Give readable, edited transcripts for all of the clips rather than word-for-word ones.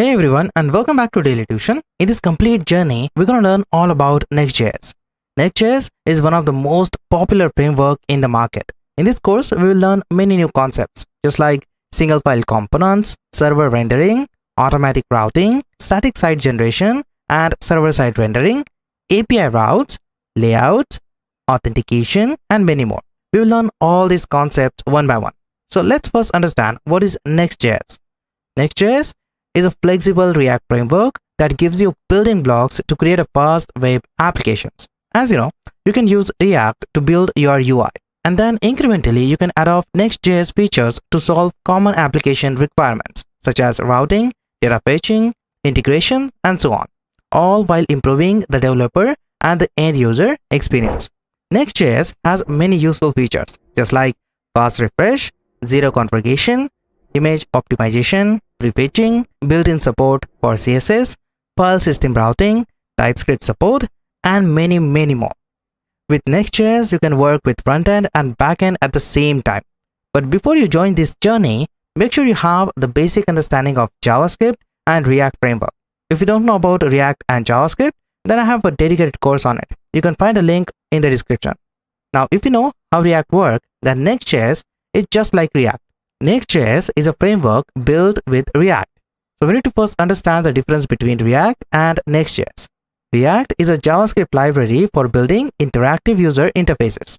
Hey everyone, and welcome back to Daily Tuition. In this complete journey, we're going to learn all about Next.js. Next.js is one of the most popular framework in the market. In this course, we will learn many new concepts, just like single file components, server rendering, automatic routing, static site generation, and server-side rendering, API routes, layouts, authentication, and many more. We will learn all these concepts one by one. So let's first understand what is Next.js. Next.js is a flexible React framework that gives you building blocks to create a fast web applications. As you know, you can use React to build your UI, and then incrementally you can add off Next.js features to solve common application requirements such as routing, data fetching, integration, and so on, all while improving the developer and the end user experience. Next.js has many useful features just like fast refresh, zero configuration, image optimization, prefetching, built-in support for CSS, file system routing, TypeScript support, and many more. With Next.js, you can work with front-end and back-end at the same time. But before you join this journey, make sure you have the basic understanding of JavaScript and React framework. If you don't know about React and JavaScript, then I have a dedicated course on it. You can find a link in the description. Now, if you know how React works, then Next.js is just like React. Next.js is a framework built with React. So we need to first understand the difference between React and Next.js. React is a JavaScript library for building interactive user interfaces.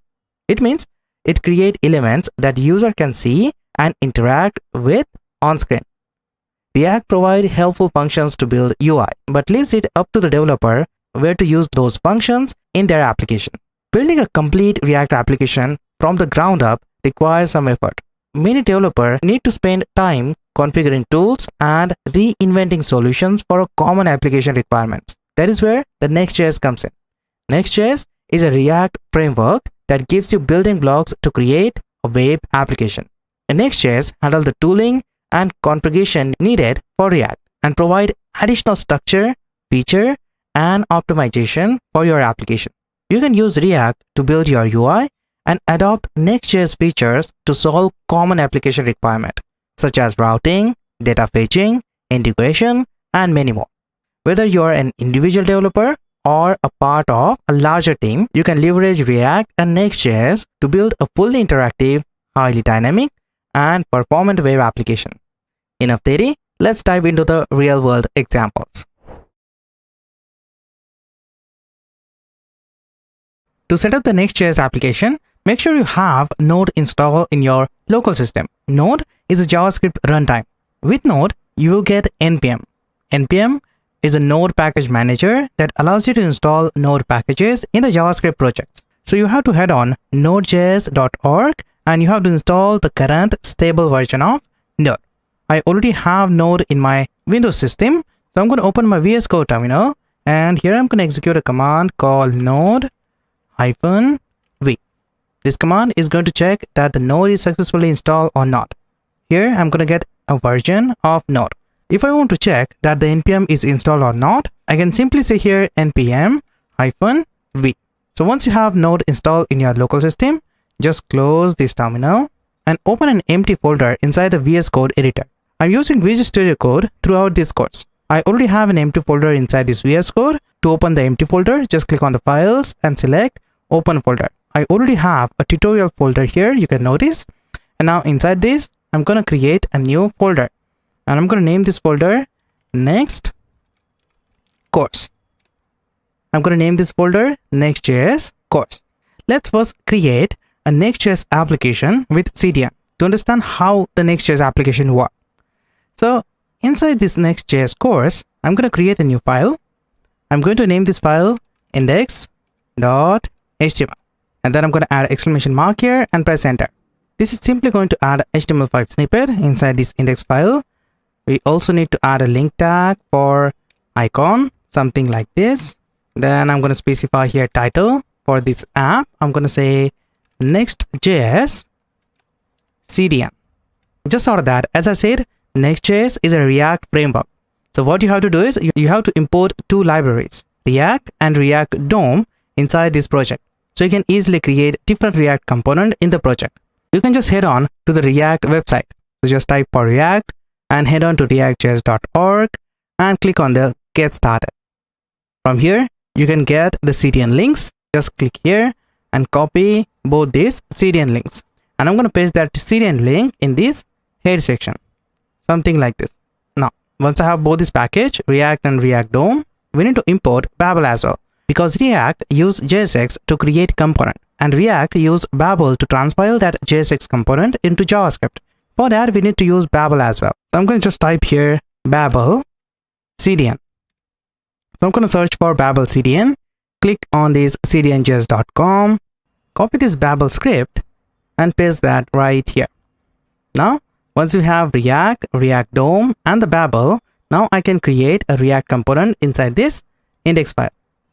It means it creates elements that user can see and interact with on screen. React provides helpful functions to build UI, but leaves it up to the developer where to use those functions in their application. Building a complete React application from the ground up requires some effort. Many developers need to spend time configuring tools and reinventing solutions for a common application requirements. That is where the Next.js comes in. Next.js is a React framework that gives you building blocks to create a web application. And Next.js handles the tooling and configuration needed for React and provide additional structure, feature, and optimization for your application. You can use React to build your UI and adopt Next.js features to solve common application requirements such as routing, data fetching, integration, and many more. Whether you are an individual developer or a part of a larger team, you can leverage React and Next.js to build a fully interactive, highly dynamic, and performant web application. Enough theory, let's dive into the real-world examples. To set up the Next.js application, make sure you have Node installed in your local system. Node is a JavaScript runtime. With Node, you will get NPM. NPM is a Node package manager that allows you to install Node packages in the JavaScript projects. So you have to head on nodejs.org and you have to install the current stable version of Node. I already have Node in my Windows system, so I'm going to open my VS Code terminal, and here I'm going to execute a command called node-v. This command is going to check that the node is successfully installed or not. Here I'm going to get a version of Node. If I want to check that the npm is installed or not, I can simply say here npm-v. So once you have Node installed in your local system, just close this terminal and open an empty folder inside the VS Code editor. I'm using Visual Studio Code throughout this course. I already have an empty folder inside this VS Code. To open the empty folder, just click on the files and select open folder. I already have a tutorial folder here, you can notice. And now inside this, I'm going to create a new folder. And I'm going to name this folder Next Course. I'm going to name this folder Next.js Course. Let's first create a Next.js application with CDN to understand how the Next.js application works. So inside this Next.js course, I'm going to create a new file. I'm going to name this file index.html. And then I'm going to add exclamation mark here and press enter. This is simply going to add HTML5 snippet inside this index file. We also need to add a link tag for icon, something like this. Then I'm going to specify here title for this app. I'm going to say Next.js CDN. Just out of that, as I said, Next.js is a React framework. So what you have to do is you have to import two libraries, React and React DOM, inside this project. So you can easily create different React component in the project. You can just head on to the React website. So just type for React and head on to reactjs.org and click on the get started. From here, you can get the CDN links. Just click here and copy both these CDN links. And I'm going to paste that CDN link in this head section. Something like this. Now, once I have both this package, React and React DOM, we need to import Babel as well. Because React use JSX to create component and React use Babel to transpile that JSX component into JavaScript. For that, we need to use Babel as well. So I'm going to just type here Babel CDN. So I'm going to search for Babel CDN. Click on this cdnjs.com, copy this Babel script and paste that right here. Now, once you have React, React DOM and the Babel, now I can create a React component inside this index file.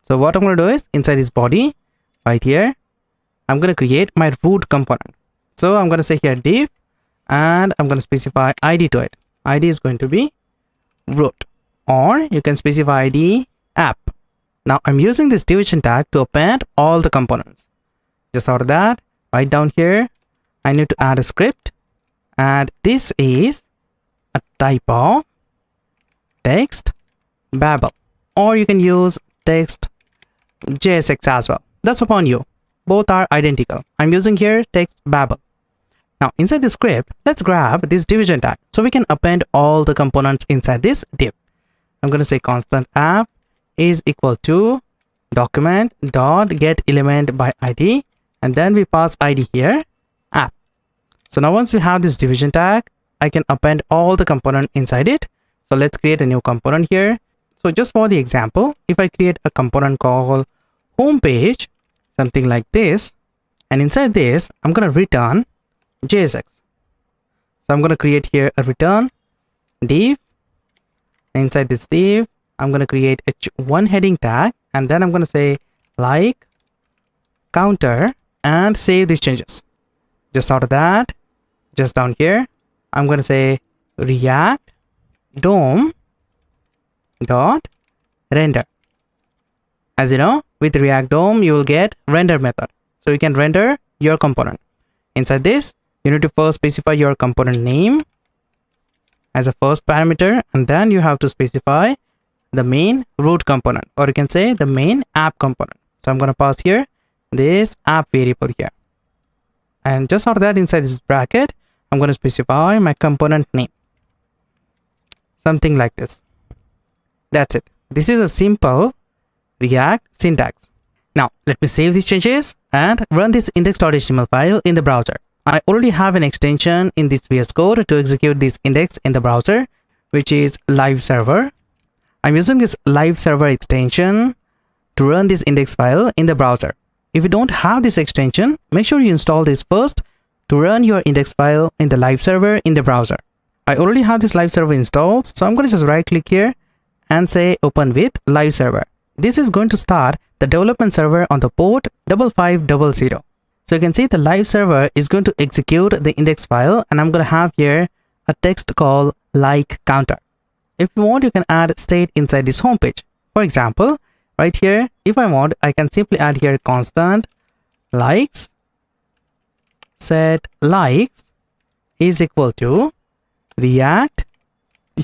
So what I'm going to do is inside this body right here, I'm going to create my root component. So I'm going to say here div and I'm going to specify ID to it. ID is going to be root, or you can specify ID app. Now I'm using this division tag to append all the components. Just out of that, right down here, I need to add a script, and this is a type of text Babel, or you can use text JSX as well. That's upon you. Both are identical. I'm using here text Babel. Now inside the script, let's grab this division tag so we can append all the components inside this div. I'm going to say constant app is equal to document dot get element by ID, and then we pass ID here app. So now once we have this division tag, I can append all the component inside it. So let's create a new component here. So just for the example, if I create a component called homepage, something like this, and inside this I'm going to return JSX. So I'm going to create here a return div. Inside this div, I'm going to create one heading tag, and then I'm going to say like counter and save these changes. Just out of that, just down here, I'm going to say React DOM dot render. As you know, with React DOM, you will get render method. So you can render your component. Inside this, you need to first specify your component name as a first parameter, and then you have to specify the main root component, or you can say the main app component. So I'm going to pass here this app variable here. And just out of that, inside this bracket, I'm going to specify my component name. Something like this. That's it. This is a simple React syntax. Now, let me save these changes and run this index.html file in the browser. I already have an extension in this VS Code to execute this index in the browser, which is live server. I'm using this live server extension to run this index file in the browser. If you don't have this extension, make sure you install this first to run your index file in the live server in the browser. I already have this live server installed, so I'm going to just right click here and say open with live server. This is going to start the development server on the port 5500. So you can see the live server is going to execute the index file, and I'm going to have here a text called like counter. If you want, you can add state inside this homepage. For example, right here, if I want, I can simply add here constant likes set likes is equal to React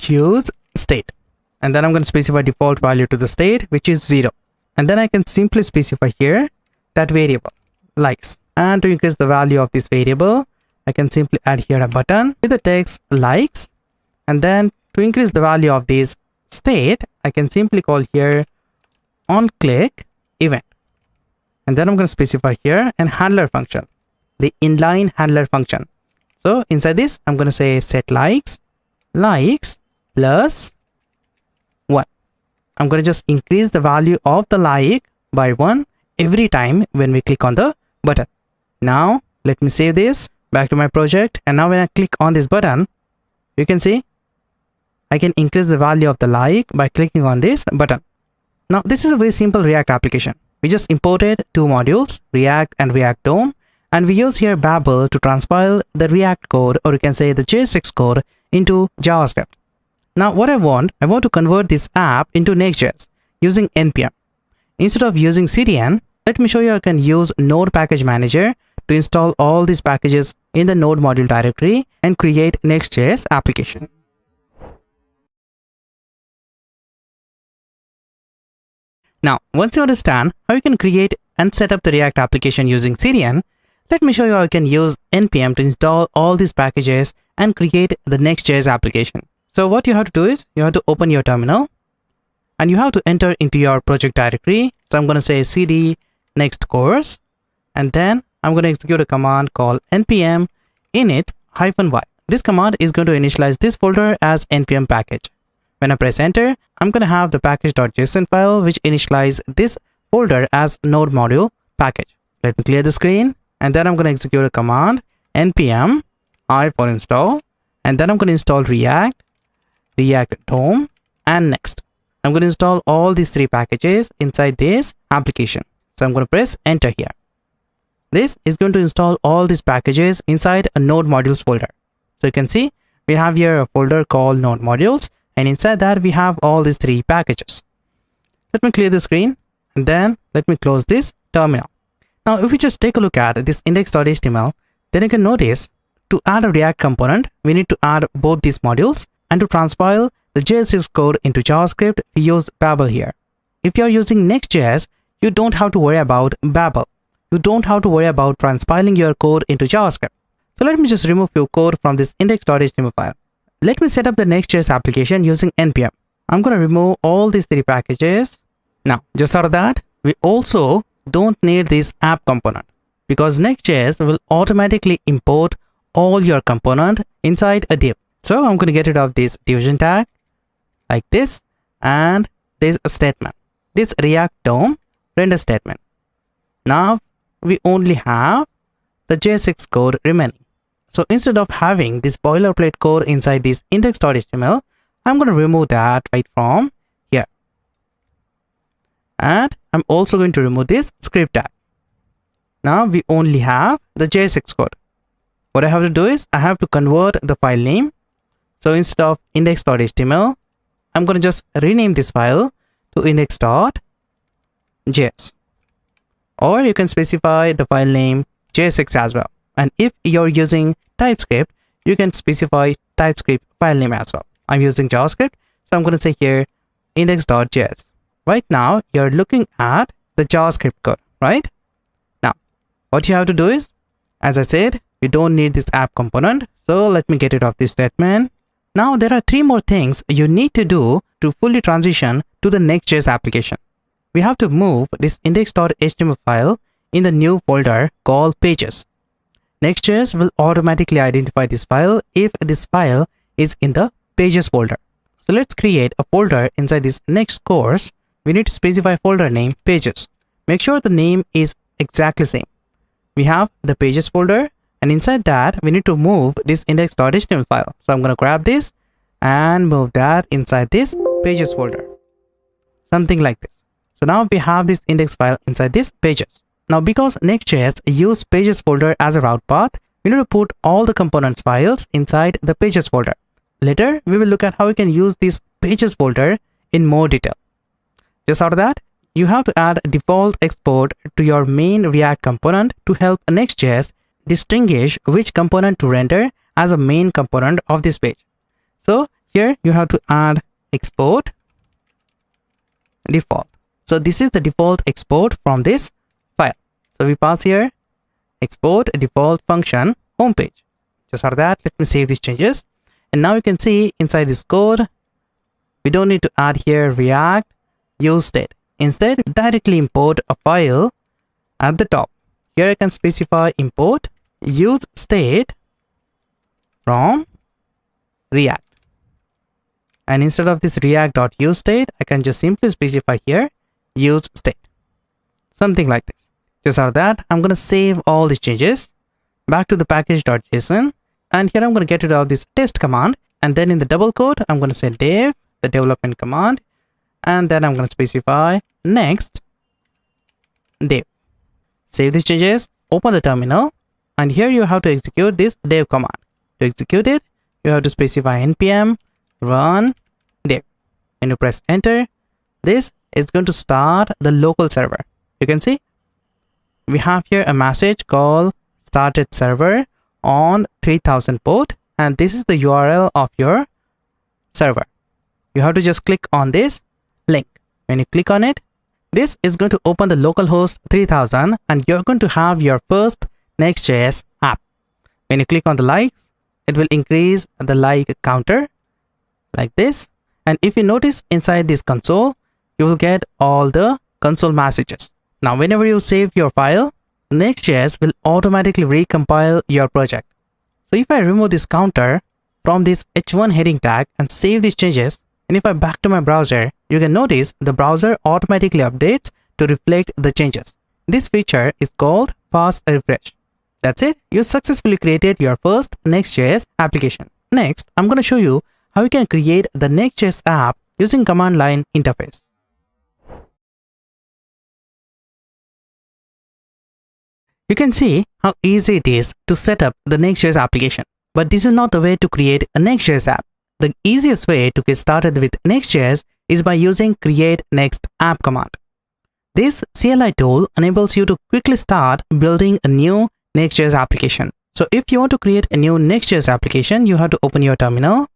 use state. And then I'm going to specify default value to the state, which is 0. And then I can simply specify here that variable likes. And to increase the value of this variable, I can simply add here a button with the text likes. And then to increase the value of this state, I can simply call here onClick event. And then I'm going to specify here an handler function, the inline handler function. So inside this, I'm going to say set likes plus 1. I'm going to just increase the value of the like by 1 every time when we click on the button. Now let me save this back to my project, and now when I click on this button, you can see I can increase the value of the like by clicking on this button. Now this is a very simple React application. We just imported two modules, React and React DOM, and we use here Babel to transpile the React code, or you can say the JSX code, into JavaScript. Now what I want to convert this app into Next.js using npm. Instead of using CDN, let me show you I can use Node Package Manager to install all these packages in the Node module directory and create Next.js application. Now, once you understand how you can create and set up the React application using CDN, let me show you how you can use npm to install all these packages and create the Next.js application. So what you have to do is you have to open your terminal and you have to enter into your project directory. So I'm going to say cd next course, and then I'm going to execute a command called npm init-y. This command is going to initialize this folder as npm package. When I press enter, I'm going to have the package.json file which initialize this folder as node module package. Let me clear the screen, and then I'm going to execute a command npm I for install, and then I'm going to install React DOM, and Next. I'm going to install all these three packages inside this application. So I'm going to press enter here. This is going to install all these packages inside a node modules folder. So you can see we have here a folder called node modules, and inside that we have all these three packages. Let me clear the screen, and then let me close this terminal. Now if we just take a look at this index.html, then you can notice to add a React component, we need to add both these modules, and to transpile the JSX code into JavaScript, we use Babel here. If you are using Next.js, you don't have to worry about Babel. You don't have to worry about transpiling your code into JavaScript. So let me just remove your code from this index.html file. Let me set up the Next.js application using npm. I'm going to remove all these three packages. Now, just out of that, we also don't need this app component because Next.js will automatically import all your component inside a div. So I'm going to get rid of this division tag like this, and this statement, this React DOM render statement. Now we only have the JSX code remaining. So instead of having this boilerplate code inside this index.html, I'm going to remove that right from here. And I'm also going to remove this script tag. Now we only have the JSX code. What I have to do is I have to convert the file name. So instead of index.html, I'm going to just rename this file to index.js. Or you can specify the file name JSX as well. And if you're using TypeScript, you can specify TypeScript file name as well. I'm using JavaScript, so I'm going to say here index.js. Right now, you're looking at the JavaScript code, right? Now, what you have to do is, as I said, we don't need this app component. So let me get rid of this statement. Now, there are 3 more things you need to do to fully transition to the Next.js application. We have to move this index.html file in the new folder called pages. Next.js will automatically identify this file if this file is in the pages folder. So let's create a folder inside this next course. We need to specify folder name pages. Make sure the name is exactly same. We have the pages folder, and inside that we need to move this index.html file. So I'm going to grab this and move that inside this pages folder. Something like this. So now we have this index file inside this pages. Now because Next.js use pages folder as a route path, we need to put all the components files inside the pages folder. Later, we will look at how we can use this pages folder in more detail. Just out of that, you have to add a default export to your main React component to help Next.js distinguish which component to render as a main component of this page. So here you have to add export default. So this is the default export from this file. So we pass here export default function homepage. Just out of that, let me save these changes. And now you can see inside this code, we don't need to add here React use state. Instead, directly import a file at the top. Here I can specify import use state from React. And instead of this react.useState, I can just simply specify here use state. Something like this. Just out of that, I'm going to save all these changes back to the package.json. And here I'm going to get rid of this test command. And then in the double quote, I'm going to say dev, the development command. And then I'm going to specify next dev. Save these changes, open the terminal. And here you have to execute this dev command. To execute it, you have to specify npm run dev. And you press enter. This is going to start the local server. You can see we have here a message called started server on 3000 port, and this is the URL of your server. You have to just click on this link. When you click on it, this is going to open the localhost 3000, and you're going to have your first Next.js app. When you click on the likes, it will increase the like counter like this. And if you notice inside this console, you will get all the console messages. Now, whenever you save your file, Next.js will automatically recompile your project. So if I remove this counter from this h1 heading tag and save these changes, and if I back to my browser, you can notice the browser automatically updates to reflect the changes. This feature is called fast refresh. That's it. You successfully created your first Next.js application. Next, I'm going to show you how you can create the Next.js app using command line interface. You can see how easy it is to set up the Next.js application. But this is not the way to create a Next.js app. The easiest way to get started with Next.js is by using create next app command. This CLI tool enables you to quickly start building a new Next.js application. So if you want to create a new Next.js application, you have to open your terminal.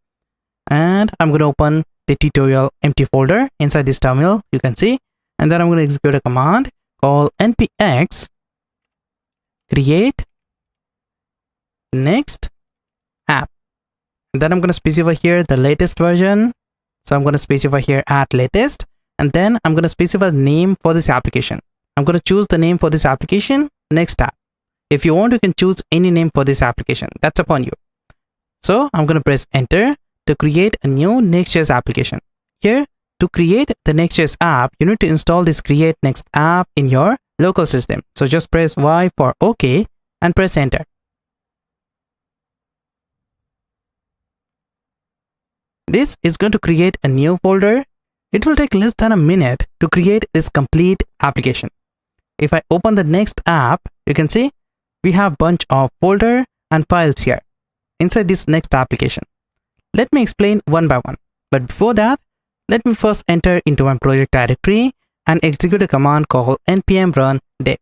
And I'm going to open the tutorial empty folder inside this terminal, you can see. And then I'm going to execute a command called npx create next app. And then I'm going to specify here the latest version. So I'm going to specify here at latest. And then I'm going to specify the name for this application. I'm going to choose the name for this application, next app. If you want, you can choose any name for this application. That's upon you. So I'm going to press enter to create a new Next.js application. Here, to create the Next.js app, you need to install this create next app in your local system. So just press Y for OK and press enter. This is going to create a new folder It will take less than a minute to create this complete application. If I open the next app, you can see we have bunch of folder and files here inside this next application. Let me explain one by one. But before that, let me first enter into my project directory and execute a command called npm run dev.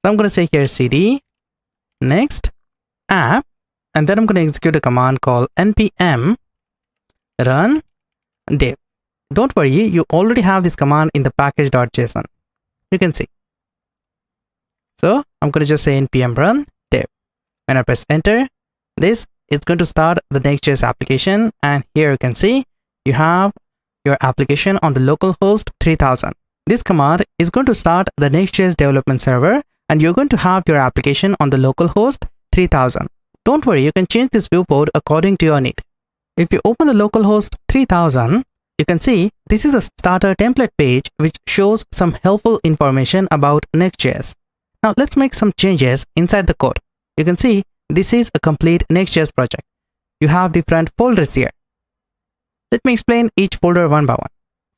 So I'm going to say here cd next app, and then I'm going to execute a command called npm run dev. Don't worry, you already have this command in the package.json. You can see. So I'm going to just say npm run dev. When I press enter, this is going to start the Next.js application, and here you can see you have your application on the localhost 3000. This command is going to start the Next.js development server, and you're going to have your application on the localhost 3000. Don't worry, you can change this viewport according to your need. If you open the localhost 3000, you can see this is a starter template page which shows some helpful information about Next.js. Now let's make some changes inside the code. You can see this is a complete Next.js project. You have different folders here. Let me explain each folder one by one.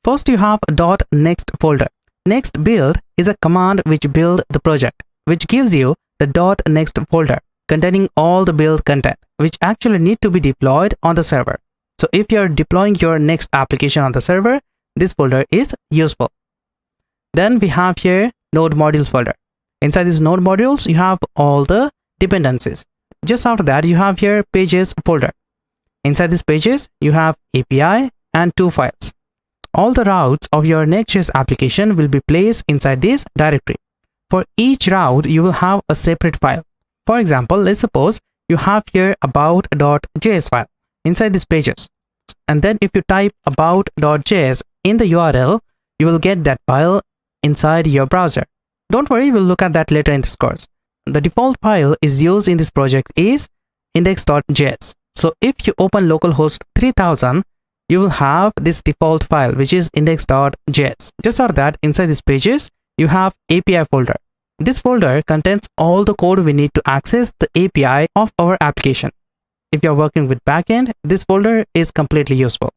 First, you have a .next folder. Next build is a command which builds the project, which gives you the .next folder containing all the build content, which actually need to be deployed on the server. So if you're deploying your next application on the server, this folder is useful. Then we have here node modules folder. Inside these node modules, you have all the dependencies. Just after that, you have here pages folder. Inside these pages, you have API and 2 files. All the routes of your Next.js application will be placed inside this directory. For each route, you will have a separate file. For example, let's suppose you have here about.js file inside these pages. And then if you type about.js in the URL, you will get that file inside your browser. Don't worry, we'll look at that later in this course. The default file is used in this project is index.js. So if you open localhost 3000, you will have this default file which is index.js. Just after that, inside these pages, you have API folder. This folder contains all the code we need to access the API of our application. If you're working with backend, this folder is completely useful.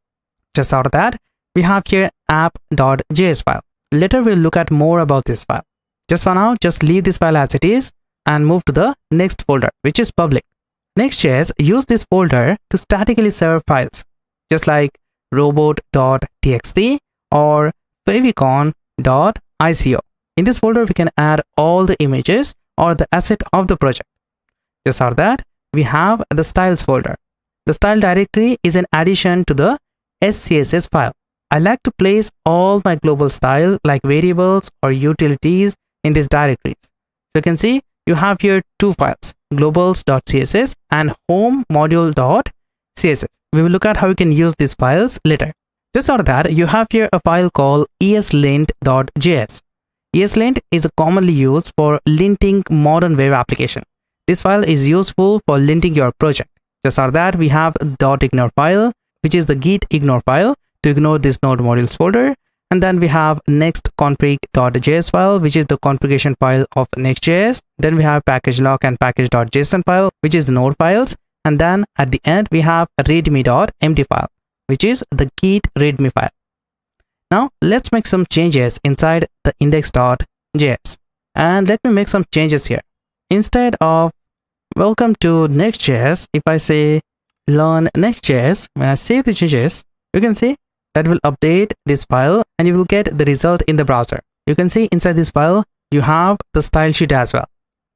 Just after that, we have here app.js file. Later, we'll look at more about this file. Just for now, just leave this file as it is and move to the next folder, which is public. Next.js use this folder to statically serve files, just like robot.txt or favicon.ico. In this folder, we can add all the images or the asset of the project. Just after that, we have the styles folder. The style directory is an addition to the SCSS file. I like to place all my global style like variables or utilities in these directories. So you can see you have here 2 files, globals.css and home module.css. We will look at how you can use these files later. Just after that, you have here a file called eslint.js. ESLint is commonly used for linting modern web application. This file is useful for linting your project. Just after that, we have .ignore file, which is the git ignore file to ignore this node modules folder. And then we have nextconfig.js file, which is the configuration file of Next.js. Then we have package lock and package.json file, which is the node files. And then at the end, we have a readme.md file, which is the git readme file. Now let's make some changes inside the index.js. And let me make some changes here. Instead of welcome to Next.js, if I say learn Next.js, when I save the changes, you can see that will update this file and you will get the result in the browser. You can see inside this file, you have the style sheet as well.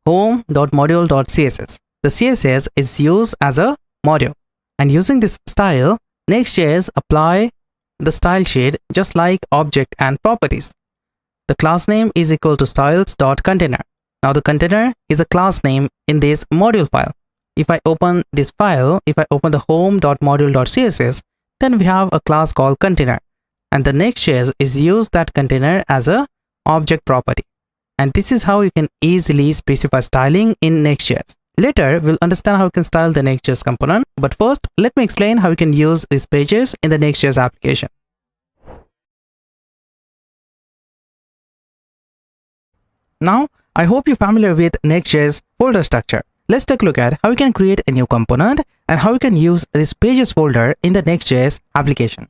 Home.module.css. The CSS is used as a module. And using this style, Next.js apply the style sheet just like object and properties. The class name is equal to styles.container. Now the container is a class name in this module file. If I open this file, if I open the home.module.css, then we have a class called container. And the Next.js is used that container as a object property. And this is how you can easily specify styling in Next.js. Later, we'll understand how you can style the Next.js component. But first, let me explain how you can use these pages in the Next.js application. Now, I hope you're familiar with Next.js folder structure. Let's take a look at how you can create a new component and how you can use this pages folder in the Next.js application.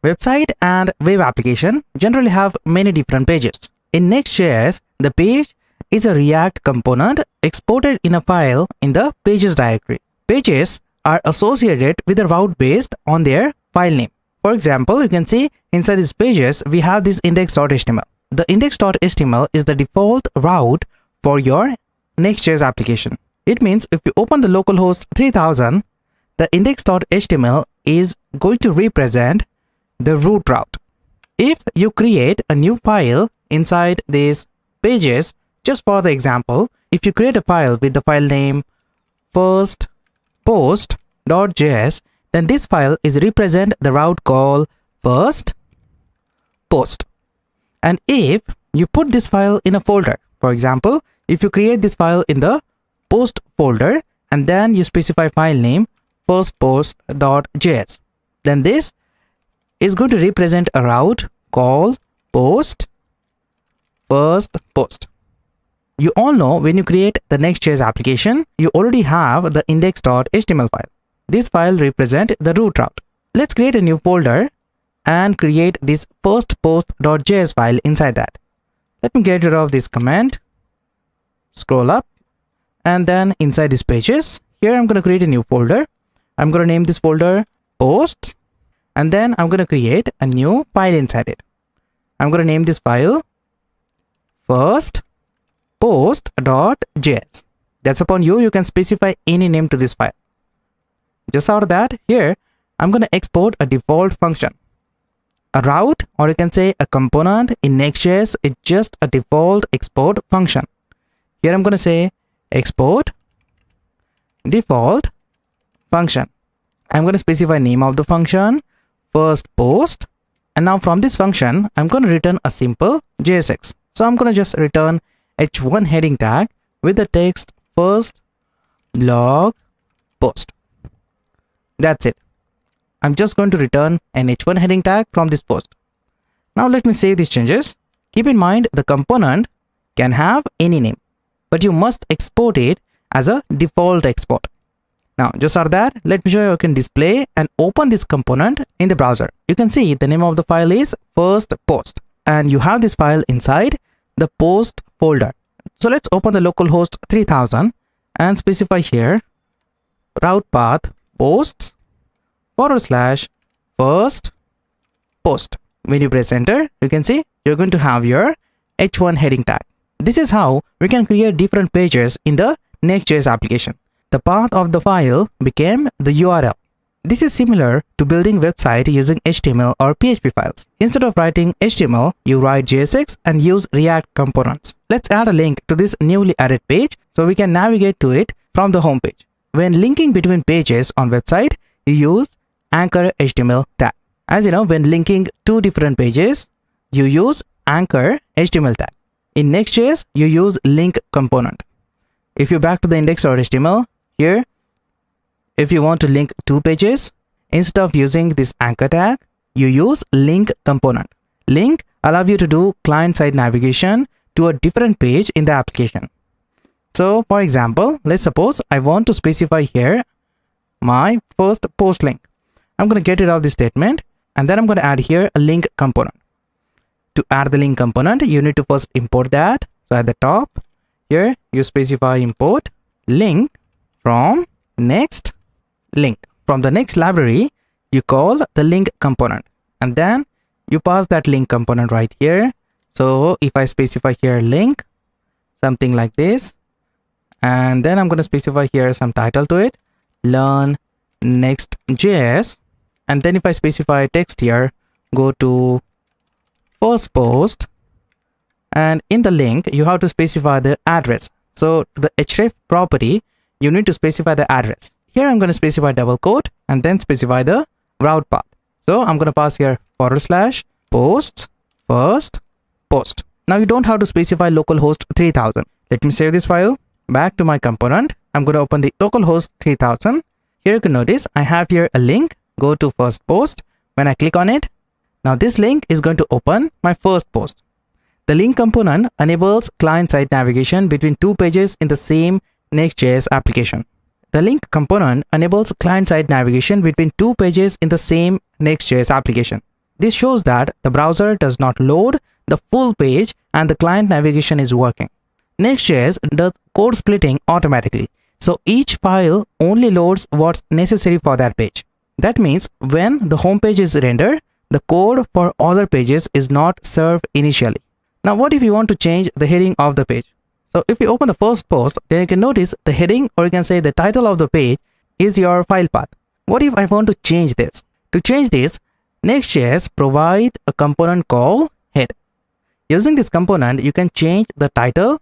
Website and web application generally have many different pages. In Next.js, the page is a React component exported in a file in the pages directory. Pages are associated with the route based on their file name. For example, you can see inside these pages, we have this index.html. The index.html is the default route for your Next.js application. It means if you open the localhost 3000, the index.html is going to represent the root route. If you create a new file inside these pages, just for the example, if you create a file with the file name first post.js, then this file is represent the route called first post. And if you put this file in a folder, for example, if you create this file in the post folder and then you specify file name first post.js, then this is going to represent a route called post first post. You all know when you create the Next.js application, you already have the index.html file. This file represents the root route. Let's create a new folder and create this first post.js file inside that. Let me get rid of this comment, scroll up, and then inside these pages, here I'm going to create a new folder. I'm going to name this folder posts, and then I'm going to create a new file inside it. I'm going to name this file first post.js. That's upon you. You can specify any name to this file. Just out of that, here I'm going to export a default function. A route, or you can say a component in Next.js, is just a default export function. Here I'm going to say export default function. I'm going to specify name of the function first post, and now from this function I'm going to return a simple JSX. So I'm going to just return h1 heading tag with the text first blog post. That's it. I'm just going to return an h1 heading tag from this post. Now let me save these changes. Keep in mind the component can have any name, but you must export it as a default export. Now just for that, let me show you how you can display and open this component in the browser. You can see the name of the file is first post, and you have this file inside the post folder. So let's open the localhost 3000 and specify here route path posts /first post. When you press enter, you can see you're going to have your h1 heading tag. This is how we can create different pages in the Next.js application. The path of the file became the URL. This is similar to building website using HTML or PHP files. Instead of writing HTML, you write JSX and use React components. Let's add a link to this newly added page so we can navigate to it from the home page. When linking between pages on website, you use anchor HTML tag. As you know, when linking two different pages, you use anchor HTML tag. In Next.js, you use link component. If you back to the index.html, here, if you want to link two pages, instead of using this anchor tag, you use link component. Link allows you to do client-side navigation to a different page in the application. So for example, let's suppose I want to specify here my first post link. I'm going to get rid of this statement, and then I'm going to add here a link component. To add the link component, you need to first import that. So at the top here, you specify import link from next link. From the next library, you call the link component, and then you pass that link component right here. So if I specify here link, something like this, and then I'm going to specify here some title to it, learn Next.js, and then if I specify text here, go to first post, and in the link you have to specify the address. So to the href property, you need to specify the address. Here I'm going to specify double quote and then specify the route path. So I'm going to pass here /posts first post. Now you don't have to specify localhost 3000. Let me save this file. Back to my component, I'm going to open the localhost 3000. Here you can notice I have here a link. Go to first post. When I click on it, now this link is going to open my first post. The link component enables client-side navigation between two pages in the same Next.js application. The link component enables client-side navigation between two pages in the same Next.js application. This shows that the browser does not load the full page and the client navigation is working. Next.js does code splitting automatically, so each file only loads what's necessary for that page. That means when the home page is rendered, the code for other pages is not served initially. Now what if you want to change the heading of the page? So if you open the first post, then you can notice the heading, or you can say the title of the page, is your file path. What if I want to change this? To change this, Next.js provides a component called head. Using this component, you can change the title,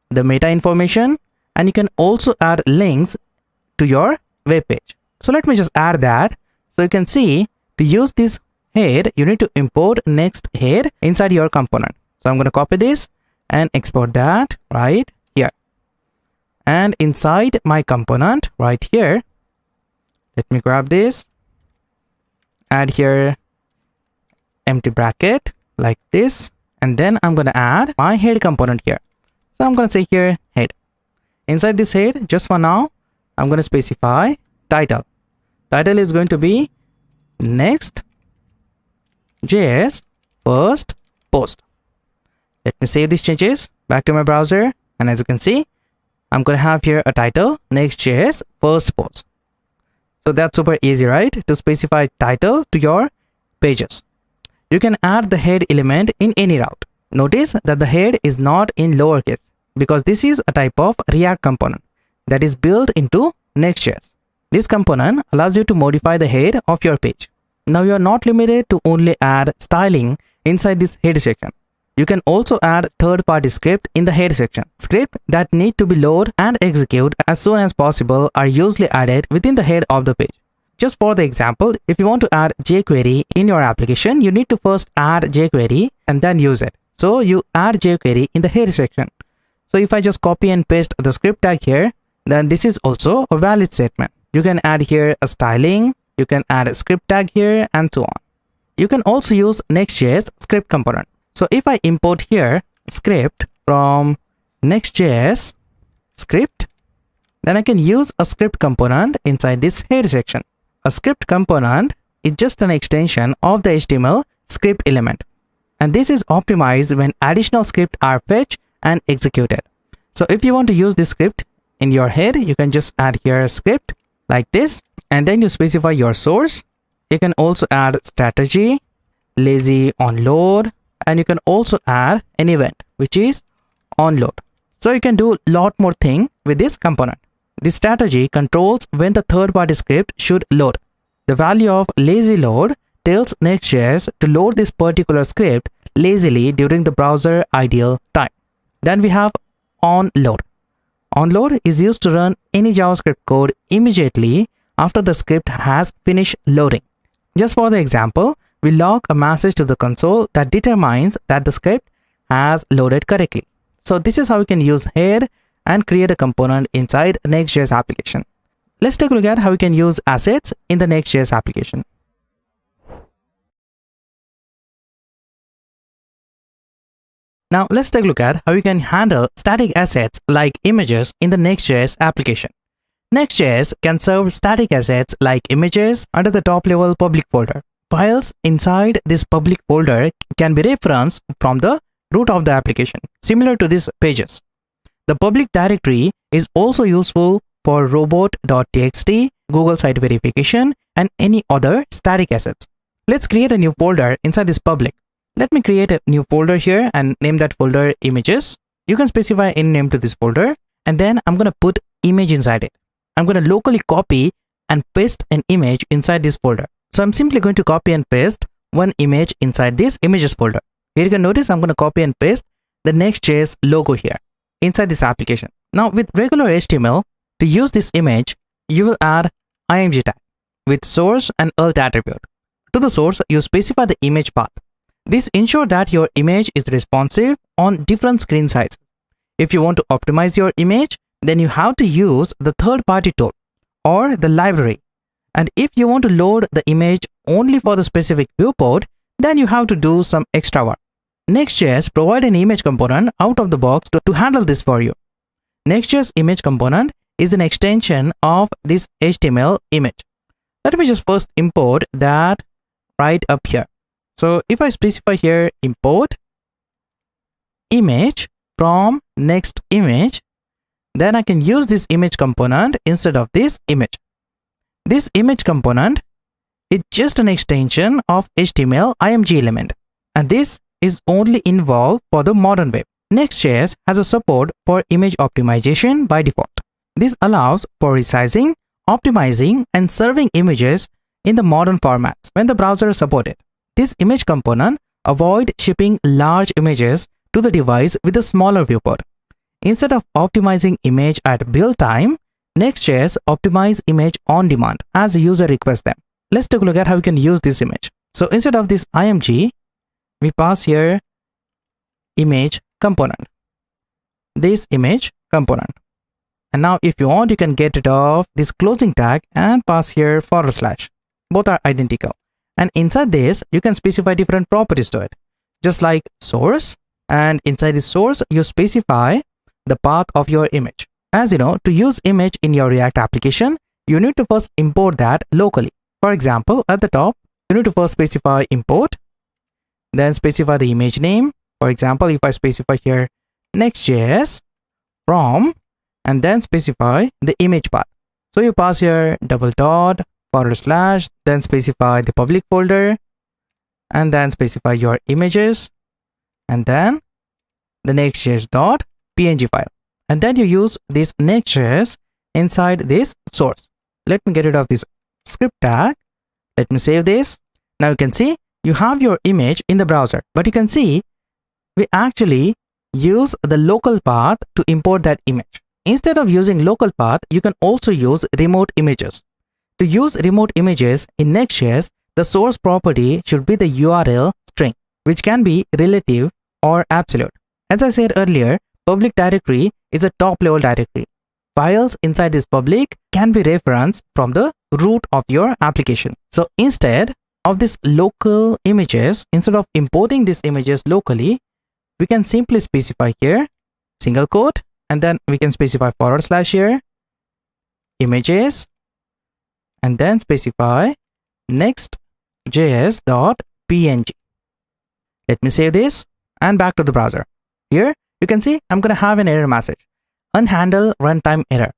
the meta information, and you can also add links to your web page. So let me just add that. So you can see, to use this head, you need to import next head inside your component. So I'm going to copy this and export that right here. And inside my component right here, let me grab this, add here empty bracket like this, and then I'm going to add my head component here. So I'm going to say here head. Inside this head, just for now, I'm going to specify title. Title is going to be Next.js first post. Let me save these changes back to my browser, and as you can see, I'm going to have here a title Next.js first post. So that's super easy, right? To specify title to your pages. You can add the head element in any route. Notice that the head is not in lowercase because this is a type of React component that is built into Next.js. This component allows you to modify the head of your page. Now you are not limited to only add styling inside this head section. You can also add third-party script in the head section. Scripts that need to be loaded and execute as soon as possible are usually added within the head of the page. Just for the example, if you want to add jQuery in your application, you need to first add jQuery and then use it. So you add jQuery in the head section. So if I just copy and paste the script tag here, then this is also a valid statement. You can add here a styling, you can add a script tag here, and so on. You can also use Next.js script component. So if I import here script from Next.js script, then I can use a script component inside this head section. A script component is just an extension of the HTML script element. And this is optimized when additional scripts are fetched and executed. So if you want to use this script in your head, you can just add here a script like this, and then you specify your source. You can also add strategy, lazy onload, and you can also add an event, which is onload. So you can do a lot more thing with this component. This strategy controls when the third-party script should load. The value of lazy load tells Next.js to load this particular script lazily during the browser idle time. Then we have onload. Onload is used to run any JavaScript code immediately after the script has finished loading. Just for the example, we log a message to the console that determines that the script has loaded correctly. So this is how we can use head and create a component inside Next.js application. Let's take a look at how we can use assets in the Next.js application. Now let's take a look at how you can handle static assets like images in the Next.js application. Next.js can serve static assets like images under the top level public folder. Files inside this public folder can be referenced from the root of the application, similar to these pages. The public directory is also useful for robot.txt, Google site verification, and any other static assets. Let's create a new folder inside this public. Let me create a new folder here and name that folder images. You can specify any name to this folder, and then I'm going to put image inside it. I'm going to locally copy and paste an image inside this folder. So I'm simply going to copy and paste one image inside this images folder. Here you can notice I'm going to copy and paste the Next.js logo here inside this application. Now with regular HTML, to use this image, you will add img tag with source and alt attribute. To the source, you specify the image path. This ensures that your image is responsive on different screen sizes. If you want to optimize your image, then you have to use the third-party tool or the library. And if you want to load the image only for the specific viewport, then you have to do some extra work. Next.js provides an image component out of the box to handle this for you. Next.js image component is an extension of this HTML image. Let me just first import that right up here. So if I specify here import image from next image, then I can use this image component instead of this image. This image component is just an extension of HTML img element, and this is only involved for the modern web. Next.js has a support for image optimization by default. This allows for resizing, optimizing, and serving images in the modern formats when the browser supports it. This image component avoids shipping large images to the device with a smaller viewport. Instead of optimizing image at build time, Next.js optimizes image on demand as the user requests them. Let's take a look at how we can use this image. So instead of this img, we pass here image component, this image component. And now if you want, you can get rid of this closing tag and pass here /. Both are identical. And inside this, you can specify different properties to it, just like source. And inside the source, you specify the path of your image. As you know, to use image in your React application, you need to first import that locally. For example, at the top, you need to first specify import, then specify the image name. For example, if I specify here Next.js from, and then specify the image path. So you pass here // then specify the public folder, and then specify your images, and then the nextjs.png file. And then you use this Next.js inside this source. Let me get rid of this script tag. Let me save this. Now you can see you have your image in the browser, but you can see we actually use the local path to import that image. Instead of using local path, you can also use remote images. To use remote images in Next.js, the source property should be the URL string, which can be relative or absolute. As I said earlier, public directory is a top-level directory. Files inside this public can be referenced from the root of your application. So instead of this local images, instead of importing these images locally, we can simply specify here single quote, and then we can specify / here images, and then specify nextjs.png. Let me save this and back to the browser. Here you can see I'm going to have an error message, unhandled runtime error.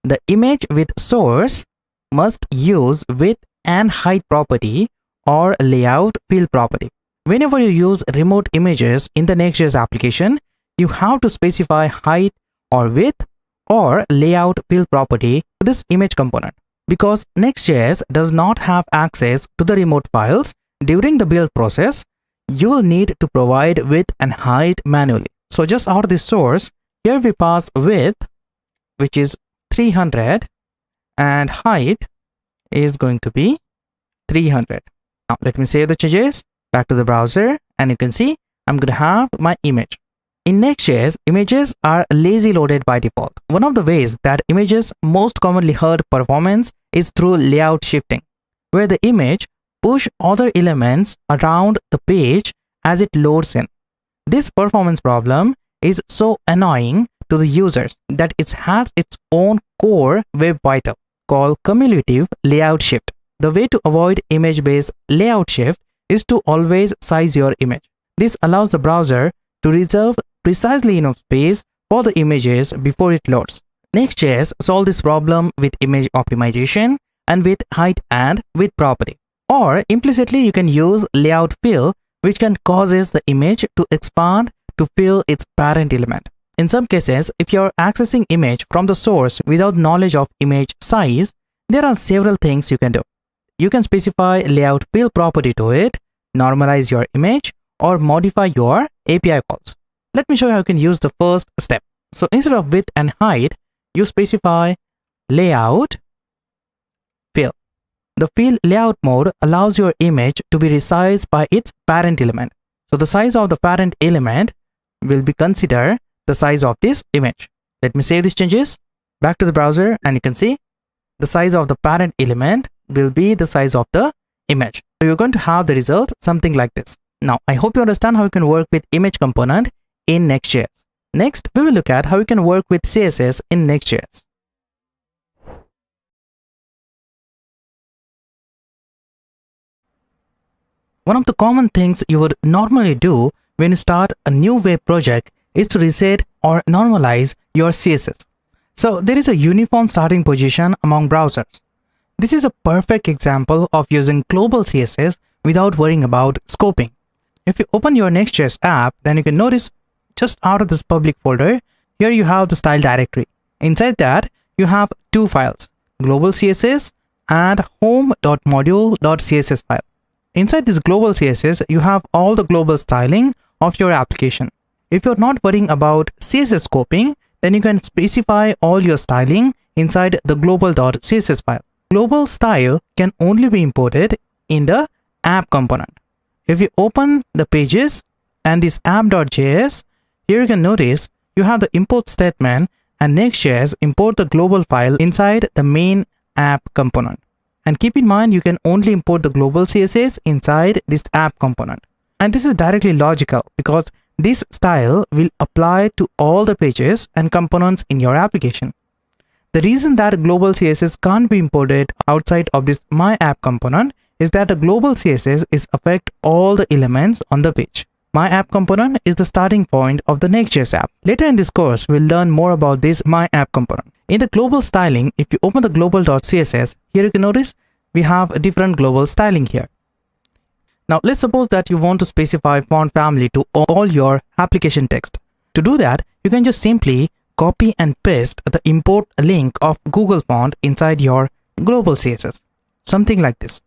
The image with source must use width and height property or layout field property. Whenever you use remote images in the Next.js application, you have to specify height or width or layout field property to this image component. Because Next.js does not have access to the remote files during the build process, you will need to provide width and height manually. So just out of this source, here we pass width, which is 300, and height is going to be 300. Now let me save the changes, back to the browser, and you can see I'm going to have my image. In Next.js, images are lazy loaded by default. One of the ways that images most commonly hurt performance is through layout shifting, where the image push other elements around the page as it loads in. This performance problem is so annoying to the users that it has its own core web vital called cumulative layout shift. The way to avoid image-based layout shift is to always size your image. This allows the browser to reserve precisely enough space for the images before it loads. Next.js solves this problem with image optimization and with height and width property. Or implicitly, you can use layout fill, which can causes the image to expand to fill its parent element. In some cases, if you are accessing image from the source without knowledge of image size, there are several things you can do. You can specify layout fill property to it, normalize your image, or modify your API calls. Let me show you how you can use the first step. So instead of width and height, you specify layout fill. The fill layout mode allows your image to be resized by its parent element. So the size of the parent element will be considered the size of this image. Let me save these changes, back to the browser, and you can see the size of the parent element will be the size of the image. So you're going to have the result something like this. Now, I hope you understand how you can work with image component in Next.js. Next, we will look at how you can work with CSS in Next.js. One of the common things you would normally do when you start a new web project is to reset or normalize your CSS. So there is a uniform starting position among browsers. This is a perfect example of using global CSS without worrying about scoping. If you open your Next.js app, then you can notice just out of this public folder, here you have the style directory. Inside that, you have two files, global CSS and home.module.css file. Inside this global CSS, you have all the global styling of your application. If you're not worrying about CSS scoping, then you can specify all your styling inside the global.css file. Global style can only be imported in the app component. If you open the pages and this app.js, here you can notice you have the import statement and Next.js import the global file inside the main app component. And keep in mind, you can only import the global CSS inside this app component. And this is directly logical because this style will apply to all the pages and components in your application. The reason that global CSS can't be imported outside of this my app component is that the global CSS is affect all the elements on the page. My app component is the starting point of the Next.js app. Later in this course, we'll learn more about this my app component. In the global styling, if you open the global.css, here you can notice we have a different global styling here. Now let's suppose that you want to specify font family to all your application text. To do that, you can just simply copy and paste the import link of Google font inside your global CSS. Something like this.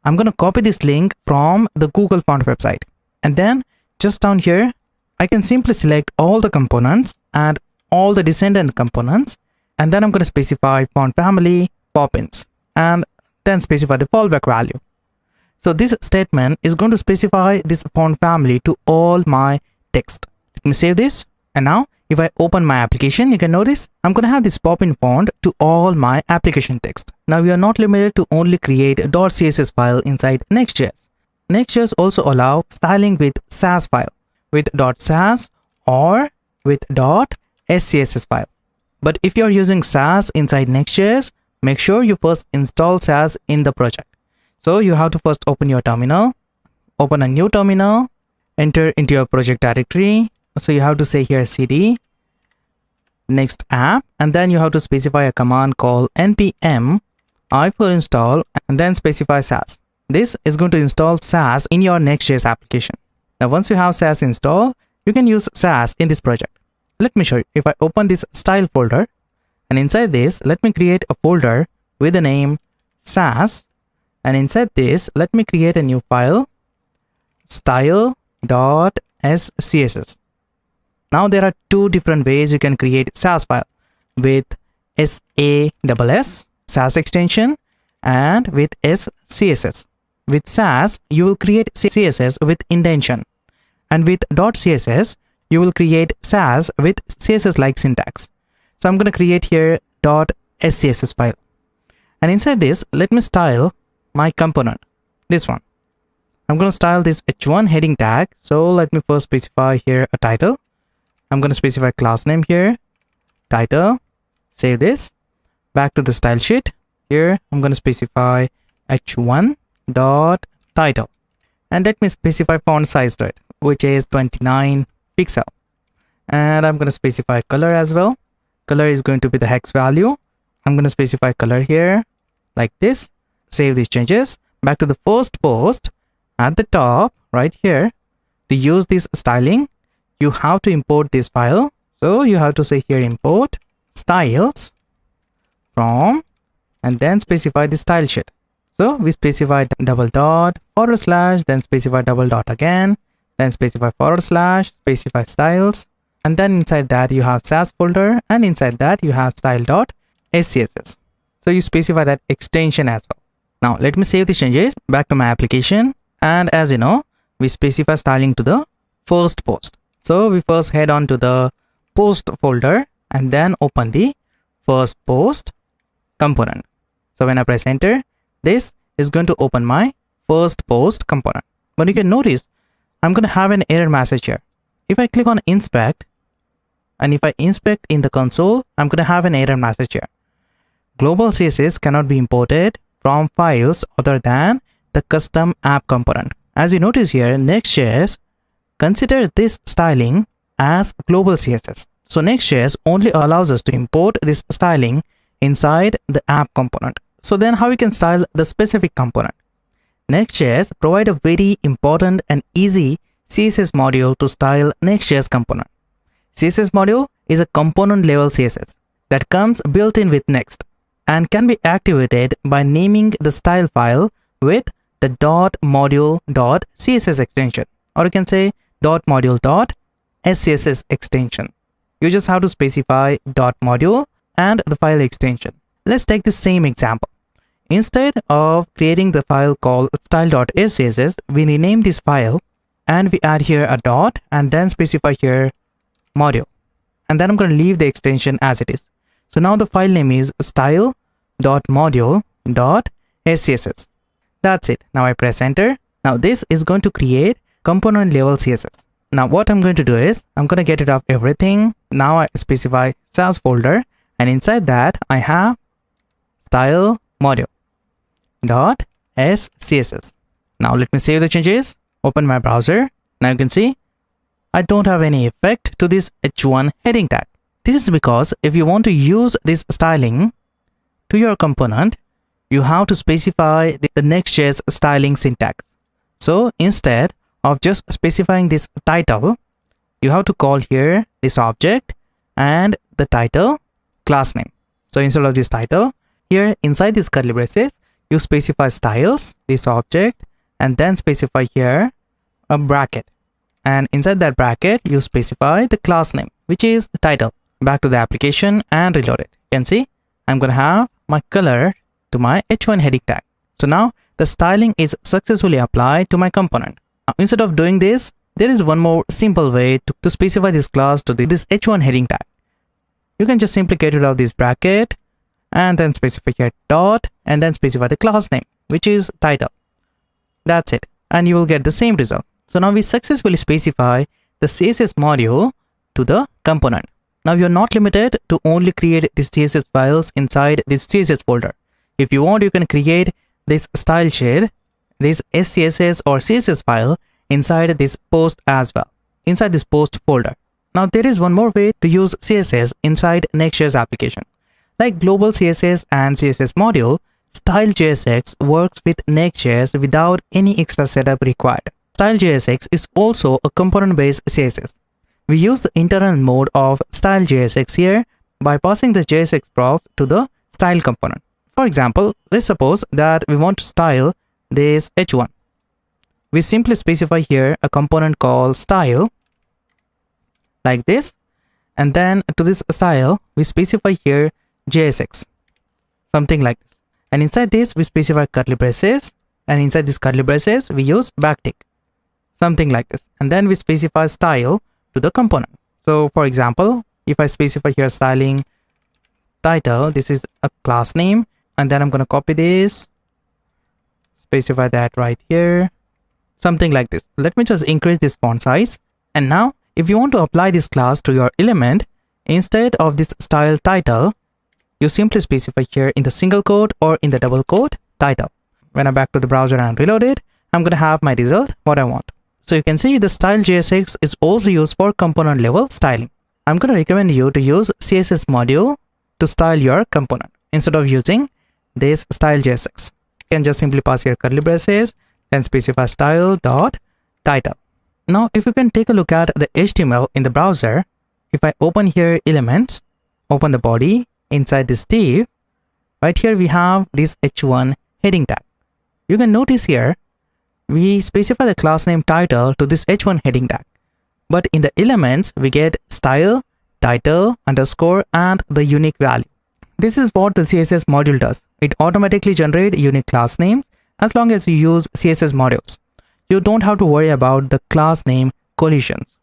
I'm going to copy this link from the Google font website. And then just down here, I can simply select all the components and all the descendant components. And then I'm going to specify font family, pop-ins, and then specify the fallback value. So this statement is going to specify this font family to all my text. Let me save this. And now if I open my application, you can notice I'm going to have this pop-in font to all my application text. Now we are not limited to only create a .css file inside Next.js. Next.js also allow styling with Sass file, with .sass or with .scss file. But if you're using Sass inside Next.js, make sure you first install Sass in the project. So you have to first open your terminal, open a new terminal, enter into your project directory. So you have to say here cd next app, and then you have to specify a command called npm install and then specify Sass. This is going to install Sass in your Next.js application. Now once you have Sass installed, you can use Sass in this project. Let me show you. If I open this style folder, and inside this, let me create a folder with the name Sass, and inside this, let me create a new file, style.scss. Now there are two different ways you can create Sass file, with SASS, Sass extension, and with SCSS. With Sass, you will create CSS with indentation, and with .css, you will create Sass with CSS-like syntax. So I'm going to create here .scss file, and inside this, let me style my component, this one. I'm going to style this h1 heading tag. So let me first specify here a title. I'm going to specify class name here, title, save this, back to the style sheet. Here I'm going to specify h1.title, and let me specify font size to it, which is 29 pixel. And I'm going to specify color as well. Color is going to be the hex value. I'm going to specify color here like this. Save these changes. Back to the first post at the top right here. To use this styling, you have to import this file. So you have to say here import styles from, and then specify the style sheet. So we specify double dot / then specify double dot again, then specify / specify styles, and then inside that you have Sass folder, and inside that you have style.scss. So you specify that extension as well. Now let me save the changes back to my application, and as you know, we specify styling to the first post. So we first head on to the post folder and then open the first post component. So when I press enter, this is going to open my first post component. But you can notice I'm going to have an error message here. If I click on inspect, and if I inspect in the console, I'm going to have an error message here. Global CSS cannot be imported from files other than the custom app component. As you notice here, Next.js considers this styling as global CSS. So Next.js only allows us to import this styling inside the app component. So then how we can style the specific component? Next.js provides a very important and easy CSS module to style Next.js component. CSS module is a component level CSS that comes built in with Next and can be activated by naming the style file with the .module.css extension, or you can say .module.scss extension. You just have to specify .module and the file extension. Let's take the same example. Instead of creating the file called style.scss, we rename this file and we add here a dot and then specify here module. And then I'm going to leave the extension as it is. So now the file name is style.module.scss. That's it. Now I press enter. Now this is going to create component level CSS. Now what I'm going to do is I'm going to get rid of everything. Now I specify SAS folder, and inside that I have style module.scss. Now let me save the changes. Open my browser. Now you can see I don't have any effect to this h1 heading tag. This is because if you want to use this styling to your component, you have to specify the Next.js styling syntax. So instead of just specifying this title, you have to call here this object and the title class name. So instead of this title, here inside this curly braces, you specify styles, this object, and then specify here a bracket. And inside that bracket, you specify the class name, which is the title. Back to the application and reload it. You can see I'm going to have my color to my h1 heading tag. So now the styling is successfully applied to my component. Now, instead of doing this, there is one more simple way to specify this class to this h1 heading tag. You can just simply get rid of this bracket and then specify here dot and then specify the class name, which is title. That's it. And you will get the same result. So now we successfully specify the CSS module to the component. Now you're not limited to only create these CSS files inside this CSS folder. If you want, you can create this style shade, this SCSS or CSS file inside this post as well, inside this post folder. Now there is one more way to use CSS inside Next.js application. Like global CSS and CSS module, Style.jsx works with Next.js without any extra setup required. Style.jsx is also a component-based CSS. We use the internal mode of Style.jsx here by passing the JSX props to the style component. For example, let's suppose that we want to style this h1. We simply specify here a component called style like this, and then to this style we specify here JSX, something like this. And inside this we specify curly braces, and inside this curly braces we use backtick, something like this. And then we specify style to the component. So for example, if I specify here styling title, this is a class name, and then I'm going to copy this, specify that right here, something like this. Let me just increase this font size. And now if you want to apply this class to your element, instead of this style title, you simply specify here in the single quote or in the double quote title. When I'm back to the browser and reload it, I'm going to have my result what I want. So you can see the Style.jsx is also used for component level styling. I'm going to recommend you to use CSS module to style your component instead of using this Style.jsx. You can just simply pass here curly braces, then specify style.title. Now if you can take a look at the HTML in the browser, if I open here elements, open the body, inside this div, right here we have this h1 heading tag. You can notice here we specify the class name title to this h1 heading tag, but in the elements we get style, title, underscore, and the unique value. This is what the CSS module does. It automatically generates unique class names as long as you use CSS modules. You don't have to worry about the class name collisions.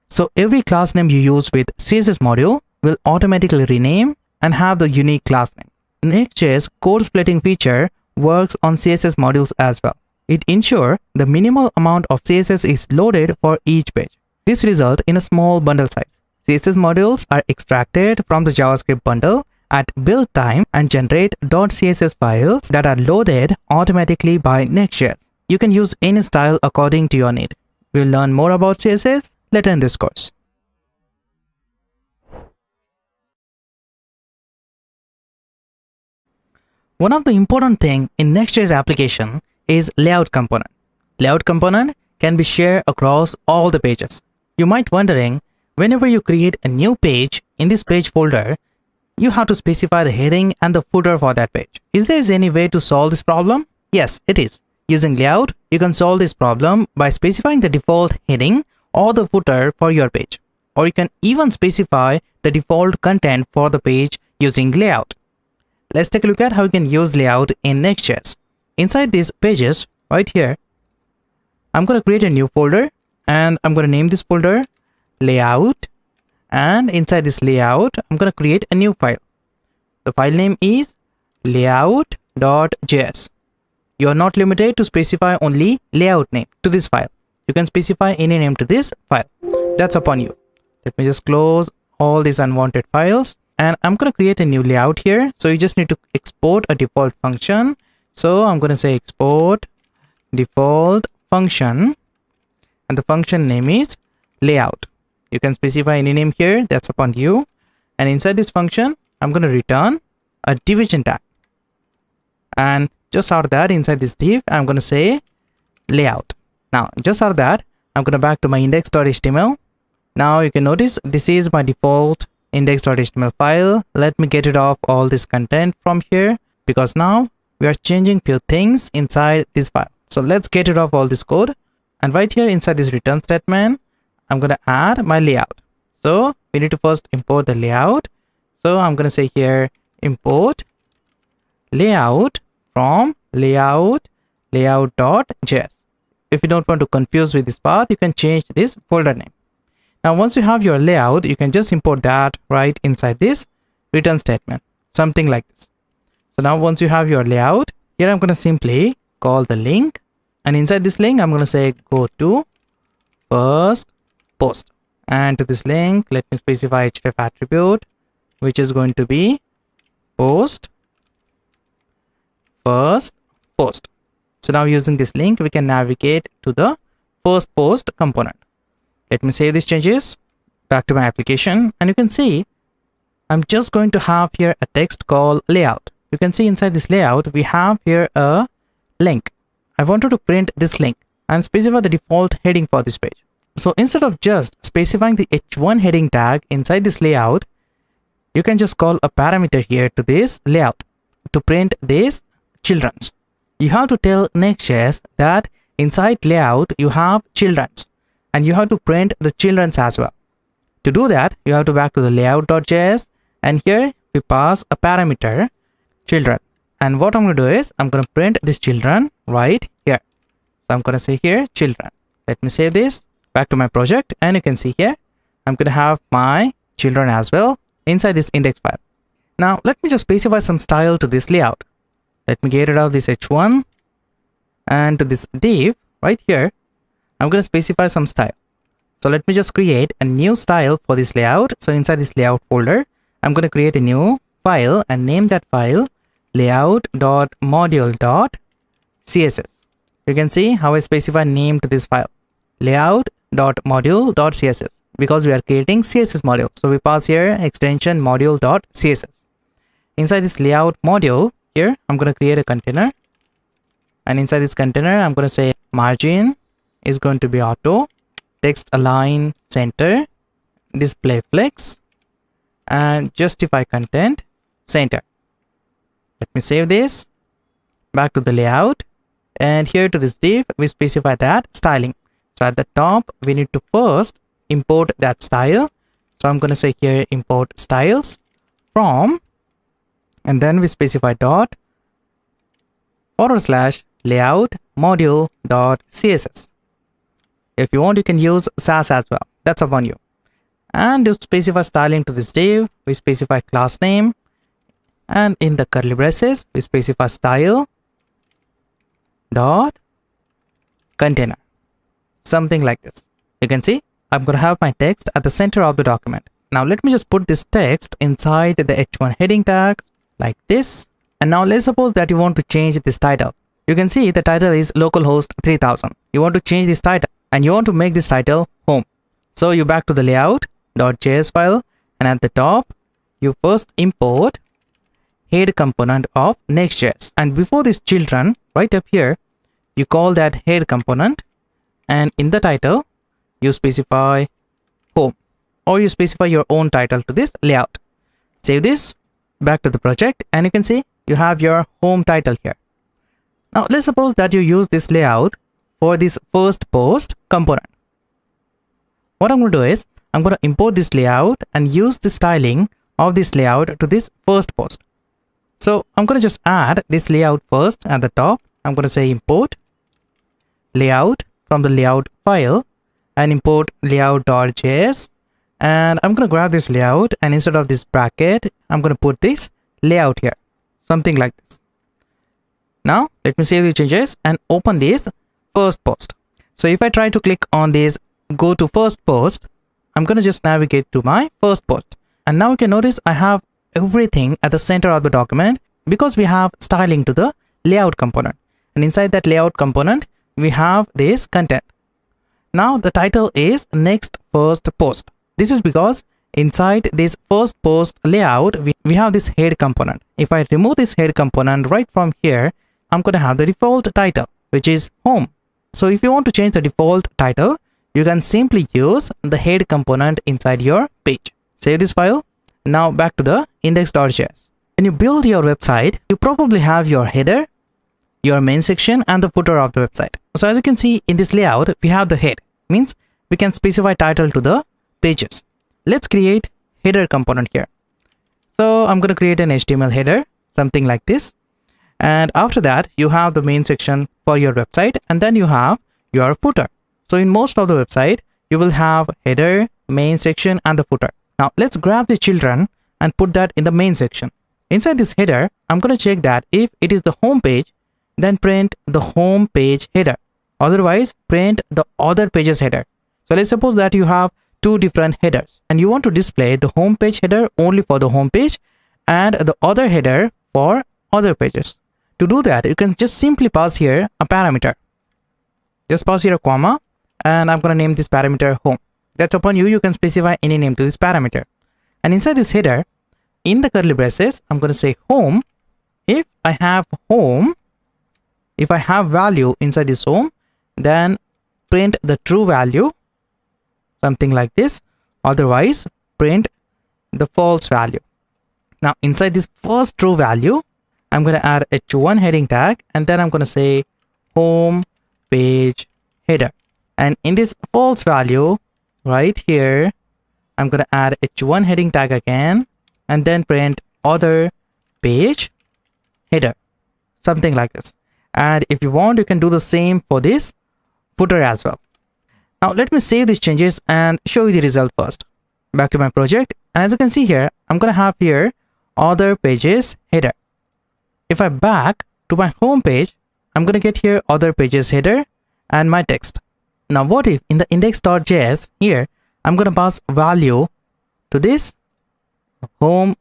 So every class name you use with CSS module will automatically rename and have the unique class name. Next.js code splitting feature works on CSS modules as well. It ensures the minimal amount of CSS is loaded for each page. This results in a small bundle size. CSS modules are extracted from the JavaScript bundle at build time and generate .css files that are loaded automatically by Next.js. You can use any style according to your need. We'll learn more about CSS later in this course. One of the important things in Next.js application is layout component. Layout component can be shared across all the pages. You might wondering, whenever you create a new page in this page folder, you have to specify the heading and the footer for that page. Is there any way to solve this problem? Yes, it is. Using layout, you can solve this problem by specifying the default heading or the footer for your page. Or you can even specify the default content for the page using layout. Let's take a look at how you can use layout in Next.js. Inside these pages, right here, I'm going to create a new folder and I'm going to name this folder layout. And inside this layout, I'm going to create a new file. The file name is layout.js. You are not limited to specify only layout name to this file. You can specify any name to this file. That's upon you. Let me just close all these unwanted files. And I'm going to create a new layout here. So you just need to export a default function. So I'm going to say export default function. And the function name is layout. You can specify any name here. That's upon you. And inside this function, I'm going to return a division tag. And just out of that, inside this div, I'm going to say layout. Now, just out of that, I'm going to back to my index.html. Now you can notice this is my default index.html file. Let me get rid of all this content from here because now we are changing few things inside this file. So let's get rid of all this code. And right here inside this return statement, I'm going to add my layout. So we need to first import the layout. So I'm going to say here import layout from layout.js. If you don't want to confuse with this path, you can change this folder name. Now, once you have your layout, you can just import that right inside this return statement, something like this. So now once you have your layout, here I'm going to simply call the link. And inside this link, I'm going to say go to first post. And to this link, let me specify href attribute, which is going to be post first post. So now using this link, we can navigate to the first post component. Let me save these changes back to my application. And you can see I'm just going to have here a text called layout. You can see inside this layout, we have here a link. I wanted to print this link and specify the default heading for this page. So instead of just specifying the h1 heading tag inside this layout, you can just call a parameter here to this layout to print this children's. You have to tell Next.js that inside layout, you have children's. And you have to print the children's as well. To do that, you have to back to the layout.js and here we pass a parameter children. And what I'm going to do is I'm going to print this children right here. So I'm going to say here children. Let me save this back to my project and you can see here I'm going to have my children as well inside this index file. Now let me just specify some style to this layout. Let me get rid of this h1 and to this div right here. I'm going to specify some style. So let me just create a new style for this layout. So inside this layout folder, I'm going to create a new file and name that file layout.module.css. You can see how I specify name to this file layout.module.css because we are creating CSS module. So we pass here extension module.css. Inside this layout module here, I'm going to create a container. And inside this container, I'm going to say margin is going to be auto, text align center, display flex, and justify content center. Let me save this back to the layout, and here to this div we specify that styling. So at the top we need to first import that style. So I'm going to say here import styles from, and then we specify dot / layout module.css. If you want, you can use Sass as well. That's upon you. And to specify styling to this div, we specify class name. And in the curly braces, we specify style dot container. Something like this. You can see I'm going to have my text at the center of the document. Now let me just put this text inside the h1 heading tag like this. And now let's suppose that you want to change this title. you can see the title is localhost 3000. You want to change this title and you want to make this title home. So you back to the layout.js file, and at the top, you first import head component of Next.js. And before this children, right up here, you call that head component, and in the title, you specify home, or you specify your own title to this layout. Save this, back to the project, and you can see you have your home title here. Now let's suppose that you use this layout for this first post component. What I'm going to do is I'm going to import this layout and use the styling of this layout to this first post. So I'm going to just add this layout first at the top. I'm going to say import layout from the layout file and import layout.js. And I'm going to grab this layout, and instead of this bracket, I'm going to put this layout here, something like this. Now let me save the changes and open this first post. So if I try to click on this go to first post, I'm going to just navigate to my first post. And now you can notice I have everything at the center of the document because we have styling to the layout component. And inside that layout component, we have this content. Now the title is next first post. This is because inside this first post layout, we have this head component. If I remove this head component right from here, I'm going to have the default title, which is home. So if you want to change the default title, you can simply use the head component inside your page. Save this file. Now back to the index.js. When you build your website, you probably have your header, your main section, and the footer of the website. So as you can see in this layout, we have the head. Means we can specify title to the pages. Let's create header component here. So I'm going to create an HTML header, something like this. And after that, you have the main section for your website, and then you have your footer. So in most of the website, you will have header, main section, and the footer. Now let's grab the children and put that in the main section. Inside this header, I'm going to check that if it is the home page, then print the home page header. Otherwise, print the other page's header. So let's suppose that you have two different headers and you want to display the home page header only for the home page and the other header for other pages. To do that, you can just simply pass here a parameter. Just pass here a comma, and I'm going to name this parameter home. That's upon you. You can specify any name to this parameter. And inside this header, in the curly braces, I'm going to say home. If I have home, if I have value inside this home, then print the true value, something like this. Otherwise, print the false value. Now inside this first true value, I'm going to add a h1 heading tag, and then I'm going to say home page header. And in this false value right here, I'm going to add h1 heading tag again, and then print other page header, something like this. And if you want, you can do the same for this footer as well. Now let me save these changes and show you the result first. Back to my project, and as you can see here, I'm going to have here other pages header. If I back to my home page, I'm going to get here other pages header and my text. Now what if in the index.js here, I'm going to pass value to this home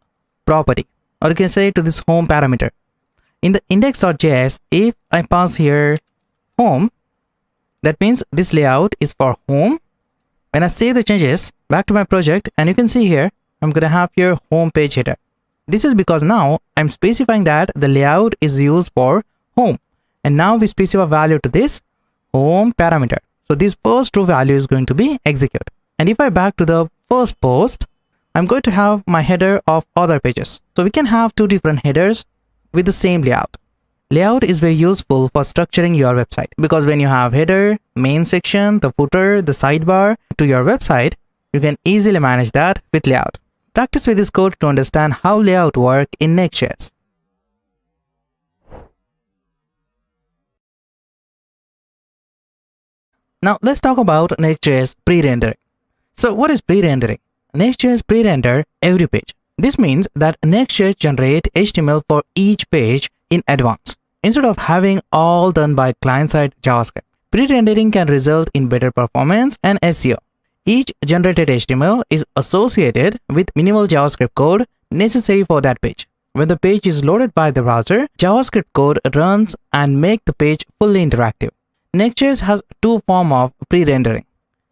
property, or you can say to this home parameter. In the index.js, if I pass here home, that means this layout is for home. When I save the changes back to my project, and you can see here, I'm going to have here home page header. This is because now I'm specifying that the layout is used for home. And now we specify value to this home parameter. So this first true value is going to be executed. And if I back to the first post, I'm going to have my header of other pages. So we can have two different headers with the same layout. Layout is very useful for structuring your website, because when you have header, main section, the footer, the sidebar to your website, you can easily manage that with layout. Practice with this code to understand how layout work in Next.js. Now let's talk about Next.js pre-rendering. So what is pre-rendering? Next.js pre-render every page. This means that Next.js generate HTML for each page in advance, instead of having all done by client-side JavaScript. Pre-rendering can result in better performance and SEO. Each generated HTML is associated with minimal JavaScript code necessary for that page. when the page is loaded by the browser, JavaScript code runs and make the page fully interactive. Next.js has two forms of pre-rendering: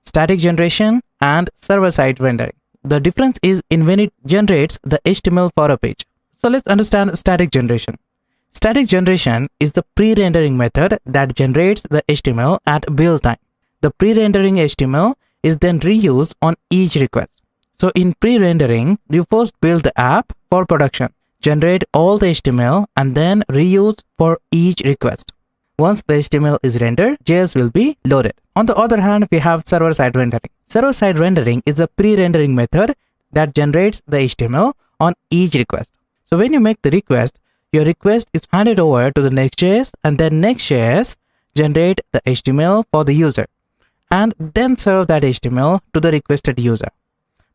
static generation and server-side rendering. The difference is in when it generates the HTML for a page. So let's understand static generation. Static generation is the pre-rendering method that generates the HTML at build time. The pre-rendering HTML is then reused on each request. So in pre-rendering, you first build the app for production, generate all the HTML, and then reuse for each request. Once the HTML is rendered, JS will be loaded. On the other hand, we have server-side rendering. Server-side rendering is the pre-rendering method that generates the HTML on each request. So when you make the request, your request is handed over to the Next.js, and then Next.js generate the HTML for the user and then serve that HTML to the requested user.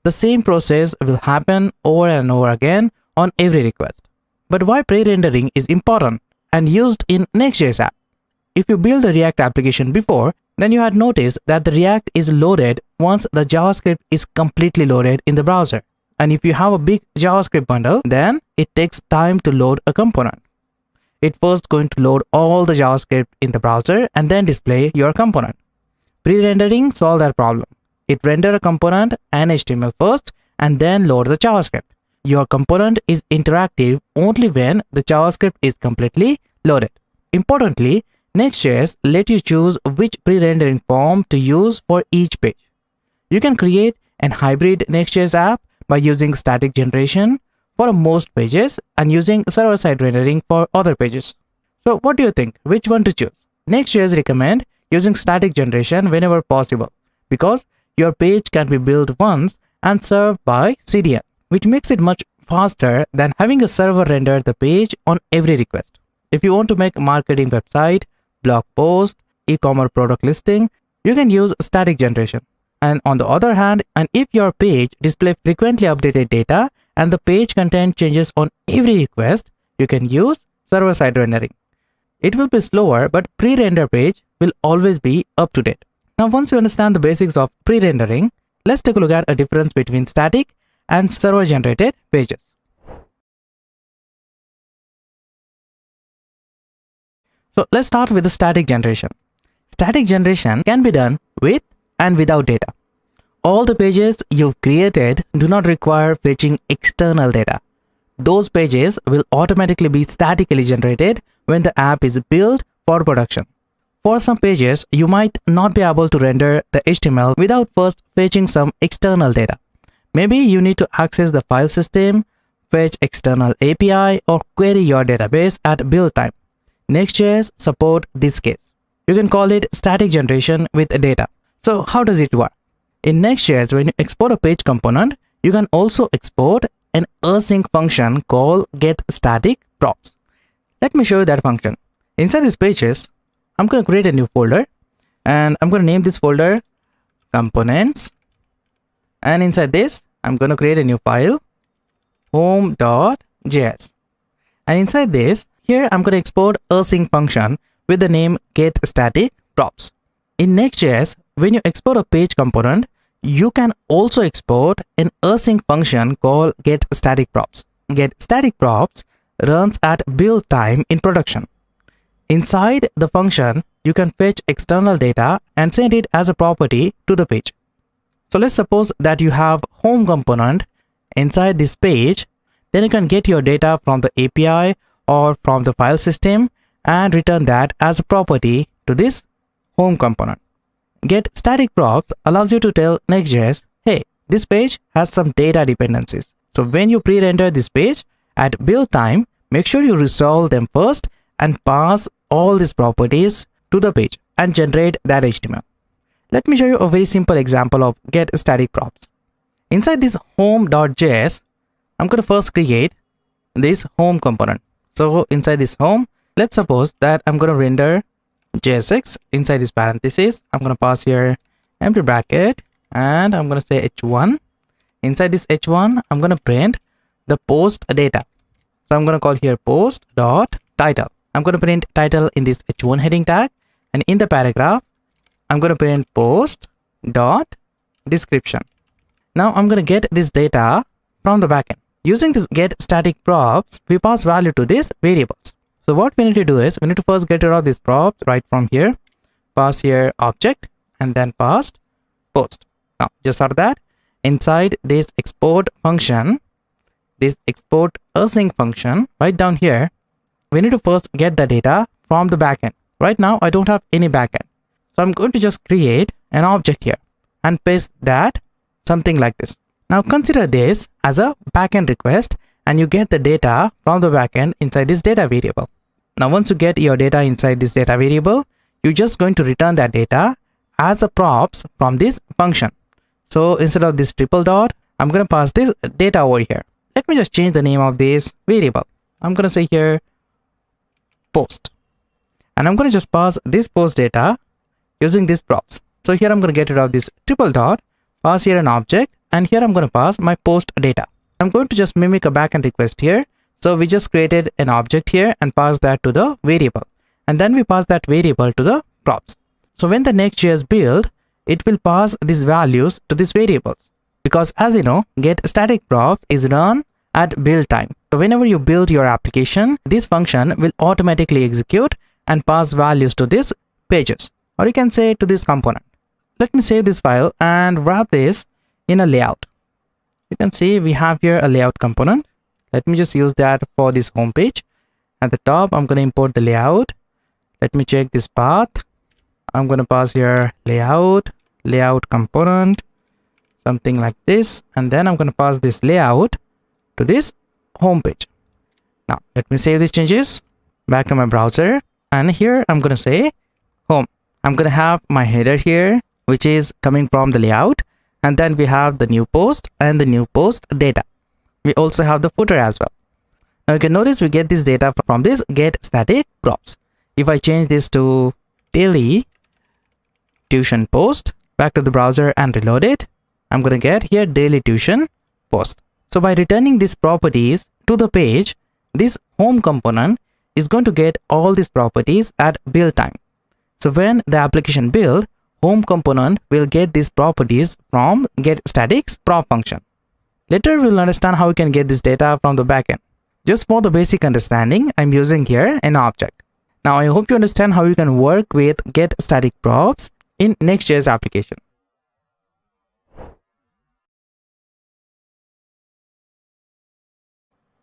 The same process will happen over and over again on every request. But why pre-rendering is important and used in Next.js app? If you build a React application before, then you had noticed that the React is loaded once the JavaScript is completely loaded in the browser. And if you have a big JavaScript bundle, then it takes time to load a component. It's first going to load all the JavaScript in the browser and then display your component. Pre-rendering solves that problem. It renders a component and HTML first and then loads the JavaScript. Your component is interactive only when the JavaScript is completely loaded. Importantly, Next.js lets you choose which pre-rendering form to use for each page. You can create an hybrid Next.js app by using static generation for most pages and using server-side rendering for other pages. So what do you think? Which one to choose? Next.js recommend using static generation whenever possible because your page can be built once and served by CDN, which makes it much faster than having a server render the page on every request. If you want to make a marketing website, blog post, e-commerce product listing, you can use static generation. And on the other hand, and if your page displays frequently updated data and the page content changes on every request, you can use server-side rendering. It will be slower, but pre-render page will always be up to date. Now, once you understand the basics of pre-rendering, let's take a look at a difference between static and server-generated pages. So let's start with the static generation. Static generation can be done with and without data. All the pages you've created do not require fetching external data. Those pages will automatically be statically generated when the app is built for production. For some pages, you might not be able to render the HTML without first fetching some external data. Maybe you need to access the file system, fetch external API, or query your database at build time. Next.js support this case. You can call it static generation with data. So how does it work? In Next.js, when you export a page component, you can also export an async function called getStaticProps. Let me show you that function. Inside these pages, I'm going to create a new folder and I'm going to name this folder components. And inside this, I'm going to create a new file home.js. And inside this, here I'm going to export async function with the name getStaticProps. In Next.js, when you export a page component, you can also export an async function called getStaticProps. GetStaticProps runs at build time in production. Inside the function, you can fetch external data and send it as a property to the page. So let's suppose that you have home component inside this page, then you can get your data from the API or from the file system and return that as a property to this home component. GetStaticProps allows you to tell Next.js, hey, this page has some data dependencies. So when you pre-render this page at build time, make sure you resolve them first and pass all these properties to the page and generate that HTML. Let me show you a very simple example of getStaticProps. Inside this home.js, I'm going to first create this home component. So inside this home, let's suppose that I'm going to render JSX inside this parenthesis. I'm going to pass here empty bracket and I'm going to say h1. Inside this h1, I'm going to print the post data. So I'm going to call here post.title. I'm going to print title in this h1 heading tag, and in the paragraph, I'm going to print post.description. Now I'm going to get this data from the backend. using this get static props, we pass value to these variables. So what we need to do is we need to first get rid of these props right from here, pass here object, and then pass post. Now just for that, inside this export function, this export async function right down here, we need to first get the data from the backend. Right now I don't have any backend, so I'm going to just create an object here and paste that something like this. Now consider this as a backend request, and you get the data from the backend inside this data variable. Now once you get your data inside this data variable, you're just going to return that data as a props from this function. So instead of this triple dot, I'm going to pass this data over here. Let me just change the name of this variable. I'm going to say here post, and I'm going to just pass this post data using these props. So here I'm going to get rid of this triple dot, pass here an object, and here I'm going to pass my post data. I'm going to just mimic a backend request here. So we just created an object here and pass that to the variable, and then we pass that variable to the props. So when the Next.js build, it will pass these values to these variables, because as you know, get static props is run at build time. So whenever you build your application, this function will automatically execute and pass values to these pages, or you can say to this component. Let me save this file and wrap this in a layout. You can see we have here a layout component. Let me just use that for this home page. At the top, I'm going to import the layout. Let me check this path. I'm going to pass here layout component, something like this, and then I'm going to pass this layout to this home page. Now let me save these changes back to my browser, and here I'm going to say home. I'm going to have my header here, which is coming from the layout, and then we have the new post and the new post data. We also have the footer as well. Now you can notice we get this data from this get static props. If I change this to daily tuition post, back to the browser and reload it, I'm going to get here daily tuition post. So by returning these properties to the page, this home component is going to get all these properties at build time. So when the application build, home component will get these properties from get static's prop function. Later we'll understand how we can get this data from the backend. Just for the basic understanding, I'm using here an object. Now I hope you understand how you can work with get static props in Next.js application.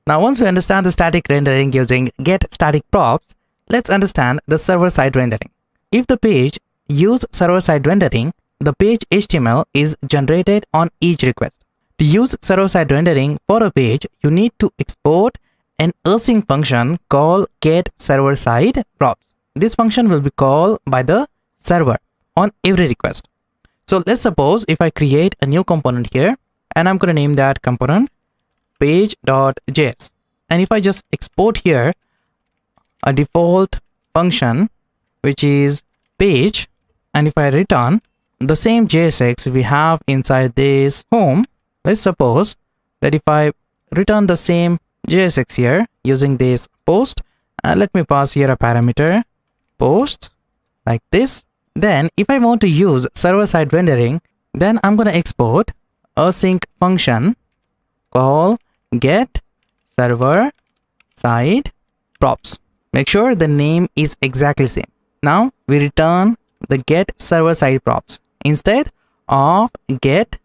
Now once we understand the static rendering using get static props, let's understand the server-side rendering. If the page use server-side rendering, the page HTML is generated on each request. To use server-side rendering for a page, you need to export an async function called get server-side props. This function will be called by the server on every request. So let's suppose if I create a new component here, and I'm going to name that component page.js, and if I just export here a default function which is page, and if I return the same JSX we have inside this home, let's suppose that if I return the same JSX here using this post, and let me pass here a parameter post like this, then if I want to use server-side rendering, then I'm going to export async function called get server-side props. Make sure the name is exactly same. Now we return the get server-side props instead of get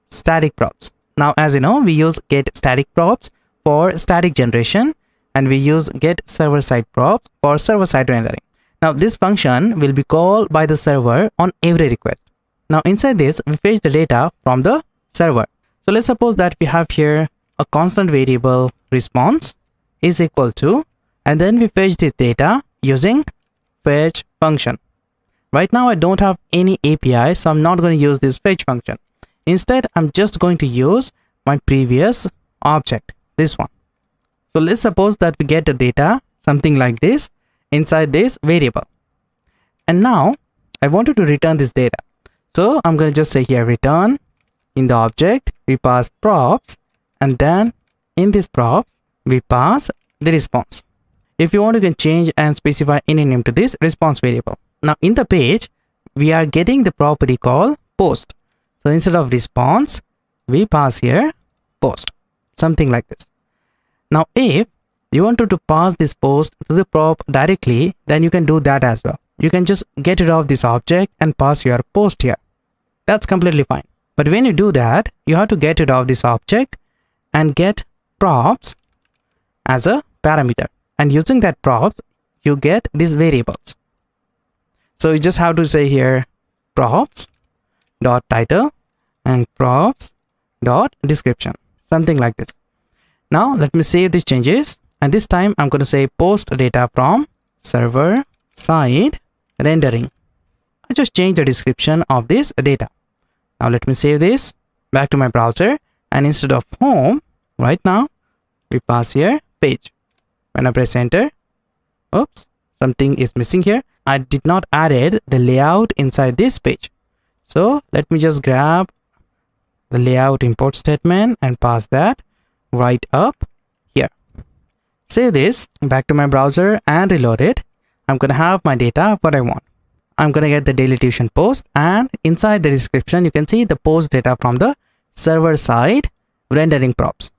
static props. Now as you know, we use get static props for static generation, and we use get server-side props for server-side rendering. Now this function will be called by the server on every request. Now inside this, we fetch the data from the server. So let's suppose that we have here a constant variable response is equal to, and then we fetch this data using fetch function. Right now I don't have any API, so I'm not going to use this fetch function. Instead, I'm just going to use my previous object, this one. So let's suppose that we get the data something like this inside this variable, and now I wanted to return this data. So I'm going to just say here return. In the object we pass props, and then in this props we pass the response. If you want, you can change and specify any name to this response variable. Now in the page we are getting the property called post. So instead of response we pass here post. something like this. Now if you wanted to pass this post to the prop directly, then you can do that as well. You can just get rid of this object and pass your post here. That's completely fine. But when you do that, you have to get rid of this object and get props as a parameter. And using that props, you get these variables. So you just have to say here props dot title and props dot description, something like this. Now let me save these changes, and this time I'm going to say post data from server side rendering. I just changed the description of this data. Now let me save this back to my browser, and instead of home right now we pass here page. When I press enter, oops, something is missing here. I did not added the layout inside this page. So let me just grab the layout import statement and pass that right up here. Save this back to my browser and reload it. I'm going to have my data what I want. I'm going to get the daily tuition post, and inside the description you can see the post data from the server side rendering props.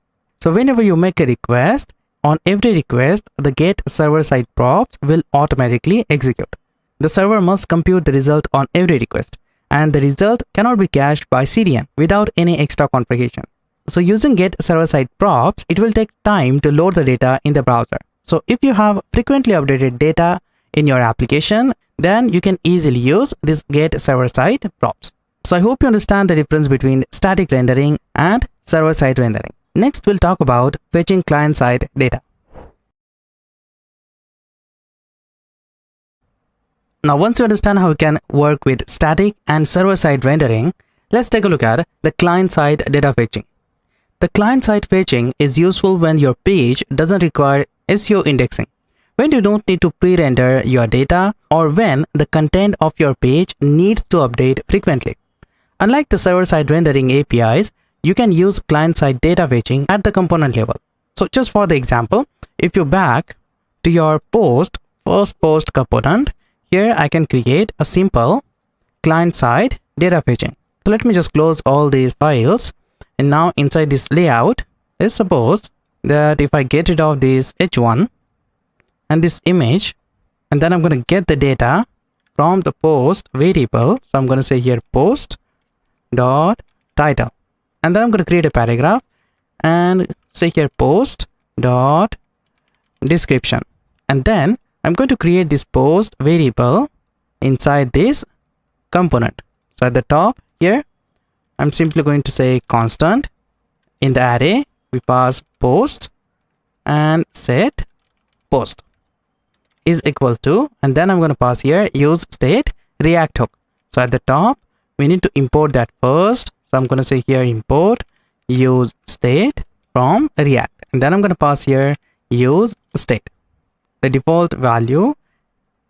So whenever you make a request, on every request the get server side props will automatically execute. The server must compute the result on every request, and the result cannot be cached by CDN without any extra configuration. So using get server side props, it will take time to load the data in the browser. So if you have frequently updated data in your application, then you can easily use this get server side props. So I hope you understand the difference between static rendering and server side rendering. Next, we'll talk about fetching client side data. Now, once you understand how you can work with static and server side rendering, let's take a look at the client side data fetching. The client side fetching is useful when your page doesn't require SEO indexing, when you don't need to pre-render your data, or when the content of your page needs to update frequently. Unlike the server-side rendering APIs, you can use client-side data fetching at the component level. So just for the example, if you back to your first post component, here I can create a simple client-side data fetching. So let me just close all these files, and now inside this layout, let's suppose that if I get rid of this h1 and this image, and then I'm going to get the data from the post variable. So I'm going to say here post dot title, and then I'm going to create a paragraph and say here post dot description, and then I'm going to create this post variable inside this component. So at the top here, I'm simply going to say constant. In the array we pass post and set post is equal to, and then I'm going to pass here use state react hook. So at the top we need to import that first. So I'm going to say here import use state from react, and then I'm going to pass here use state. The default value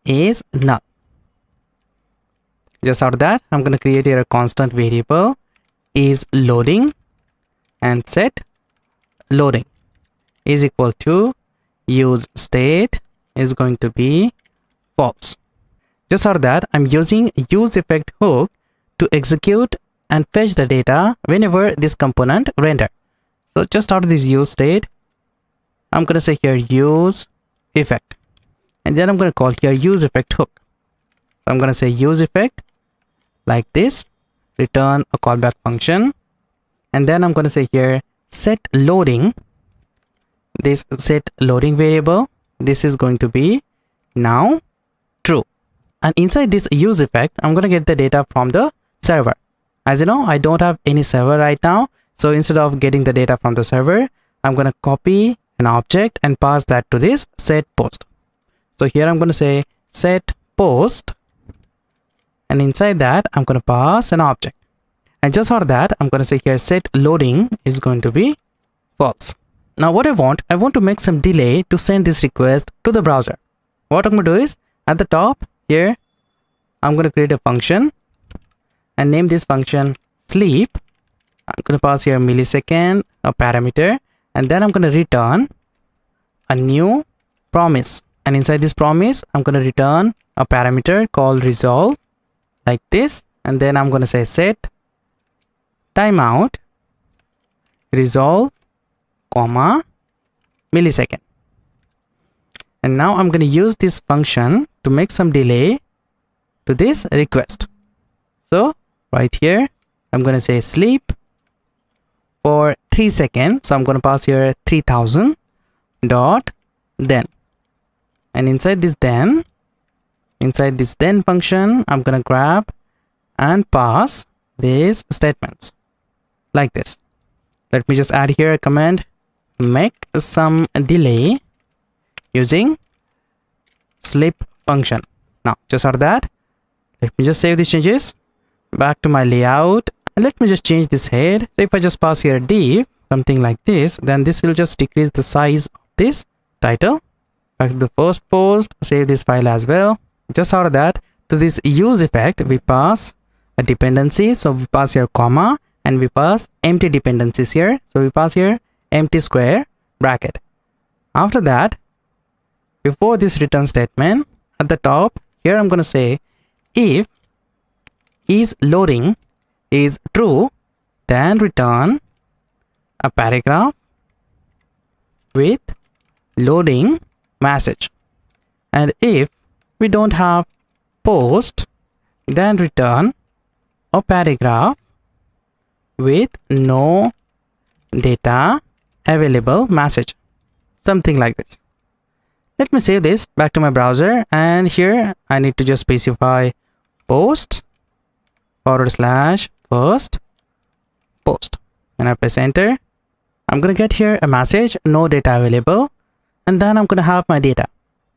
is null. Just out of that, I'm going to create here a constant variable is loading, and set loading is equal to use state is going to be false. Just out of that, I'm using use effect hook to execute and fetch the data whenever this component render. So just out of this use state, I'm going to say here use effect, and then I'm going to call here use effect hook. So I'm going to say use effect like this, return a callback function, and then I'm going to say here set loading. This set loading variable, this is going to be now true, and inside this use effect I'm going to get the data from the server. As you know, I don't have any server right now, so instead of getting the data from the server, I'm going to copy an object and pass that to this set post. So here I'm going to say set post, and inside that I'm going to pass an object, and just for that I'm going to say here set loading is going to be false. Now what I want to make some delay to send this request to the browser. What I'm going to do is at the top here I'm going to create a function and name this function sleep. I'm going to pass here millisecond, a parameter, and then I'm going to return a new promise, and inside this promise I'm going to return a parameter called resolve like this, and then I'm going to say set timeout resolve comma, millisecond. And now I'm going to use this function to make some delay to this request. So right here, I'm going to say sleep for 3 seconds. So I'm going to pass here 3000 dot then. And inside this then function, I'm going to grab and pass these statements like this. Let me just add here a command, make some delay using sleep function. Now just out of that, let me just save these changes, back to my layout, and let me just change this head. So if I just pass here div, something like this, then this will just decrease the size of this title. Back to the first post, save this file as well. Just out of that, to this use effect, we pass a dependency. So we pass here comma, and we pass empty dependencies here. So we pass here empty square bracket. After that, before this return statement, at the top here, I'm going to say if is loading is true, then return a paragraph with loading message. And if we don't have post, then return a paragraph with no data available message, something like this. Let me save this back to my browser, and here I need to just specify post / first post. When I press enter, I'm going to get here a message, no data available, and then I'm going to have my data.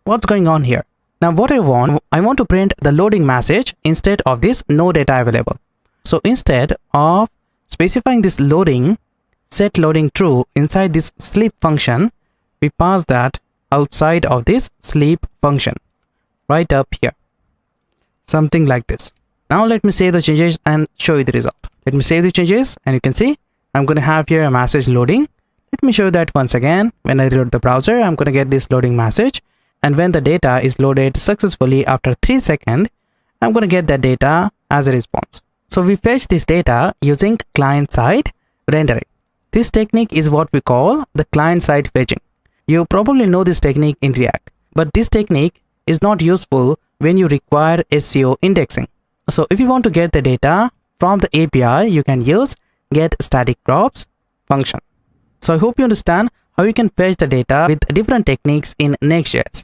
What's going on here? Now what I want to print the loading message instead of this no data available. So instead of specifying this loading, set loading true inside this sleep function, we pass that outside of this sleep function right up here, something like this. Now let me save the changes and show you the result. Let me save the changes, and you can see I'm going to have here a message loading. Let me show you that once again. When I reload the browser, I'm going to get this loading message, and when the data is loaded successfully after 3 seconds, I'm going to get that data as a response. So we fetch this data using client-side rendering. This technique is what we call the client-side fetching. You probably know this technique in React, but this technique is not useful when you require SEO indexing. So if you want to get the data from the API, you can use get static props function. So I hope you understand how you can fetch the data with different techniques in Next.js.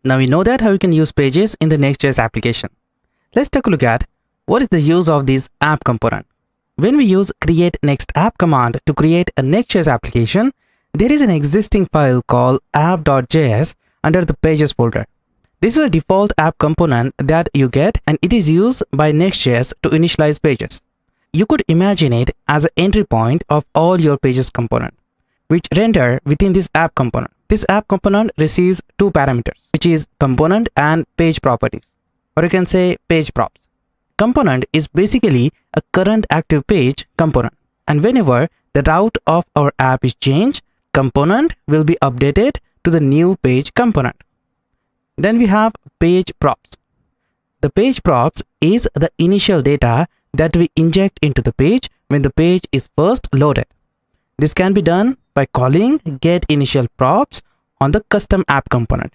Now we know that how you can use pages in the Next.js application. Let's take a look at what is the use of this app component. When we use create next app command to create a Next.js application, there is an existing file called app.js under the pages folder. This is a default app component that you get, and it is used by Next.js to initialize pages. You could imagine it as an entry point of all your pages component, which render within this app component. This app component receives two parameters, which is component and page properties, or you can say page props. Component is basically a current active page component, and whenever the route of our app is changed, component will be updated to the new page component. Then we have page props. The page props is the initial data that we inject into the page when the page is first loaded. This can be done by calling get initial props on the custom app component.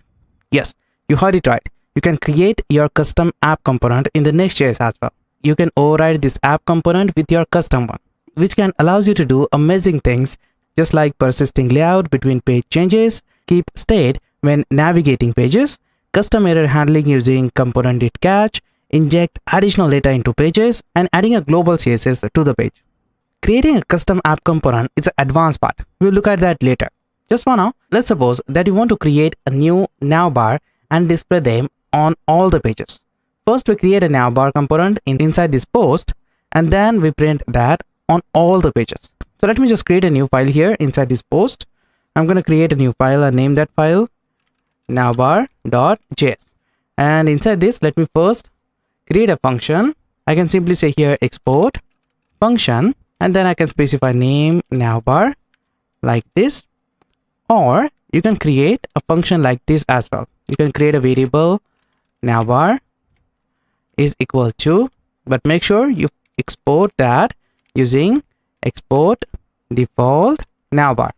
Yes, you heard it right. You can create your custom app component in the Next.js as well. You can override this app component with your custom one, which can allows you to do amazing things, just like persisting layout between page changes, keep state when navigating pages, custom error handling using component did catch, inject additional data into pages, and adding a global CSS to the page. Creating a custom app component is an advanced part. We'll look at that later. Just for now, let's suppose that you want to create a new navbar and display them on all the pages. First, we create a navbar component inside this post, and then we print that on all the pages. So let me just create a new file here inside this post. I'm going to create a new file and name that file navbar.js. And inside this, let me first create a function. I can simply say here export function, and then I can specify name navbar like this, or you can create a function like this as well. You can create a variable navbar is equal to, but make sure you export that using export default navbar.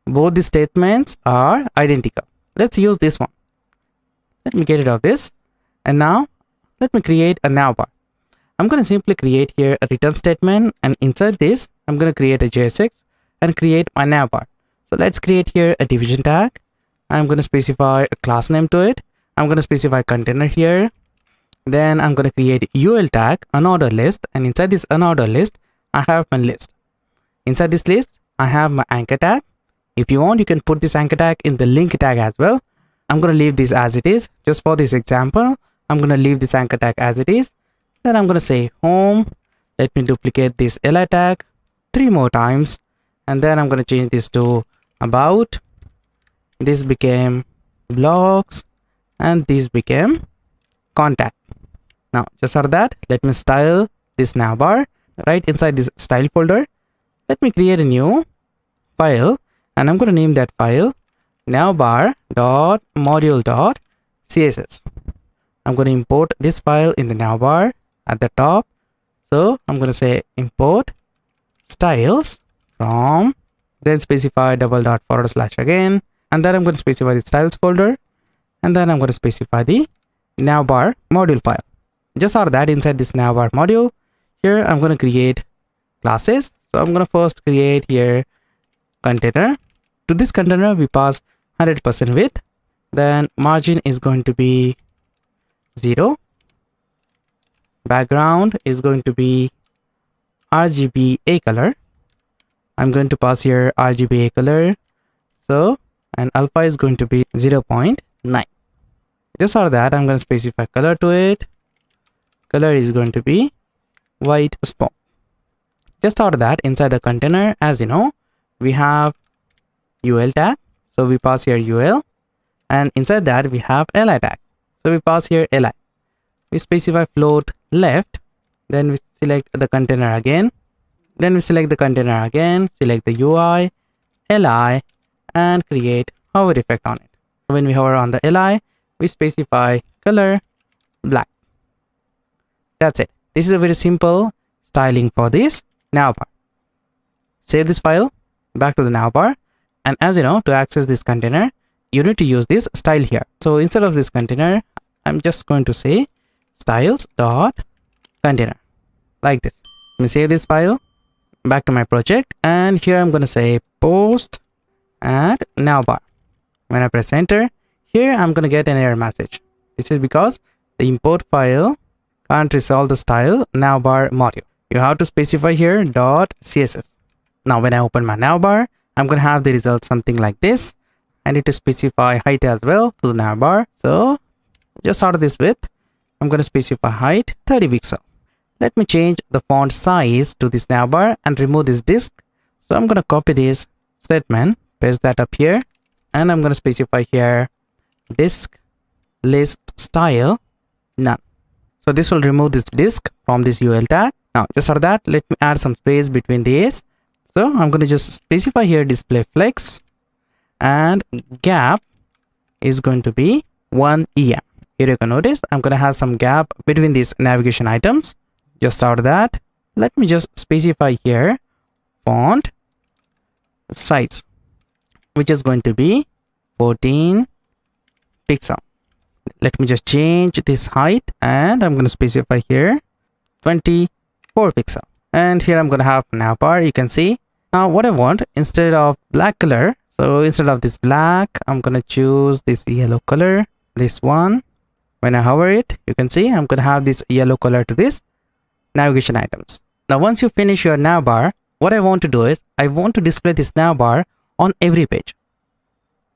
Both the statements are identical. Let's use this one. Let me get rid of this. And now let me create a navbar. I'm going to simply create here a return statement, and inside this I'm going to create a JSX and create my navbar. So let's create here a division tag. I'm going to specify a class name to it. I'm going to specify container here. Then I'm going to create UL tag, unordered list, and inside this unordered list I have my list. Inside this list I have my anchor tag. If you want, you can put this anchor tag in the link tag as well. I'm going to leave this as it is. Just for this example, I'm going to leave this anchor tag as it is. Then I'm going to say home. Let me duplicate this li tag 3 more times, and then I'm going to change this to about. This became blogs, and this became contact. Now just for that, let me style this navbar right inside this style folder. Let me create a new file, and I'm going to name that file navbar.module.css. I'm going to import this file in the navbar at the top. So I'm going to say import styles from, then specify // again, and then I'm going to specify the styles folder, and then I'm going to specify the navbar module file. Just for that, inside this navbar module here I'm going to create classes. So I'm going to first create here container. To this container we pass 100% width, then margin is going to be 0, background is going to be RGBA color. I'm going to pass here RGBA color, so, and alpha is going to be 0.9. Just for that, I'm going to specify color to it. Color is going to be white smoke. Just for that, inside the container, as you know, we have UL tag, so we pass here UL, and inside that we have li tag, so we pass here li. We specify float left, then we select the container again, then we select the container again, select the UI, li, and create hover effect on it. When we hover on the li, we specify color black. That's it. This is a very simple styling for this navbar. Save this file back to the navbar, and as you know, to access this container you need to use this style here. So instead of this container, I'm just going to say styles.container like this. Let me save this file back to my project, and here I'm going to say post add navbar. When I press enter, here I'm going to get an error message. This is because the import file can't resolve the style navbar module. You have to specify here .css. Now when I open my navbar, I'm going to have the result something like this. I need to specify height as well to the navbar. So just out of this width, I'm going to specify height 30 pixel. Let me change the font size to this navbar and remove this disk. So I'm going to copy this statement, paste that up here, and I'm going to specify here disk list style none. So this will remove this disk from this UL tag. Now just for that, let me add some space between these. So I'm going to just specify here display flex, and gap is going to be 1 EM. Here you can notice I'm going to have some gap between these navigation items. Just out of that, let me just specify here font size, which is going to be 14 pixel. Let me just change this height, and I'm going to specify here 24 pixel. And here I'm going to have navbar. You can see now what I want, instead of black color, so instead of this black, I'm going to choose this yellow color, this one. When I hover it, you can see I'm going to have this yellow color to this navigation items. Now once you finish your navbar, what I want to do is I want to display this navbar on every page.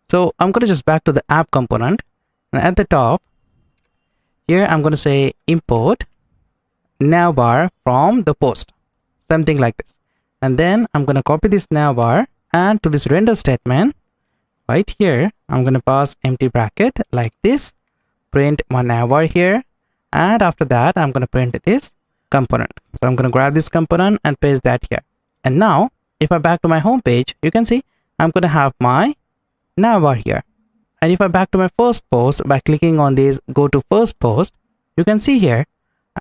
So I'm going to just back to the app component, and at the top here I'm going to say import navbar from the post, something like this. And then I'm going to copy this navbar, and to this render statement right here I'm going to pass empty bracket like this, print my navbar here, and after that I'm going to print this component. So I'm going to grab this component and paste that here. And now if I back to my home page, you can see I'm going to have my navbar here. And if I back to my first post by clicking on this go to first post, you can see here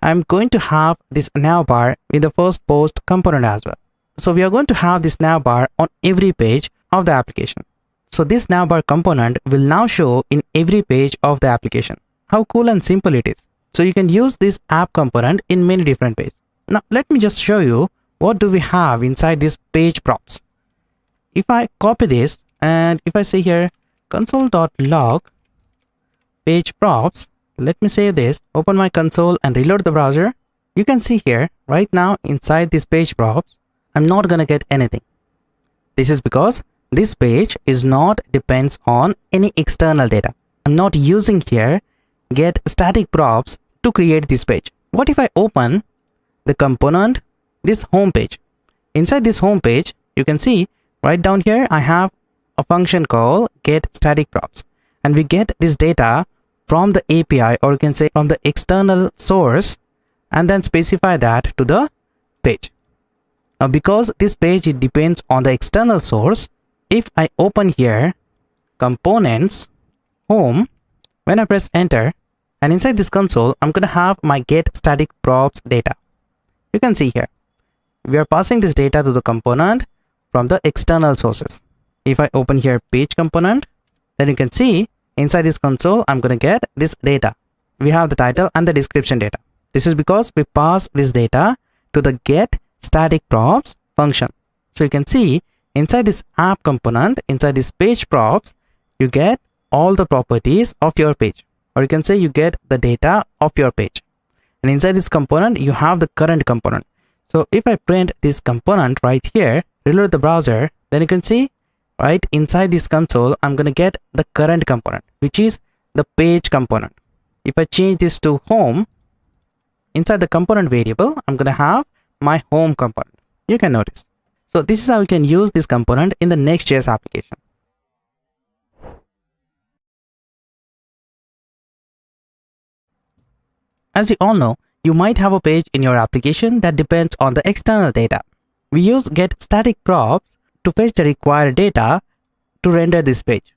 I'm going to have this navbar in the first post component as well. So we are going to have this navbar on every page of the application. So this navbar component will now show in every page of the application. How cool and simple it is. So you can use this app component in many different ways. Now let me just show you what do we have inside this page props. If I copy this and if I say here console.log page props, let me save this, open my console and reload the browser. You can see here right now inside this page props, I'm not gonna get anything. This is because this page is not depends on any external data. I'm not using here get static props to create this page. What if I open the component, this home page? Inside this home page, you can see right down here, I have a function called get static props, and we get this data from the API, or you can say from the external source, and then specify that to the page. Now because this page it depends on the external source, if I open here components home, when I press enter, and inside this console I'm gonna have my get static props data. You can see here we are passing this data to the component from the external sources. If I open here page component, then you can see inside this console I'm gonna get this data. We have the title and the description data. This is because we pass this data to the get static props function. So you can see inside this app component, inside this page props, you get all the properties of your page, or you can say you get the data of your page. And inside this component you have the current component. So if I print this component right here, reload the browser, then you can see right inside this console I'm gonna get the current component, which is the page component. If I change this to home, inside the component variable I'm gonna have my home component. You can notice. So this is how you can use this component in the Next.js application. As you all know, you might have a page in your application that depends on the external data. We use get static props to fetch the required data to render this page.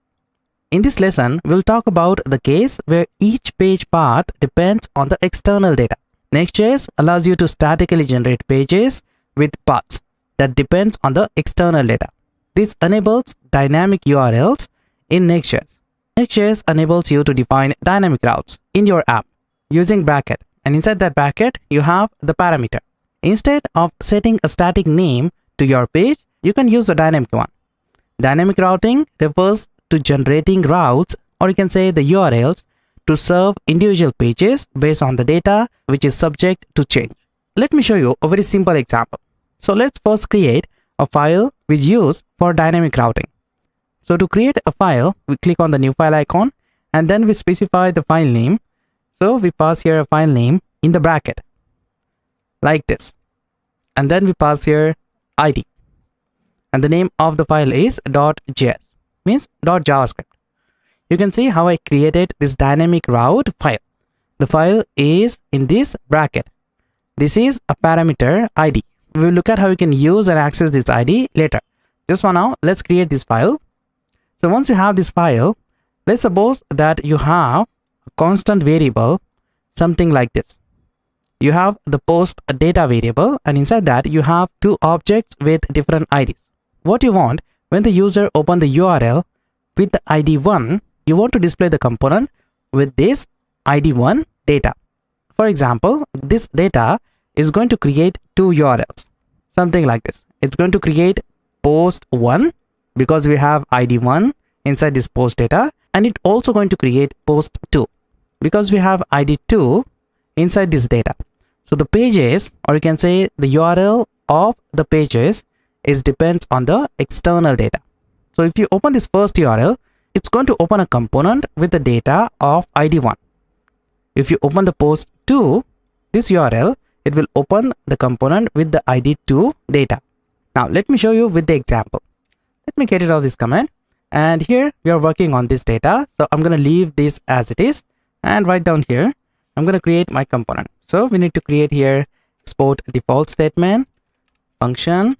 In this lesson, we'll talk about the case where each page path depends on the external data. Next.js allows you to statically generate pages with paths that depends on the external data. This enables dynamic URLs in Next.js. Next.js enables you to define dynamic routes in your app using bracket, and inside that bracket you have the parameter. Instead of setting a static name to your page, you can use the dynamic one. Dynamic routing refers to generating routes, or you can say the URLs, to serve individual pages based on the data which is subject to change. Let me show you a very simple example. So let's first create a file we use for dynamic routing. So to create a file, we click on the new file icon and then we specify the file name. So we pass here a file name in the bracket like this, and then we pass here ID, and the name of the file is .js, means .javascript. You can see how I created this dynamic route file. The file is in this bracket. This is a parameter ID. We will look at how you can use and access this ID later. Just for now, let's create this file. So once you have this file, let's suppose that you have a constant variable, something like this. You have the post data variable, and inside that you have two objects with different IDs. What you want, when the user open the URL with the ID 1, you want to display the component with this ID 1 data. For example, this data is going to create two URLs, something like this. It's going to create post 1 because we have ID 1 inside this post data, and it's also going to create post 2 because we have ID 2 inside this data. So the pages, or you can say the URL of the pages, is depends on the external data. So if you open this first URL, it's going to open a component with the data of ID 1. If you open the post 2, this URL, it will open the component with the ID 2 data. Now let me show you with the example. Let me get rid of this comment, and here we are working on this data. So I'm going to leave this as it is, and right down here I'm going to create my component. So we need to create here export default statement function.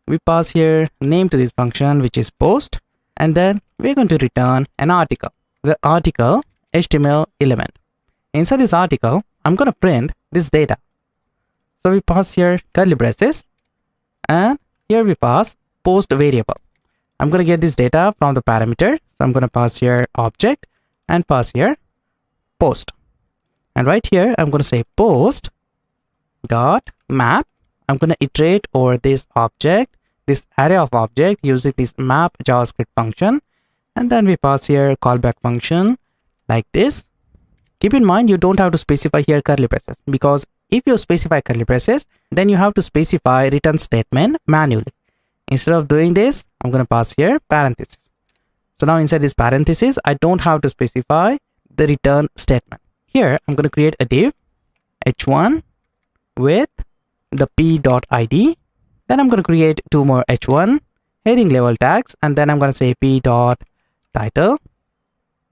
We pass here name to this function, which is post, and then we're going to return an article, the article HTML element. Inside this article, I'm going to print this data. So we pass here curly braces, and here we pass post variable. I'm going to get this data from the parameter. So I'm going to pass here object and pass here post. And right here, I'm going to say post dot map. I'm going to iterate over this object, this array of object using this map JavaScript function. And then we pass here callback function like this. Keep in mind, you don't have to specify here curly braces, because if you specify curly braces, then you have to specify return statement manually. Instead of doing this, I'm going to pass here parenthesis. So now inside this parenthesis, I don't have to specify the return statement. Here, I'm going to create a div h1 with the p.id. Then I'm going to create two more h1 heading level tags, and then I'm going to say p.title,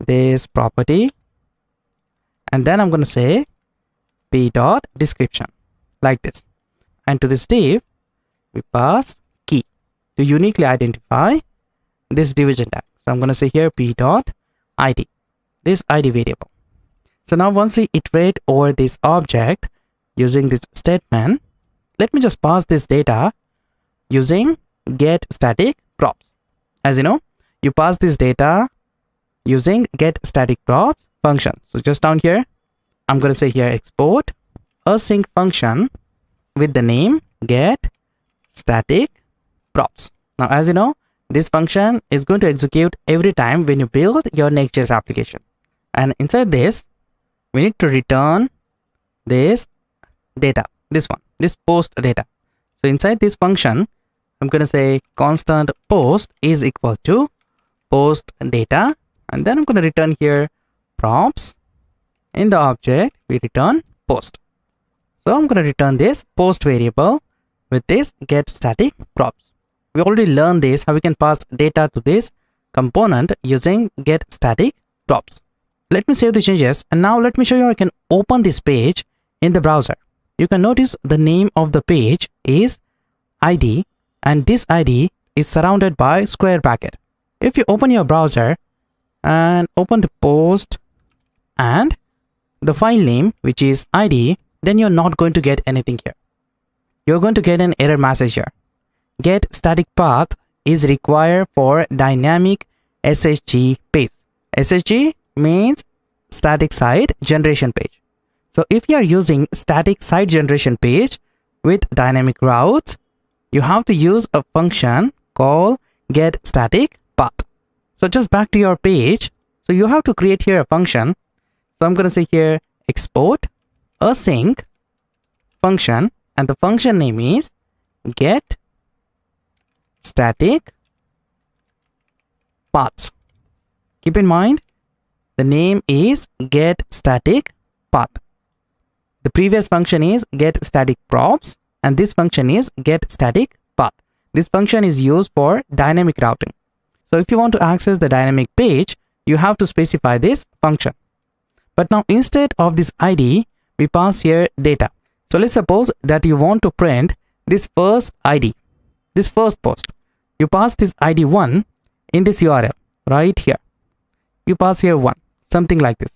this property, and then I'm going to say p.description like this. And to this div, we pass key to uniquely identify this division tag. So I'm going to say here p.id, this id variable. So now once we iterate over this object using this statement, let me just pass this data using get static props. As you know, you pass this data using get static props function. So just down here, I'm going to say here export async function with the name get static props. Now, as you know, this function is going to execute every time when you build your Next.js application. And inside this, we need to return this data, this post data. So inside this function, I'm going to say constant post is equal to post data, and then I'm going to return here props. In the object, we return post. So I'm going to return this post variable with this get static props. We already learned this, how we can pass data to this component using get static props. Let me save the changes, and now let me show you how I can open this page in the browser. You can notice the name of the page is ID, and this ID is surrounded by square bracket. If you open your browser and open the post and the file name, which is ID, then you're not going to get anything here. You're going to get an error message here. Get static path is required for dynamic SSG page. SSG means static site generation page. So if you are using static site generation page with dynamic routes, you have to use a function called get static path. So just back to your page. So you have to create here a function. So I'm going to say here export async function, and the function name is get static paths. Keep in mind, the name is get static path. The previous function is get static props, and this function is get static path. This function is used for dynamic routing. So if you want to access the dynamic page, you have to specify this function. But now instead of this ID, we pass here data. So let's suppose that you want to print this first ID, this first post. You pass this ID 1 in this URL right here. You pass here 1, something like this.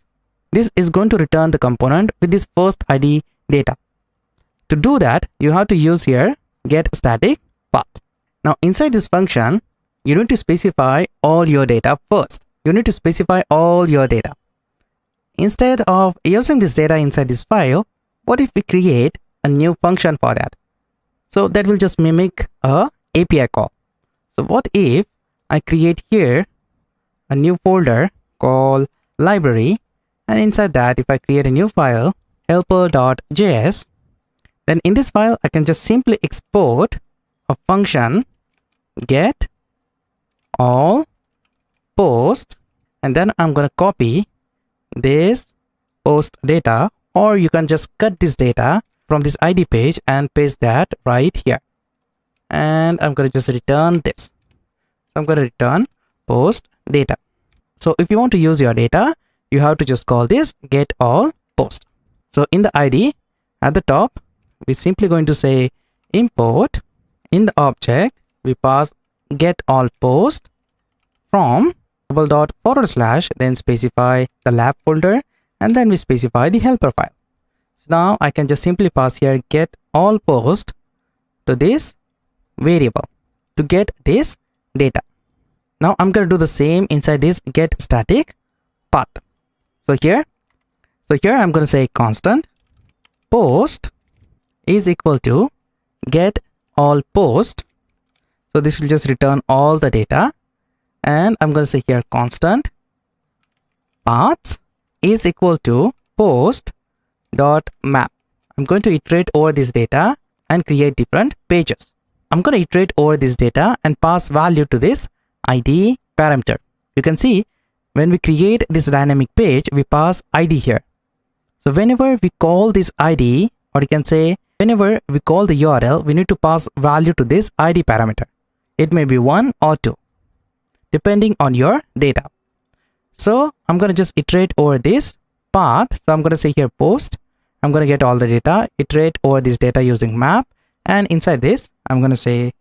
This is going to return the component with this first ID data. To do that, you have to use here get static path. Now inside this function, you need to specify all your data first. You need to specify all your data. Instead of using this data inside this file, what if we create a new function for that? So that will just mimic a API call. So what if I create here a new folder called library, and inside that, if I create a new file helper.js, then in this file I can just simply export a function get all post, and then I'm going to copy this post data, or you can just cut this data from this ID page and paste that right here. And I'm going to just return this. I'm going to return post data. So if you want to use your data, you have to just call this get all post. So in the ID at the top, we're simply going to say import. In the object, we pass get all post from // then specify the lab folder, and then we specify the helper file. So now I can just simply pass here get all post to this variable to get this data. Now I'm going to do the same inside this get static path. So here I'm going to say constant post is equal to get all post. So this will just return all the data, and I'm going to say here constant paths is equal to post dot map. I'm going to iterate over this data and create different pages. I'm going to iterate over this data and pass value to this ID parameter. You can see when we create this dynamic page, we pass ID here. So whenever we call this ID, or you can say whenever we call the URL, we need to pass value to this ID parameter. It may be 1 or 2 depending on your data. So I'm going to just iterate over this path. So I'm going to say here post. I'm going to get all the data, iterate over this data using map, and inside this I'm going to say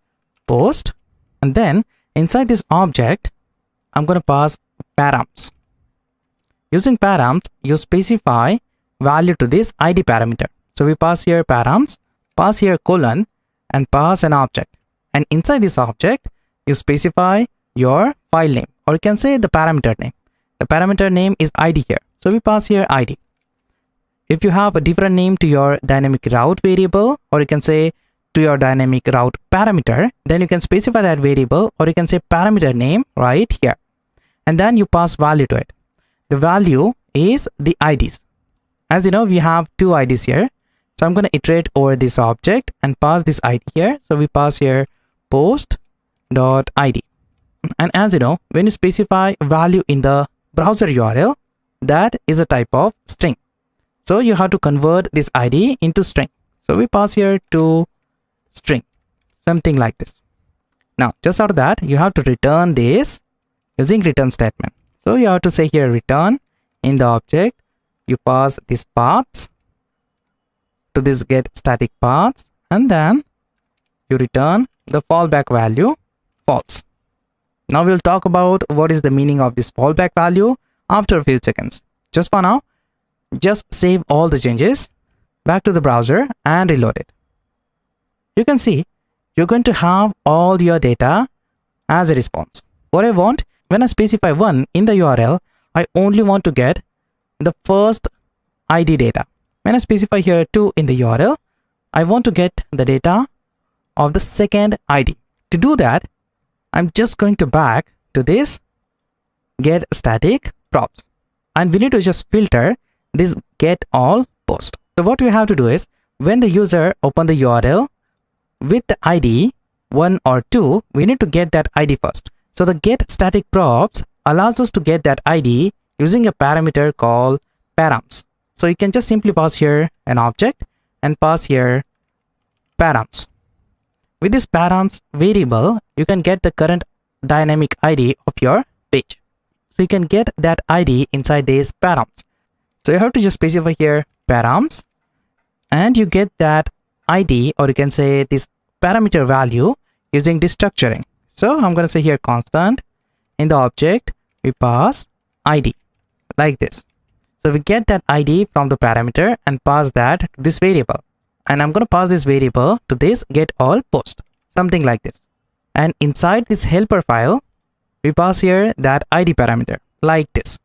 post, and then inside this object I'm going to pass params. Using params, you specify value to this ID parameter. So we pass here params, pass here colon, and pass an object, and inside this object you specify your file name, or you can say the parameter name. The parameter name is ID here, so we pass here ID. If you have a different name to your dynamic route variable, or you can say to your dynamic route parameter, then you can specify that variable, or you can say parameter name right here, and then you pass value to it. The value is the IDs. As you know, we have two IDs here, so I'm going to iterate over this object and pass this ID here. So we pass here post dot ID, and as you know, when you specify value in the browser URL, that is a type of string. So you have to convert this ID into string. So we pass here to string, something like this. Now just after that, you have to return this using return statement. So you have to say here return in the object. You pass these paths to this get static paths, and then you return the fallback value false. Now we'll talk about what is the meaning of this fallback value after a few seconds. Just for now, just save all the changes, back to the browser and reload it. You can see you're going to have all your data as a response. What I want, when I specify 1 in the URL, I only want to get the first ID data. When I specify here 2 in the URL, I want to get the data of the second ID. To do that, I'm just going to back to this get static props, and we need to just filter this get all post. So what we have to do is, when the user open the URL with the ID 1 or 2, we need to get that ID first. So the get static props allows us to get that ID using a parameter called params. So you can just simply pass here an object and pass here params. With this params variable, you can get the current dynamic ID of your page. So you can get that ID inside these params. So you have to just specify here params, and you get that ID, or you can say this parameter value, using this structuring. So I'm going to say here constant. In the object, we pass ID like this. So we get that ID from the parameter and pass that to this variable. And I'm going to pass this variable to this get all post, something like this. And inside this helper file, we pass here that ID parameter like this.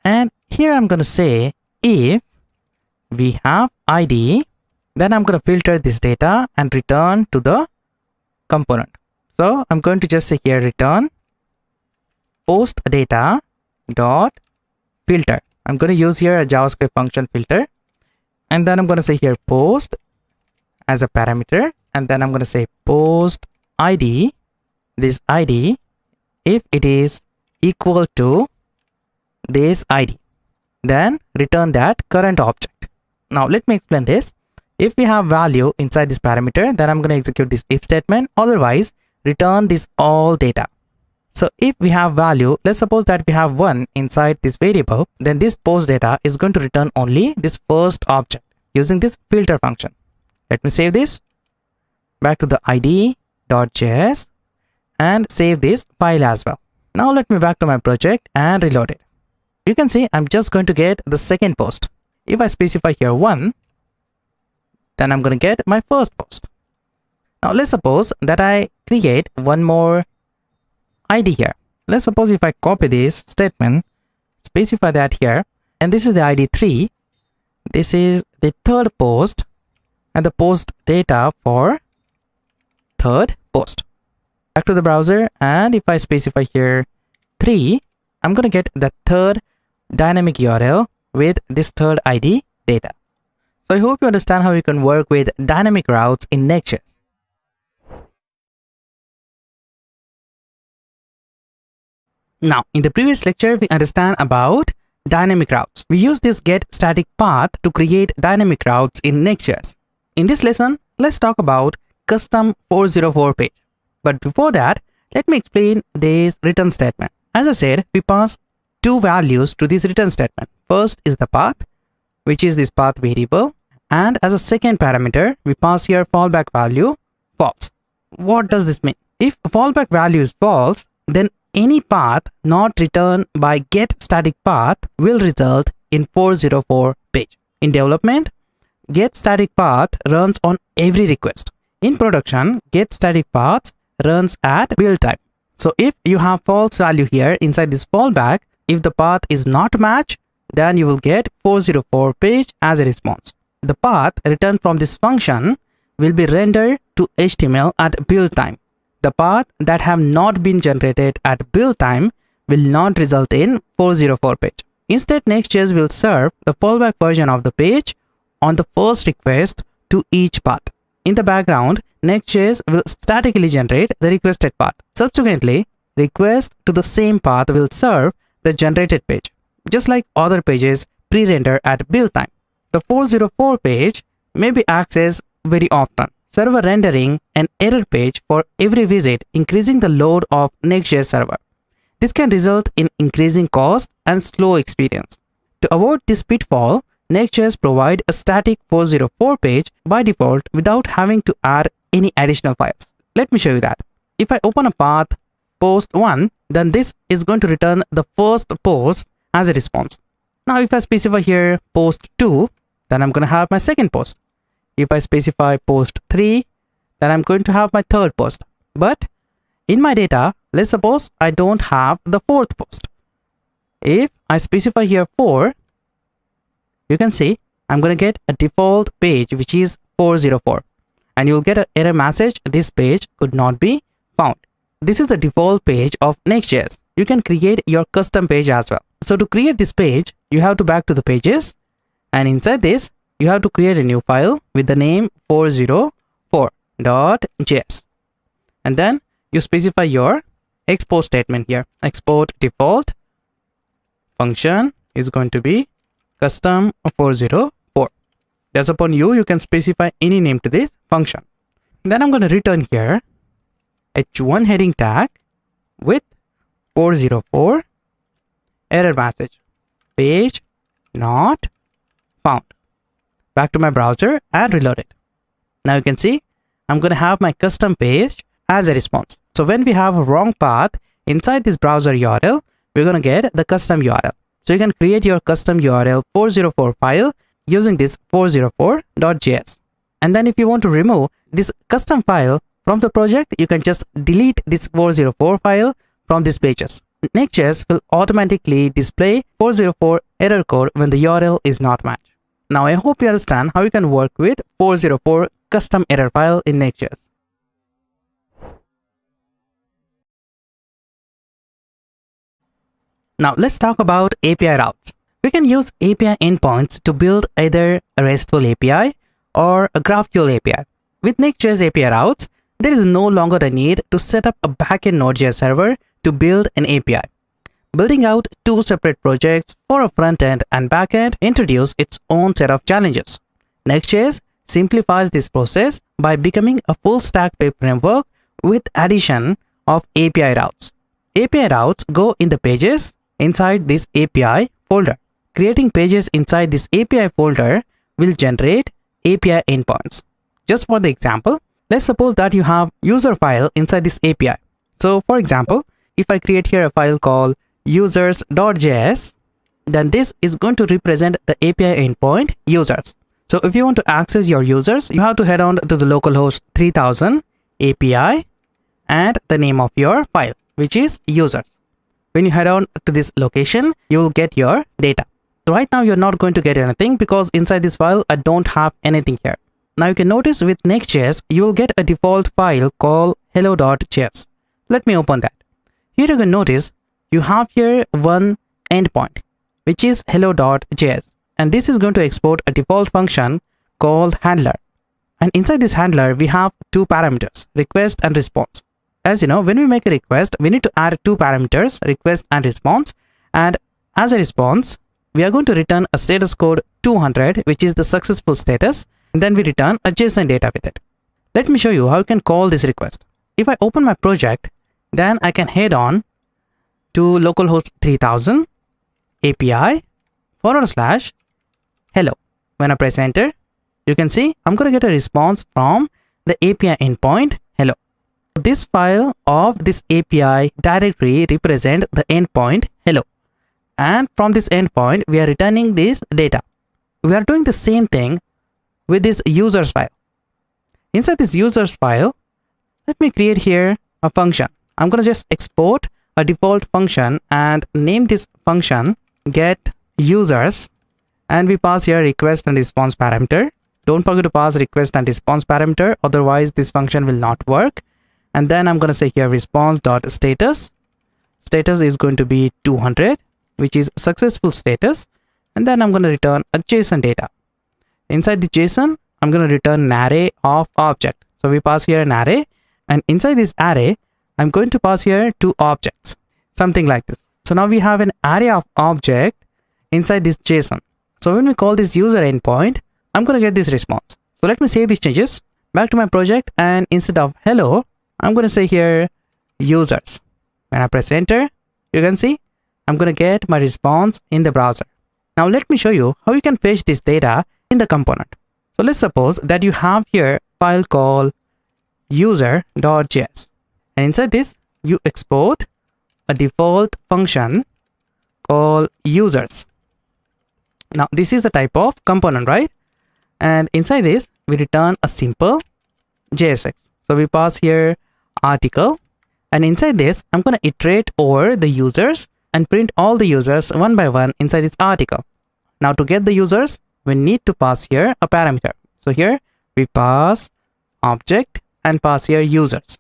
And here I'm going to say if we have ID, then I'm going to filter this data and return to the component. So I'm going to just say here return post data dot filter. I'm going to use here a JavaScript function filter, and then I'm going to say here post as a parameter, and then I'm going to say post ID, this ID, if it is equal to this ID, then return that current object. Now let me explain this. If we have value inside this parameter, then I'm going to execute this if statement. Otherwise, return this all data. So if we have value, let's suppose that we have 1 inside this variable, then this post data is going to return only this first object using this filter function. Let me save this, back to the id.js, and save this file as well. Now let me back to my project and reload it. You can see I'm just going to get the second post. If I specify here 1, then I'm going to get my first post. Now let's suppose that I create one more ID here. Let's suppose if I copy this statement, specify that here, and this is the ID 3. This is the third post and the post data for third post. Back to the browser, and if I specify here 3, I'm going to get the third dynamic URL with this third ID data. So I hope you understand how you can work with dynamic routes in Next.js. Now, in the previous lecture, we understand about dynamic routes. We use this get static path to create dynamic routes in Next.js. In this lesson, let's talk about custom 404 page. But before that, let me explain this return statement. As I said, we pass two values to this return statement. First is the path, which is this path variable. And as a second parameter, we pass here fallback value false. What does this mean? If fallback value is false, then any path not returned by get static path will result in 404 page. In development, get static path runs on every request. In production, get static path runs at build time. So if you have false value here inside this fallback, if the path is not matched, then you will get 404 page as a response. The path returned from this function will be rendered to HTML at build time. The path that have not been generated at build time will not result in 404 page. Instead, Next.js will serve the fallback version of the page on the first request to each path. In the background, Next.js will statically generate the requested path. Subsequently, request to the same path will serve the generated page, just like other pages pre-render at build time. The 404 page may be accessed very often. Server rendering an error page for every visit, increasing the load of Next.js server. This can result in increasing cost and slow experience. To avoid this pitfall, Next.js provide a static 404 page by default without having to add any additional files. Let me show you that. If I open a path post 1, then this is going to return the first post as a response. Now if I specify here post 2, then I'm going to have my second post. If I specify post 3, then I'm going to have my third post. But in my data, let's suppose I don't have the fourth post. If I specify here 4, you can see I'm going to get a default page which is 404, and you'll get an error message, this page could not be found. This is the default page of Next.js. You can create your custom page as well. So to create this page, you have to back to the pages, and inside this you have to create a new file with the name 404.js, and then you specify your export statement here. Export default function is going to be custom 404. That's upon you. You can specify any name to this function. Then I'm going to return here h1 heading tag with 404 error message, page not found. Back to my browser and reload it. Now you can see I'm going to have my custom page as a response. So when we have a wrong path inside this browser URL, we're going to get the custom URL. So you can create your custom URL 404 file using this 404.js. And then if you want to remove this custom file from the project, you can just delete this 404 file from these pages. Next.js will automatically display 404 error code when the URL is not matched. Now I hope you understand how you can work with 404 custom error file in Next.js. Now let's talk about API routes. We can use API endpoints to build either a RESTful API or a GraphQL API. With Next.js API routes, there is no longer a need to set up a backend Node.js server to build an API. Building out two separate projects for a front-end and back-end introduces its own set of challenges. Next.js simplifies this process by becoming a full-stack web framework with addition of API routes. API routes go in the pages inside this API folder. Creating pages inside this API folder will generate API endpoints. Just for the example, let's suppose that you have user file inside this API. So for example, if I create here a file called users.js, then this is going to represent the API endpoint users. So if you want to access your users, you have to head on to the localhost 3000 API and the name of your file, which is users. When you head on to this location, you will get your data. Right now, you're not going to get anything because inside this file, I don't have anything here. Now you can notice with Next.js, you will get a default file called hello.js. Let me open that. Here you can notice you have here one endpoint, which is hello.js. And this is going to export a default function called handler. And inside this handler, we have two parameters, request and response. As you know, when we make a request, we need to add two parameters, request and response. And as a response, we are going to return a status code 200, which is the successful status. And then we return a JSON data with it. Let me show you how you can call this request. If I open my project, then I can head on to localhost 3000 API / hello. When I press enter, you can see I'm going to get a response from the API endpoint hello. This file of this API directory represent the endpoint hello. And from this endpoint, we are returning this data. We are doing the same thing with this users file. Inside this users file, let me create here a function. I'm going to just export a default function and name this function get users, and we pass here request and response parameter. Don't forget to pass request and response parameter, otherwise this function will not work. And then I'm going to say here response.status. Status is going to be 200, which is successful status. And then I'm going to return a JSON data. Inside the JSON, I'm going to return an array of object. So we pass here an array, and inside this array, I'm going to pass here two objects, something like this. So now we have an array of object inside this JSON. So when we call this user endpoint, I'm going to get this response. So let me save these changes back to my project, and instead of hello, I'm going to say here users. When I press enter, you can see I'm going to get my response in the browser. Now let me show you how you can fetch this data in the component. So let's suppose that you have here a file called user.js, and inside this you export a default function called users. Now this is a type of component, right? And inside this we return a simple JSX. So we pass here article, and inside this I'm going to iterate over the users and print all the users one by one inside this article. Now to get the users, we need to pass here a parameter. So here we pass object and pass here users.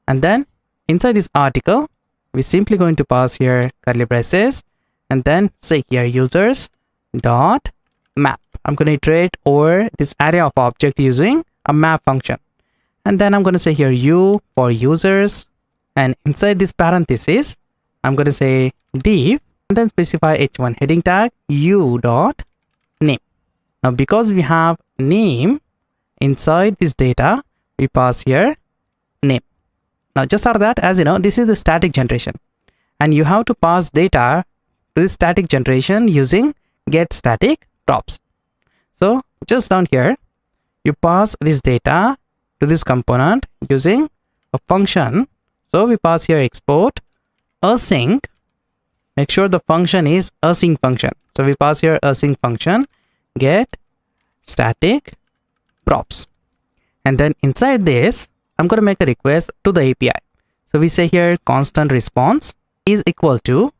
And then inside this article, we simply going to pass here curly braces and then say here users dot map. I'm going to iterate over this array of object using a map function. And then I'm going to say here u for users, and inside this parenthesis, I'm going to say div and then specify h1 heading tag u dot name. Now because we have name inside this data, we pass here name. Now just out of that, as you know, this is the static generation, and you have to pass data to this static generation using get static props. So just down here, you pass this data to this component using a function. So we pass here export async. Make sure the function is async function. So we pass here async function get static props. And then inside this, I'm going to make a request to the API. So we say here constant response is equal to,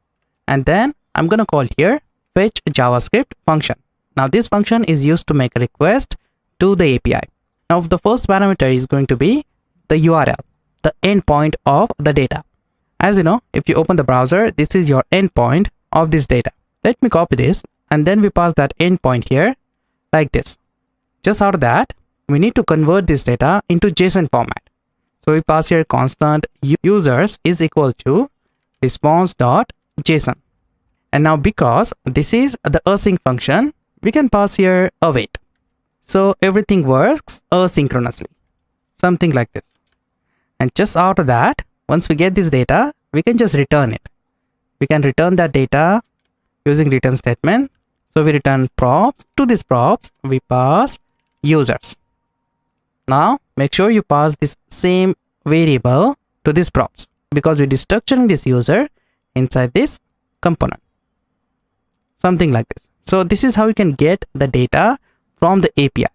and then I'm going to call here fetch JavaScript function. Now this function is used to make a request to the API. Now the first parameter is going to be the URL, the endpoint of the data. As you know, if you open the browser, this is your endpoint of this data. Let me copy this, and then we pass that endpoint here like this. Just out of that, we need to convert this data into JSON format. So we pass here constant users is equal to response.json. And now because this is the async function, we can pass here await. So everything works asynchronously, something like this. And just out of that, once we get this data, we can just return it. We can return that data using return statement. So we return props. To this props, we pass users. Now make sure you pass this same variable to this props, because we're destructuring this user inside this component. something like this. So this is how you can get the data from the API.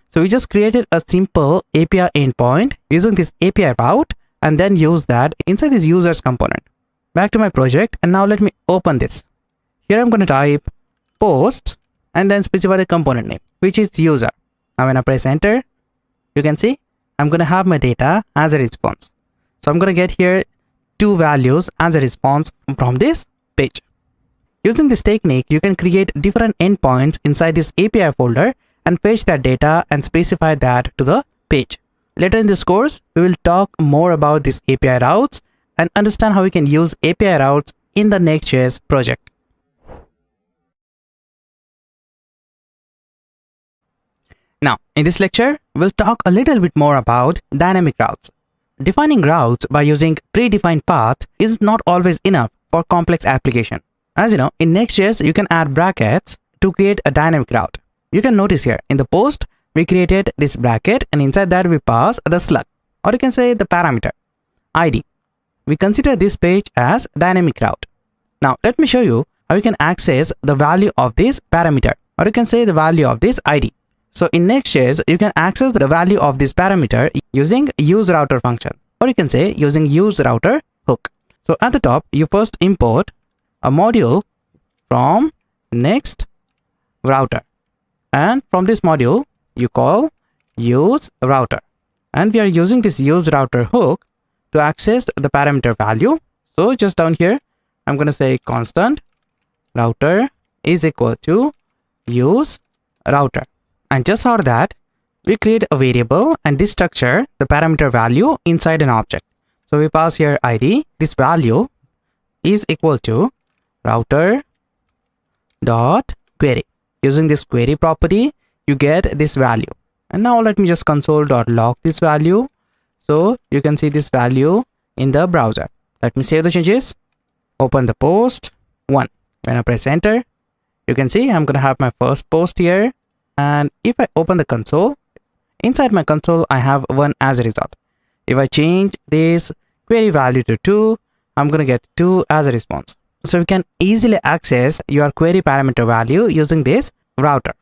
So we just created a simple API endpoint using this API route and then use that inside this users component. Back to my project, and now let me open this. Here I'm going to type post and then specify the component name, which is user. Now when I press enter, you can see I'm going to have my data as a response. So I'm going to get here 2 values as a response from this page. Using this technique, you can create different endpoints inside this API folder and fetch that data and specify that to the page. Later in this course, we will talk more about these API routes and understand how we can use API routes in the Next.js project. Now, in this lecture, we'll talk a little bit more about dynamic routes. Defining routes by using predefined path is not always enough for complex application. As you know, in Next.js, you can add brackets to create a dynamic route. You can notice here in the post, we created this bracket and inside that we pass the slug, or you can say the parameter ID. We consider this page as dynamic route. Now, let me show you how you can access the value of this parameter, or you can say the value of this ID. So in Next.js, you can access the value of this parameter using useRouter function, or you can say using useRouter hook. So at the top, you first import a module from NextRouter, and from this module, you call useRouter, and we are using this useRouter hook to access the parameter value. So just down here, I'm going to say constant router is equal to useRouter. And just after that, we create a variable and destructure the parameter value inside an object. So we pass here ID. This value is equal to router dot query. Using this query property, you get this value. And now let me just console.log this value. So you can see this value in the browser. Let me save the changes. Open the post 1. When I press enter, you can see I'm going to have my first post here. And if I open the console, inside my console, I have 1 as a result. If I change this query value to 2, I'm going to get 2 as a response. So we can easily access your query parameter value using this router.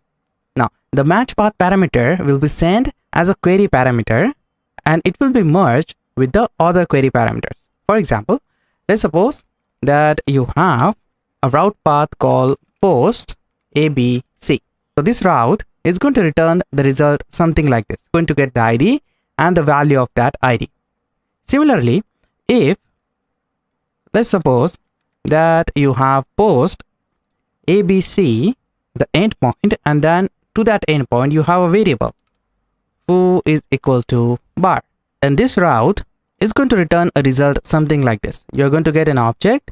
Now, the match path parameter will be sent as a query parameter and it will be merged with the other query parameters. For example, let's suppose that you have a route path called post ABC. So this route is going to return the result something like this. Going to get the ID and the value of that ID. Similarly, if let's suppose that you have post ABC, the endpoint, and then to that endpoint you have a variable foo is equal to bar, and this route is going to return a result something like this. You're going to get an object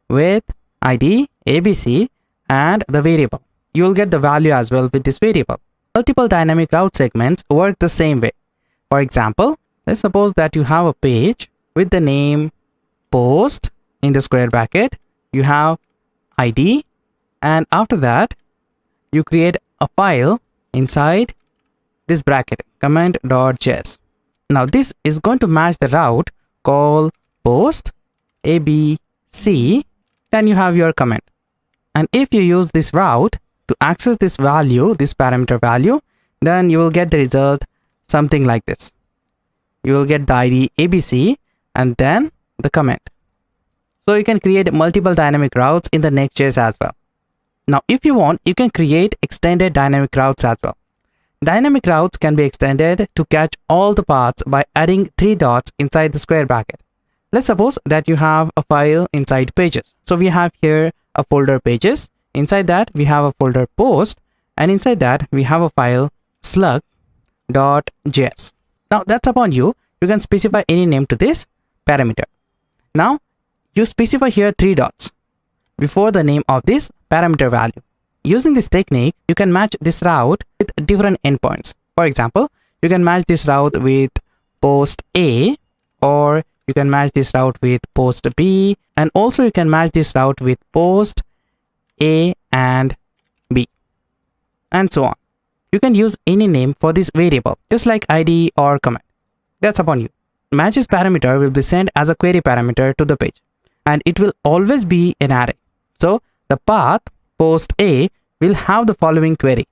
with ID ABC and the variable. You will get the value as well with this variable. Multiple dynamic route segments work the same way. For example, let's suppose that you have a page with the name post in the square bracket. You have ID, and after that, you create a file inside this bracket, command.js. Now this is going to match the route called post ABC. Then you have your command. And if you use this route to access this value, this parameter value, then you will get the result something like this. You will get the ID ABC and then the command. So you can create multiple dynamic routes in the Next.js as well. Now, if you want, you can create extended dynamic routes as well. Dynamic routes can be extended to catch all the paths by adding 3 dots inside the square bracket. Let's suppose that you have a file inside pages. So we have here a folder pages. Inside that we have a folder post, and inside that we have a file slug.js. Now that's upon you. You can specify any name to this parameter. Now you specify here 3 dots before the name of this parameter value. Using this technique, you can match this route with different endpoints. For example, you can match this route with post A, or you can match this route with post B, and also you can match this route with post A and B, and so on. You can use any name for this variable, just like ID or command. That's upon you. Matches parameter will be sent as a query parameter to the page, and it will always be an array. So the path post A will have the following query.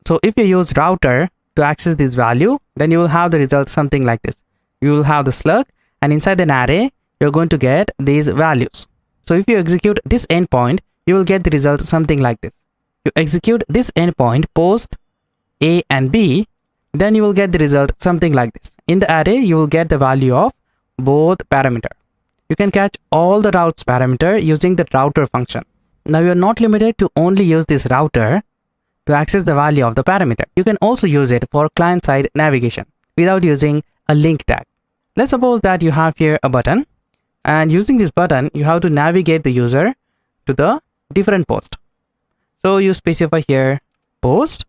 So if you use router to access this value, then you will have the result something like this. You will have the slug, and inside an array, you're going to get these values. So if you execute this endpoint, you will get the result something like this. You execute this endpoint post A and B, then you will get the result something like this. In the array, you will get the value of both parameter. You can catch all the routes parameter using the router function. Now you are not limited to only use this router to access the value of the parameter. You can also use it for client-side navigation without using a link tag. Let's suppose that you have here a button, and using this button, you have to navigate the user to the different post. So you specify here post,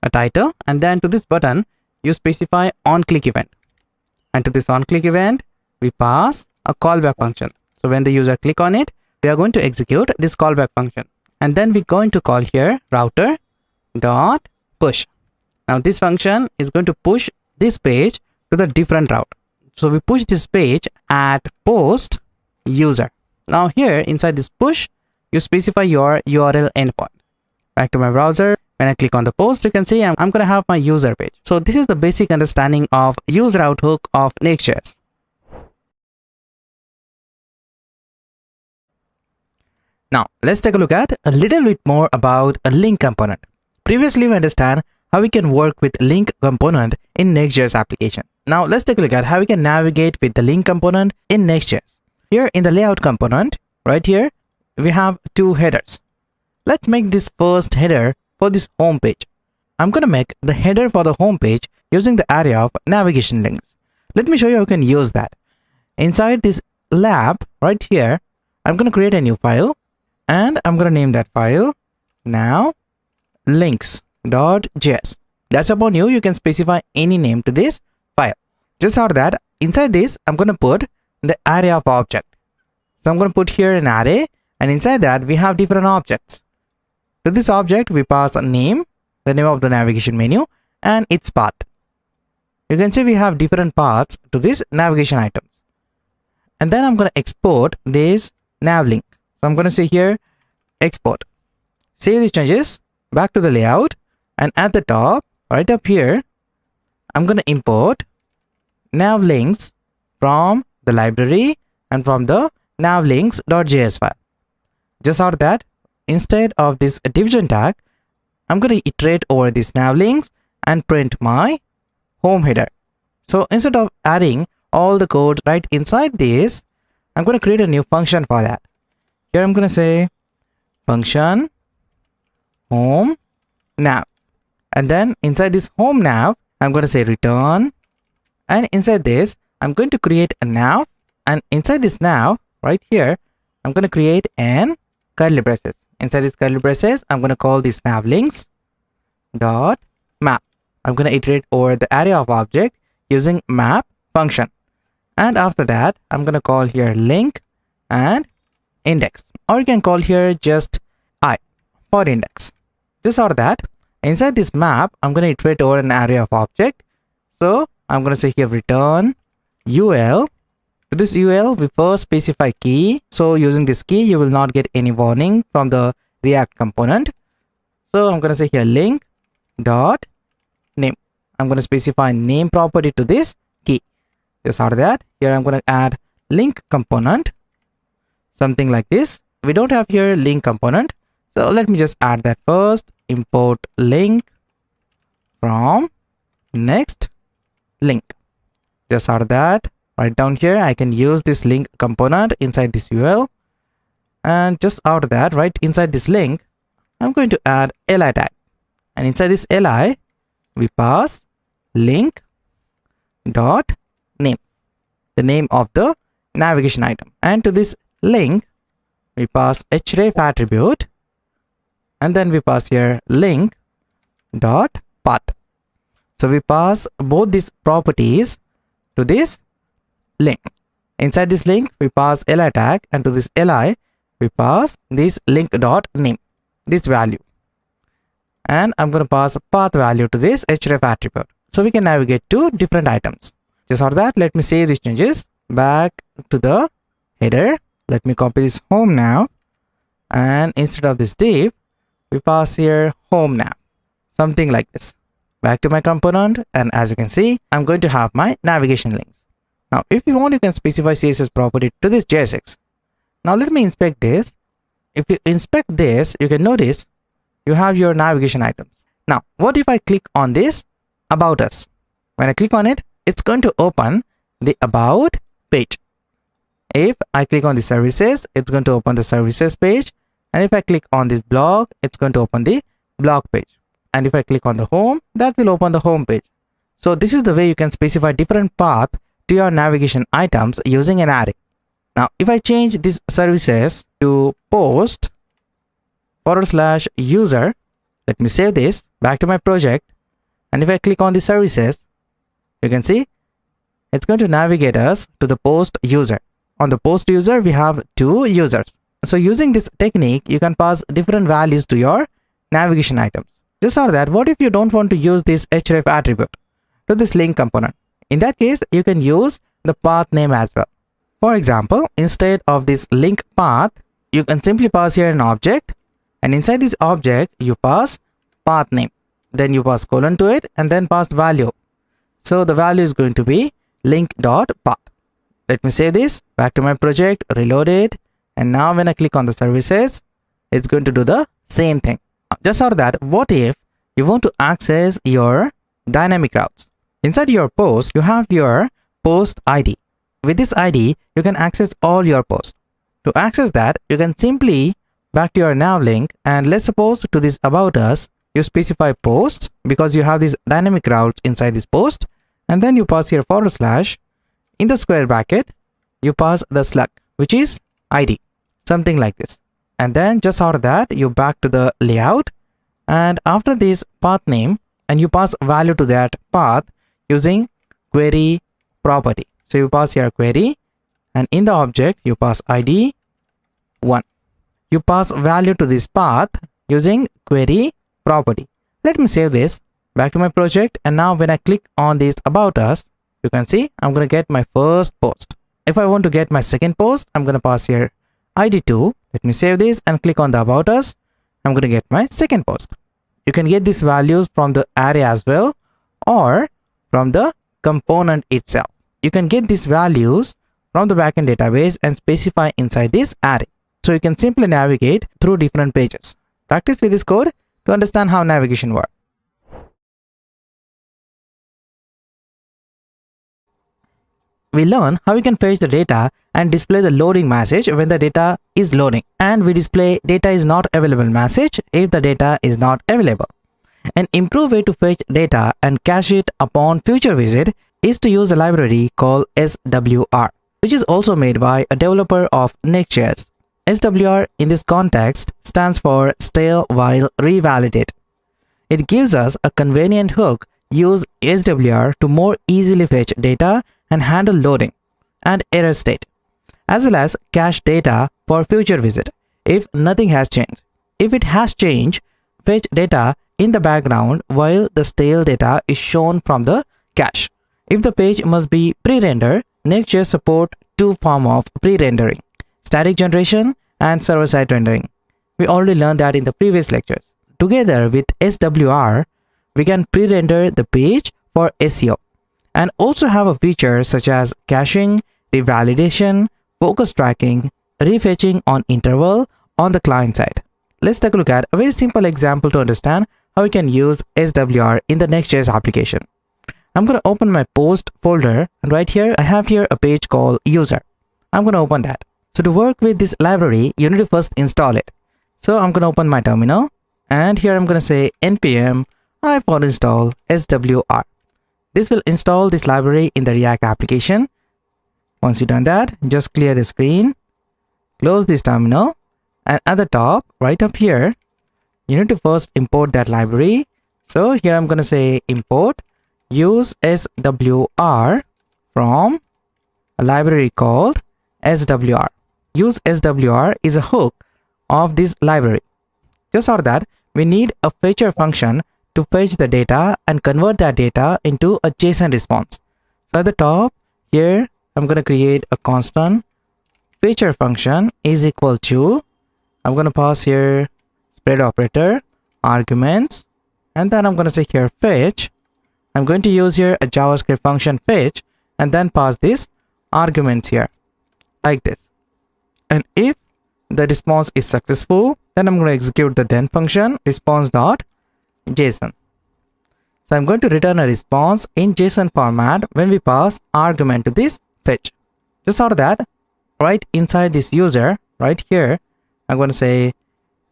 a title, and then to this button, you specify on-click event. And to this on-click event, we pass a callback function. So when the user click on it, we are going to execute this callback function. And then we're going to call here router dot push. Now this function is going to push this page to the different route. So we push this page at post user. Now here inside this push, you specify your URL endpoint. Back to my browser. When I click on the post, you can see I'm going to have my user page. So this is the basic understanding of user route hook of Next.js. Now let's take a look at a little bit more about a link component. Previously we understand how we can work with link component in Next.js application. Now let's take a look at how we can navigate with the link component in Next.js. Here in the layout component, right here, we have two headers. Let's make this first header for this home page. I'm going to make the header for the home page using the array of navigation links. Let me show you how you can use that. Inside this lab right here, I'm going to create a new file, and I'm going to name that file now links.js. That's upon you. You can specify any name to this file. Just for that, inside this, I'm going to put the array of object. So I'm going to put here an array, and inside that we have different objects. To this object, we pass a name, the name of the navigation menu, and its path. You can see we have different paths to this navigation items. And then I'm going to export this nav link. So I'm going to say here export. Save these changes, back to the layout, and at the top, right up here, I'm going to import nav links from the library and from the navlinks.js file. Just out of that, instead of this division tag, I'm going to iterate over these navlinks and print my home header. So instead of adding all the code right inside this, I'm going to create a new function for that. Here I'm going to say function home nav, and then inside this home nav, I'm going to say return, and inside this, I'm going to create a nav, and inside this nav right here, I'm going to create an curly braces. Inside this curly braces, I'm going to call this navlinks dot map. I'm going to iterate over the array of object using map function, and after that, I'm going to call here link and index, or you can call here just I for index. Just for that, inside this map, I'm going to iterate over an array of object. So I'm going to say here return UL. To this UL, we first specify key. So using this key, you will not get any warning from the React component. So I'm going to say here link dot name. I'm going to specify name property to this key. Just out of that, here I'm going to add link component, something like this. We don't have here link component, so let me just add that first. Import link from next link. Just out of that, right down here, I can use this link component inside this UL, and just out of that, right inside this link, I'm going to add li tag, and inside this li, we pass link dot name, the name of the navigation item, and to this link, we pass href attribute, and then we pass here link dot path. So we pass both these properties to this link. Inside this link, we pass li tag, and to this li, we pass this link dot name, this value, and I'm going to pass a path value to this href attribute, so we can navigate to different items. Just for that, let me save these changes. Back to the header, let me copy this home now, and instead of this div, we pass here home nav, something like this. Back to my component, and as you can see, I'm going to have my navigation links. Now, if you want, you can specify CSS property to this JSX. Now, let me inspect this. If you inspect this, you can notice you have your navigation items. Now, what if I click on this About Us? When I click on it, it's going to open the About page. If I click on the Services, it's going to open the Services page. And if I click on this Blog, it's going to open the Blog page. And if I click on the Home, that will open the Home page. So this is the way you can specify different path to your navigation items using an array. Now, if I change this services to post /user, let me save this back to my project. And if I click on the services, you can see it's going to navigate us to the post user. On the post user, we have 2 users. So using this technique, you can pass different values to your navigation items. Just so that, what if you don't want to use this href attribute to this link component? In that case, you can use the path name as well. For example, instead of this link path, you can simply pass here an object, and inside this object, you pass path name. Then you pass colon to it, and then pass value. So the value is going to be link.path. Let me save this back to my project, reload it, and now when I click on the services, it's going to do the same thing. Just for that, what if you want to access your dynamic routes? Inside your post, you have your post ID. With this ID, you can access all your posts. To access that, you can simply back to your nav link, and let's suppose to this About Us, you specify posts because you have these dynamic routes inside this post, and then you pass here / in the square bracket, you pass the slug, which is ID, something like this. And then just out of that, you back to the layout, and after this path name, and you pass value to that path using query property. So you pass here query, and in the object, you pass ID 1. You pass value to this path using query property. Let me save this back to my project, and now when I click on this About Us, you can see I'm going to get my first post. If I want to get my second post, I'm going to pass here ID2. Let me save this and click on the About Us. I'm going to get my second post. You can get these values from the array as well, or from the component itself. You can get these values from the backend database and specify inside this array. So you can simply navigate through different pages. Practice with this code to understand how navigation works. We learn how we can fetch the data and display the loading message when the data is loading, and we display data is not available message if the data is not available. An improved way to fetch data and cache it upon future visit is to use a library called SWR, which is also made by a developer of Next.js. SWR in this context stands for stale while revalidate. It gives us a convenient hook. Use SWR to more easily fetch data and handle loading and error state, as well as cache data for future visit if nothing has changed. If it has changed, fetch data in the background while the stale data is shown from the cache. If the page must be pre-rendered, Next.js support 2 forms of pre-rendering: static generation and server-side rendering. We already learned that in the previous lectures. Together with SWR, we can pre-render the page for SEO, and also have a feature such as caching, revalidation, focus tracking, refetching on interval on the client side. Let's take a look at a very simple example to understand how we can use SWR in the Next.js application. I'm going to open my post folder, and right here I have here a page called user. I'm going to open that. So to work with this library, you need to first install it. So I'm going to open my terminal, and here I'm going to say npm install SWR. This will install this library in the React application. Once you've done that, just clear the screen, close this terminal, and at the top, right up here, you need to first import that library. So here I'm going to say import use SWR from a library called SWR. Use SWR is a hook of this library. Just for that, we need a fetcher function to fetch the data and convert that data into a JSON response. So at the top here, I'm going to create a constant fetcher function is equal to, I'm going to pass here spread operator, arguments, and then I'm going to say here fetch. I'm going to use here a JavaScript function fetch and then pass this arguments here like this. And if the response is successful, then I'm going to execute the then function response.json. So I'm going to return a response in JSON format when we pass argument to this fetch. Just out of that, right inside this user, right here, I'm going to say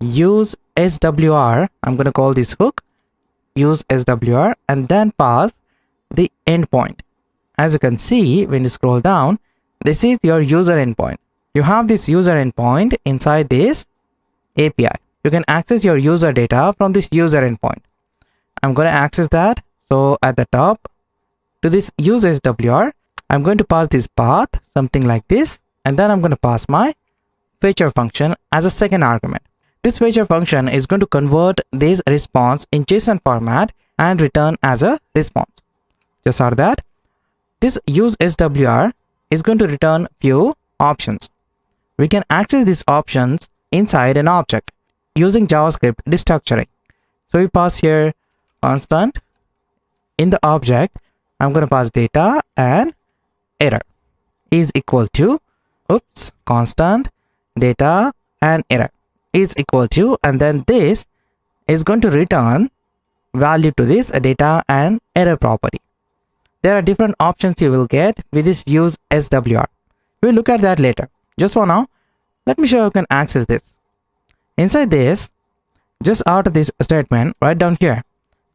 use SWR. I'm going to call this hook use SWR and then pass the endpoint. As you can see, when you scroll down, this is your user endpoint. You have this user endpoint inside this API. You can access your user data from this user endpoint. I'm going to access that. So at the top to this use SWR, I'm going to pass this path, something like this, and then I'm going to pass my fetcher function as a second argument. This fetcher function is going to convert this response in JSON format and return as a response. Just out of that, this use SWR is going to return few options. We can access these options inside an object using JavaScript destructuring. So we pass here constant in the object. I'm going to pass data and error is equal to constant data and error is equal to, and then this is going to return value to this data and error property. There are different options you will get with this use SWR. We'll look at that later. Just for now, let me show you how you can access this. Inside this, just out of this statement right down here,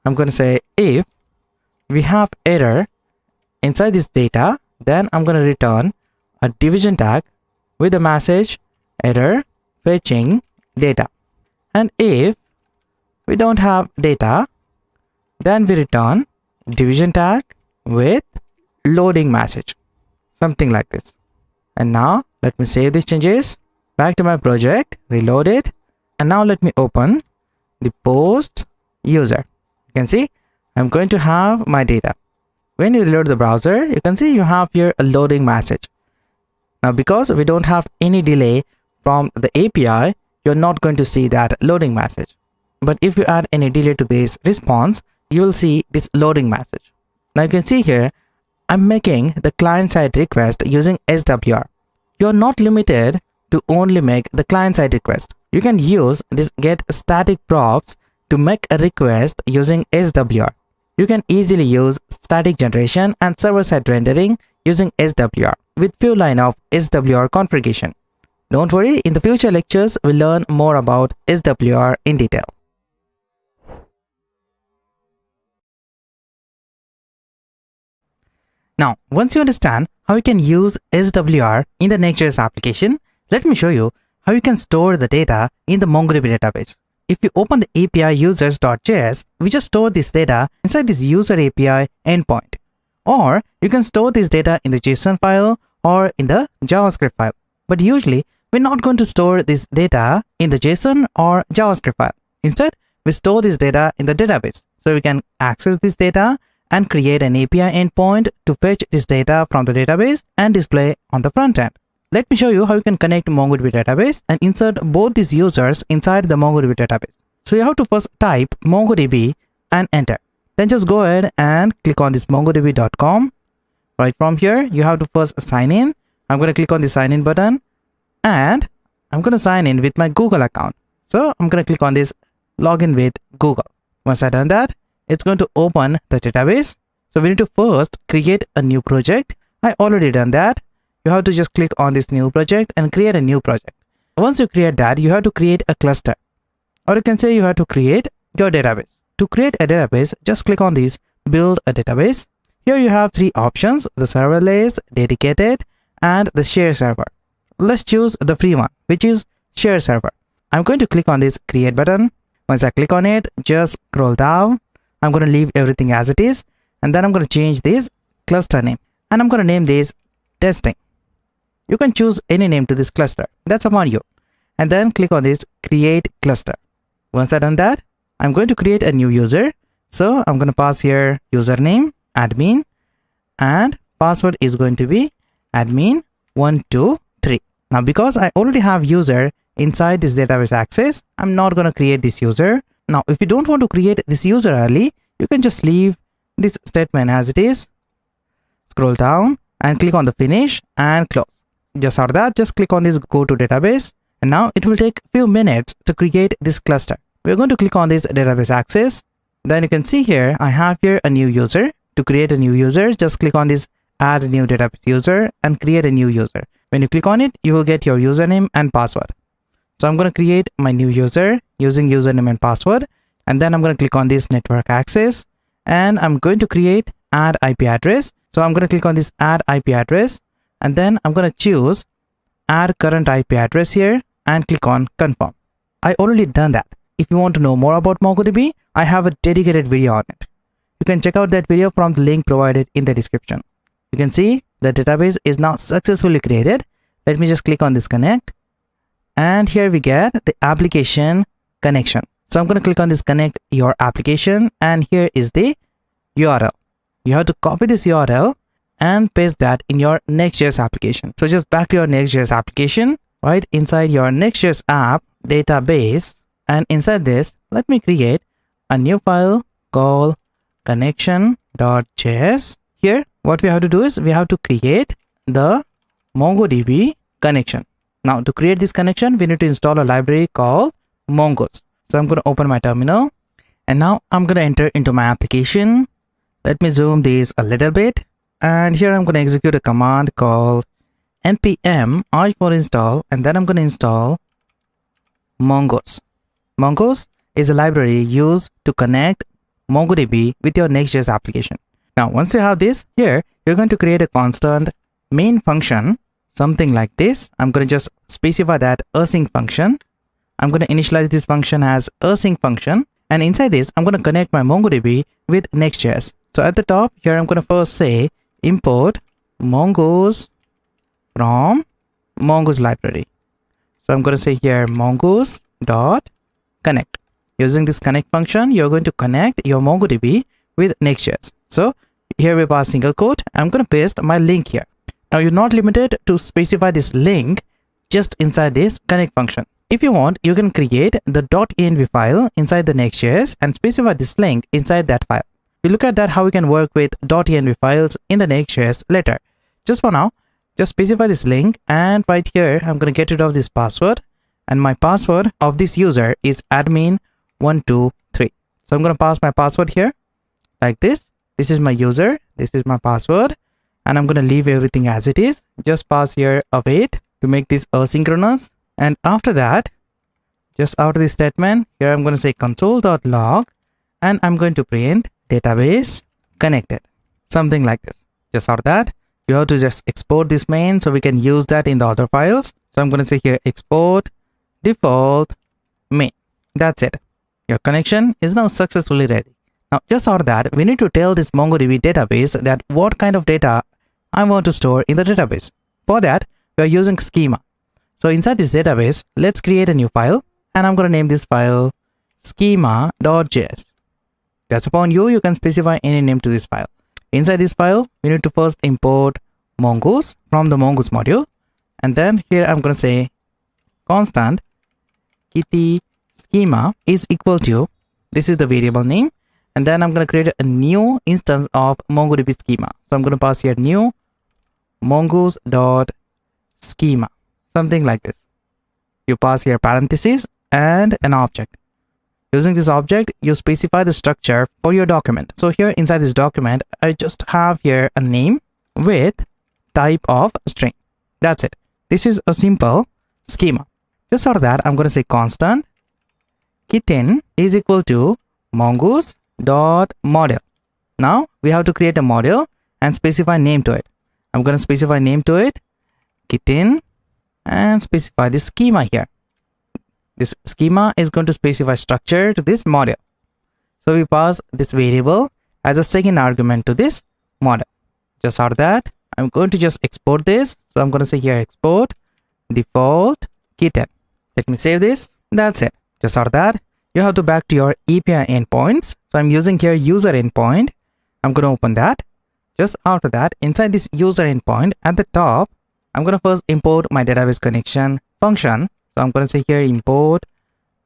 I'm going to say if we have error inside this data, then I'm going to return a division tag with the message error fetching data. And if we don't have data, then we return division tag with loading message, something like this. And now let me save these changes back to my project, reload it, and now let me open the post user. You can see I'm going to have my data. When you reload the browser, you can see you have here a loading message. Now because we don't have any delay from the API, you're not going to see that loading message. But if you add any delay to this response, you will see this loading message. Now you can see here, I'm making the client-side request using SWR. You're not limited to only make the client-side request. You can use this get static props to make a request using SWR. You can easily use static generation and server-side rendering using SWR with few line of SWR configuration. Don't worry, in the future lectures, we'll learn more about SWR in detail. Now, once you understand how you can use SWR in the Next.js application, let me show you how you can store the data in the MongoDB database. If you open the API users.js, we just store this data inside this user API endpoint. Or you can store this data in the JSON file or in the JavaScript file. But usually, we're not going to store this data in the JSON or JavaScript file. Instead, we store this data in the database. So we can access this data and create an API endpoint to fetch this data from the database and display on the front end. Let me show you how you can connect to MongoDB database and insert both these users inside the MongoDB database. So you have to first type MongoDB and enter. Then just go ahead and click on this mongodb.com. Right from here, you have to first sign in. I'm going to click on the sign in button and I'm going to sign in with my Google account. So I'm going to click on this login with Google. Once I've done that, it's going to open the database. So we need to first create a new project. I already done that. You have to just click on this new project and create a new project. Once you create that, you have to create a cluster. Or you can say you have to create your database. To create a database, just click on this build a database. Here you have three options: the serverless, dedicated, and the share server. Let's choose the free one, which is share server. I'm going to click on this create button. Once I click on it, just scroll down. I'm going to leave everything as it is. And then I'm going to change this cluster name. And I'm going to name this testing. You can choose any name to this cluster. That's upon you. And then click on this create cluster. Once I've done that, I'm going to create a new user. So I'm going to pass here username, admin, and password is going to be admin123. Now, because I already have user inside this database access, I'm not going to create this user. Now, if you don't want to create this user early, you can just leave this statement as it is. Scroll down and click on the finish and close. Just after that, just click on this go to database. And now it will take few minutes to create this cluster. We're going to click on this database access. Then you can see here, I have here a new user. To create a new user, just click on this add new database user and create a new user. When you click on it, you will get your username and password. So I'm going to create my new user using username and password. And then I'm going to click on this network access and I'm going to create add IP address. So I'm going to click on this add IP address and then I'm going to choose add current IP address here and click on confirm. I already done that. If you want to know more about MongoDB, I have a dedicated video on it. You can check out that video from the link provided in the description. You can see the database is now successfully created. Let me just click on this connect. And here we get the application connection. So I'm going to click on this connect your application and here is the URL. You have to copy this URL and paste that in your Next.js application. So just back to your Next.js application, right inside your Next.js app database, and inside this, let me create a new file called connection.js. Here, what we have to do is we have to create the MongoDB connection. Now, to create this connection, we need to install a library called Mongoose. So I'm going to open my terminal and now I'm going to enter into my application. Let me zoom this a little bit. And here I'm going to execute a command called npm i for install, and then I'm going to install Mongoose. Mongoose is a library used to connect MongoDB with your Next.js application. Now, once you have this, here you're going to create a constant main function, something like this. I'm going to just specify that async function. I'm going to initialize this function as async function, and inside this, I'm going to connect my MongoDB with Next.js. So at the top here, I'm going to first say import Mongoose from Mongoose library. So I'm going to say here mongoose dot connect. Using this connect function, you're going to connect your MongoDB with Next.js. So here we pass single quote. I'm going to paste my link here. Now you're not limited to specify this link just inside this connect function. If you want, you can create the .env file inside the Next.js and specify this link inside that file. We'll look at that how we can work with .env files in the Next.js later. Just for now, just specify this link, and right here I'm going to get rid of this password, and my password of this user is admin123. So I'm going to pass my password here like this. This is my user, this is my password, and I'm going to leave everything as it is. Just pass here await to make this asynchronous. And after that, just after this statement, here I'm going to say console.log and I'm going to print database connected, something like this. Just after that, you have to just export this main so we can use that in the other files. So I'm going to say here export default main. That's it. Your connection is now successfully ready. Now, just after that, we need to tell this MongoDB database that what kind of data I want to store in the database. For that, we are using schema. So inside this database, let's create a new file, and I'm going to name this file schema.js. That's upon you. You can specify any name to this file. Inside this file, we need to first import Mongoose from the Mongoose module. And then here I'm going to say constant kitty schema is equal to, this is the variable name. And then I'm going to create a new instance of MongoDB schema. So I'm going to pass here new mongoose.schema, something like this. You pass here parentheses and an object. Using this object, you specify the structure for your document. So here inside this document, I just have here a name with type of string. That's it. This is a simple schema. Just after that, I'm going to say constant kitten is equal to mongoose.model. Now we have to create a model and specify name to it. I'm going to specify name to it, kitten, and specify the schema here. This schema is going to specify structure to this model. So we pass this variable as a second argument to this model. Just after that, I'm going to just export this. So I'm going to say here export default kitten. Let me save this. That's it. Just after that, you have to back to your API endpoints. So I'm using here user endpoint. I'm going to open that. Just after that, inside this user endpoint at the top, I'm going to first import my database connection function. So I'm going to say here import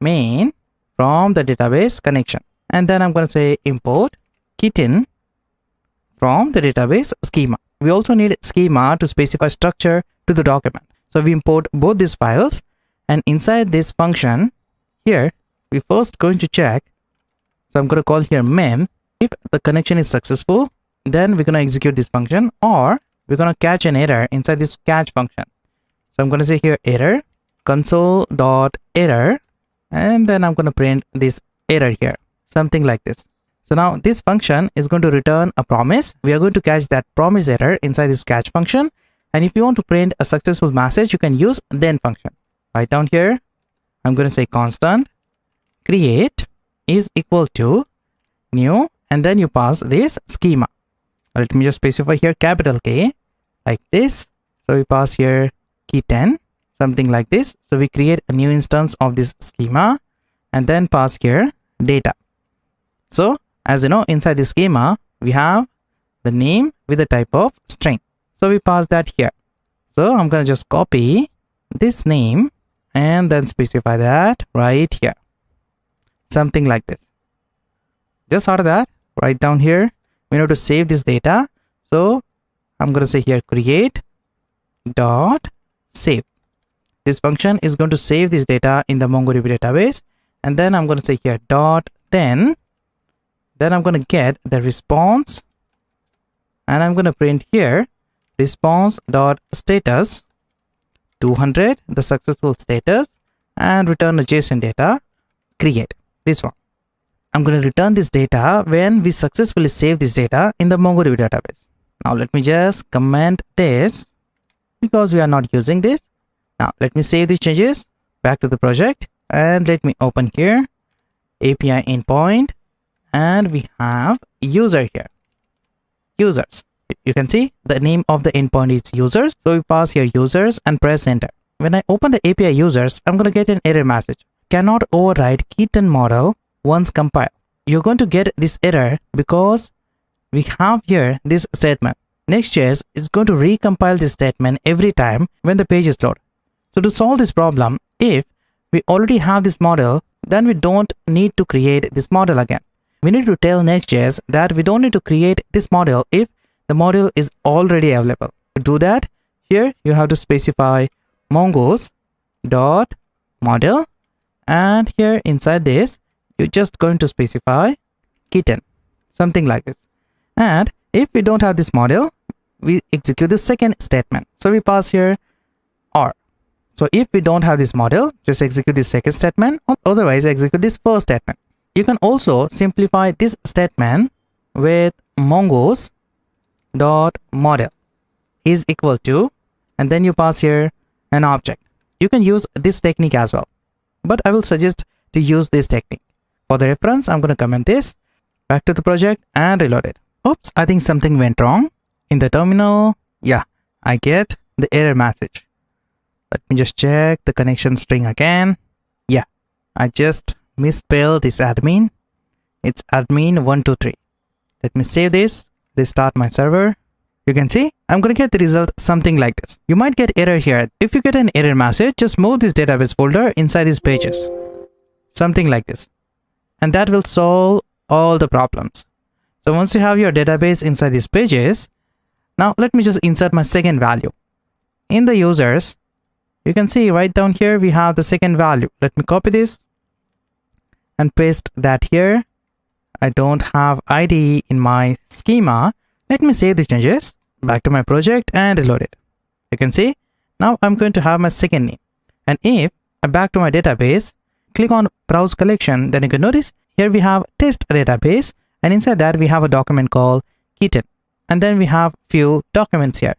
main from the database connection. And then I'm going to say import kitten from the database schema. We also need schema to specify structure to the document. So we import both these files, and inside this function here, we first going to check. So I'm going to call here mem. If the connection is successful, then we're going to execute this function, or we're going to catch an error inside this catch function. So I'm going to say here error console.error, and then I'm going to print this error here, something like this. So now this function is going to return a promise. We are going to catch that promise error inside this catch function. And if you want to print a successful message, you can use then function. Right down here, I'm going to say constant create is equal to new, and then you pass this schema. Let me just specify here capital K like this. So we pass here key10, something like this. So we create a new instance of this schema and then pass here data. So as you know, inside the schema, we have the name with the type of string. So we pass that here. So I'm going to just copy this name and then specify that right here. Something like this. Just out of that, right down here, we need to save this data. So I'm going to say here create dot save. This function is going to save this data in the MongoDB database. And then I'm going to say here dot then I'm going to get the response, and I'm going to print here response dot status 200, the successful status, and return the JSON data create. This one. I'm going to return this data when we successfully save this data in the MongoDB database. Now let me just comment this because we are not using this. Now let me save these changes back to the project, and let me open here API endpoint, and we have user here, users. You can see the name of the endpoint is users. So we pass here users and press enter. When I open the API users, I'm going to get an error message. Cannot override kitten model once compiled. You're going to get this error because we have here this statement. Next.js is going to recompile this statement every time when the page is loaded. So to solve this problem, if we already have this model, then we don't need to create this model again. We need to tell Next.js that we don't need to create this model if the model is already available. To do that, here you have to specify mongos dot model, and here inside this you're just going to specify kitten, something like this. And if we don't have this model, we execute the second statement. So we pass here or. So if we don't have this model, just execute this second statement, or otherwise execute this first statement. You can also simplify this statement with mongos dot model is equal to, and then you pass here an object. You can use this technique as well, but I will suggest to use this technique. For the reference, I'm going to comment this back to the project and reload it. Oops, I think something went wrong in the terminal. Yeah, I get the error message. Let me just check the connection string again. Yeah, I just misspelled this admin. It's admin123. Let me save this, restart my server. You can see I'm going to get the result something like this. You might get error here. If you get an error message, just move this database folder inside these pages, something like this, and that will solve all the problems. So once you have your database inside these pages, now let me just insert my second value in the users. You can see right down here we have the second value. Let me copy this and paste that here. I don't have ID in my schema. Let me save these changes back to my project and reload it. You can see now I'm going to have my second name. And if I back to my database, click on browse collection, then you can notice here we have test database, and inside that we have a document called kitten, and then we have few documents here.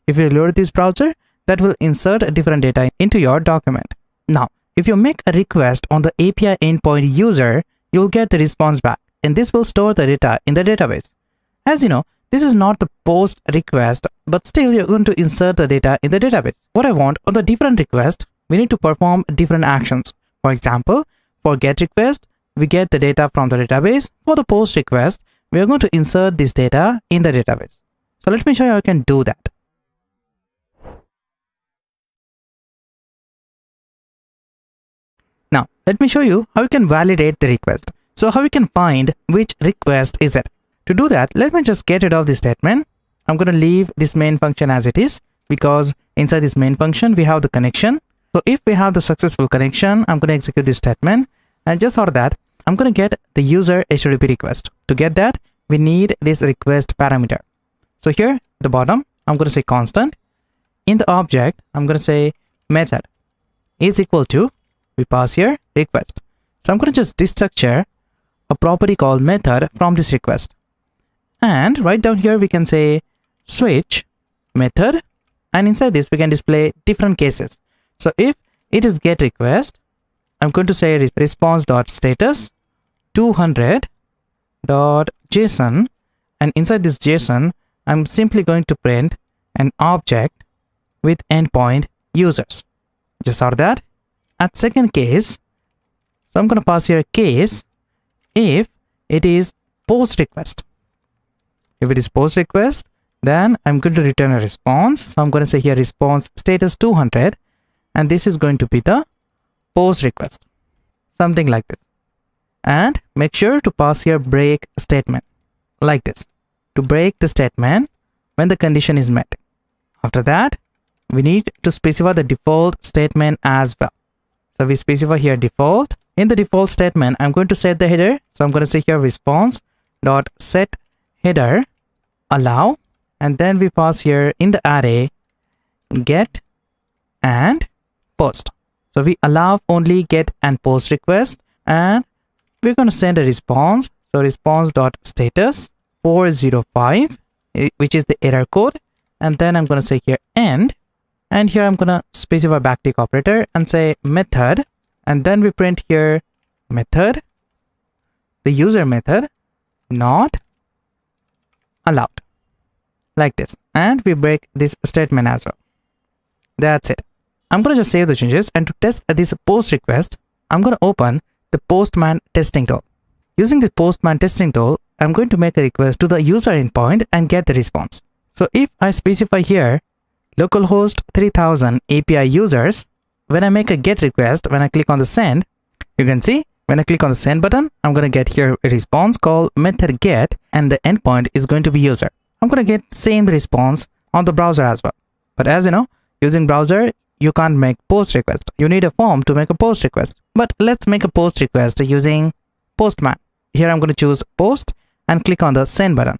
If you load this browser, that will insert different data into your document. Now if you make a request on the API endpoint user, you will get the response back, and this will store the data in the database. As you know, this is not the post request, but still you're going to insert the data in the database. What I want, on the different request, we need to perform different actions. For example, for get request, we get the data from the database. For the post request, we are going to insert this data in the database. So let me show you how I can do that. Now, let me show you how you can validate the request. So how you can find which request is it. To do that, let me just get rid of this statement. I'm going to leave this main function as it is because inside this main function, we have the connection. So if we have the successful connection, I'm going to execute this statement. And just for that, I'm going to get the user HTTP request. To get that, we need this request parameter. So here at the bottom, I'm going to say constant. In the object, I'm going to say method is equal to, we pass here request. So I'm going to just destructure a property called method from this request. And right down here, we can say switch method. And inside this, we can display different cases. So if it is get request, I'm going to say response.status 200.json. And inside this JSON, I'm simply going to print an object with endpoint users. Just saw that. At second case, so I'm going to pass here case if it is post request. If it is post request, then I'm going to return a response. So I'm going to say here response status 200, and this is going to be the post request, something like this. And make sure to pass here break statement like this to break the statement when the condition is met. After that, we need to specify the default statement as well. So we specify here default. In the default statement, I'm going to set the header. So I'm going to say here response dot set header allow, and then we pass here in the array get and post. So we allow only get and post request, and we're going to send a response. So response dot status 405, which is the error code, and then I'm going to say here end, and here I'm going to specify backtick operator and say method, and then we print here method, the user method not allowed, like this, and we break this statement as well. That's it. I'm going to just save the changes, and to test this post request, I'm going to open the Postman testing tool. Using the Postman testing tool, I'm going to make a request to the user endpoint and get the response. So if I specify here localhost 3000 API users, when I make a get request, when I click on the send, you can see when I click on the send button, I'm going to get here a response called method get, and the endpoint is going to be user. I'm going to get same response on the browser as well. But as you know, using browser, you can't make post request. You need a form to make a post request. But let's make a post request using Postman. Here I'm going to choose post and click on the send button.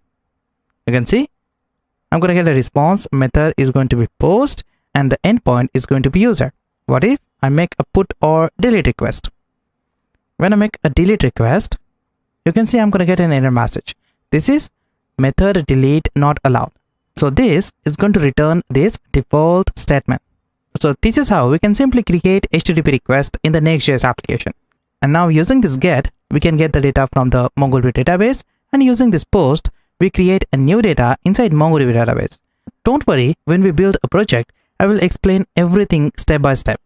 You can see I'm going to get a response. Method is going to be post and the endpoint is going to be user. What if I make a put or delete request? When I make a delete request, you can see I'm going to get an error message. This is method delete not allowed. So this is going to return this default statement. So this is how we can simply create HTTP request in the Next.js application. And now using this get, we can get the data from the MongoDB database, and using this post, we create a new data inside MongoDB database. Don't worry, when we build a project, I will explain everything step by step.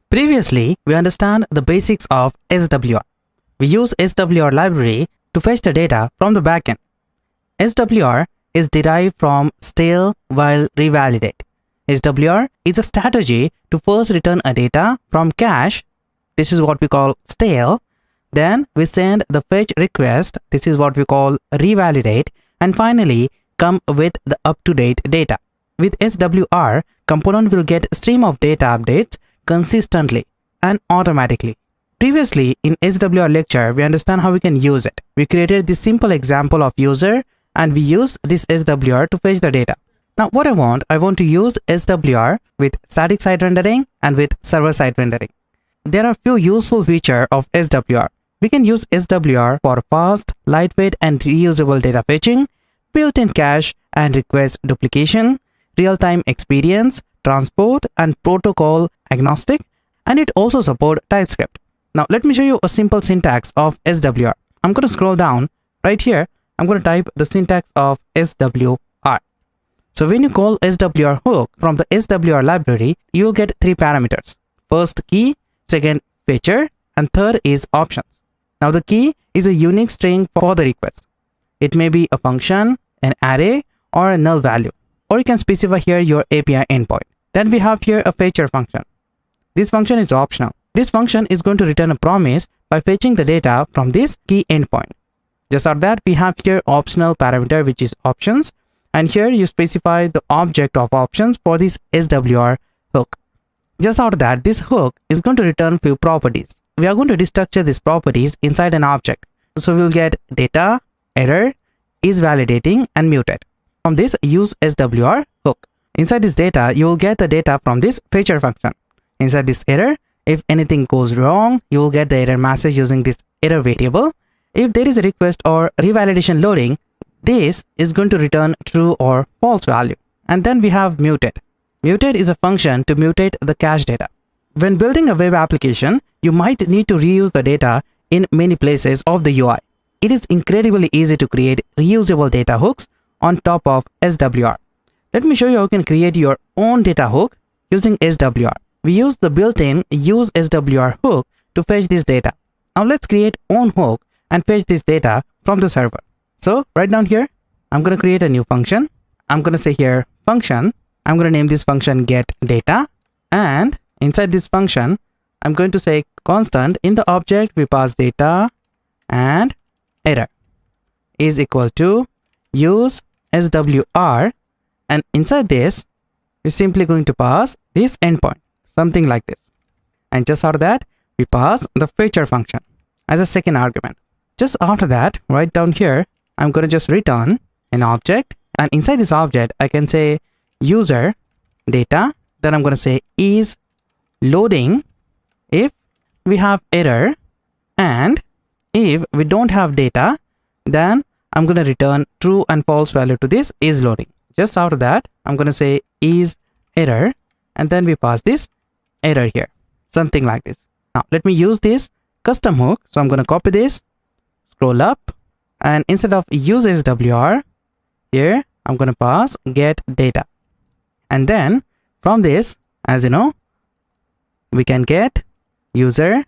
Previously, we understand the basics of SWR. We use SWR library to fetch the data from the backend. SWR is derived from stale while revalidate. SWR is a strategy to first return a data from cache. This is what we call stale. Then we send the fetch request. This is what we call revalidate. And finally, come with the up-to-date data. With SWR, component will get a stream of data updates consistently and automatically. Previously, in SWR lecture, we understand how we can use it. We created this simple example of user, and we use this SWR to fetch the data. Now what I want to use SWR with static site rendering and with server side rendering. There are few useful features of SWR. We can use SWR for fast, lightweight and reusable data fetching, built-in cache and request duplication, real-time experience, transport and protocol agnostic, and it also supports TypeScript. Now let me show you a simple syntax of SWR. I'm going to scroll down right here. I'm going to type the syntax of SWR. So when you call SWR hook from the SWR library, you will get three parameters. First key, second feature, and third is options. Now the key is a unique string for the request. It may be a function, an array, or a null value. or you can specify here your API endpoint. Then we have here a fetcher function. This function is optional. This function is going to return a promise by fetching the data from this key endpoint. Just after that, we have here optional parameter, which is options. And here you specify the object of options for this SWR hook. Just after that, this hook is going to return few properties. We are going to destructure these properties inside an object. So we'll get data, error, is validating, and muted from this use SWR hook. Inside this data, you will get the data from this fetcher function. Inside this error, if anything goes wrong, you will get the error message using this error variable. If there is a request or revalidation loading, this is going to return true or false value. And then we have muted. Muted is a function to mutate the cache data. When building a web application, you might need to reuse the data in many places of the UI. It is incredibly easy to create reusable data hooks on top of SWR. Let me show you how you can create your own data hook using SWR. We use the built-in use SWR hook to fetch this data. Now let's create own hook and fetch this data from the server. So right down here, I'm going to create a new function. I'm going to say here function. I'm going to name this function get data, and inside this function, I'm going to say constant. In the object, we pass data and error is equal to use SWR, and inside this, we're simply going to pass this endpoint, something like this. And just after that, we pass the fetcher function as a second argument. Just after that, right down here, I'm going to just return an object, and inside this object, I can say user data. Then I'm going to say is loading if we have error, and if we don't have data, then I'm going to return true and false value to this is loading. Just after that, I'm going to say is error, and then we pass this error here, something like this. Now let me use this custom hook. So I'm going to copy this, scroll up, and instead of use SWR here, I'm going to pass get data. And then from this, as you know, we can get user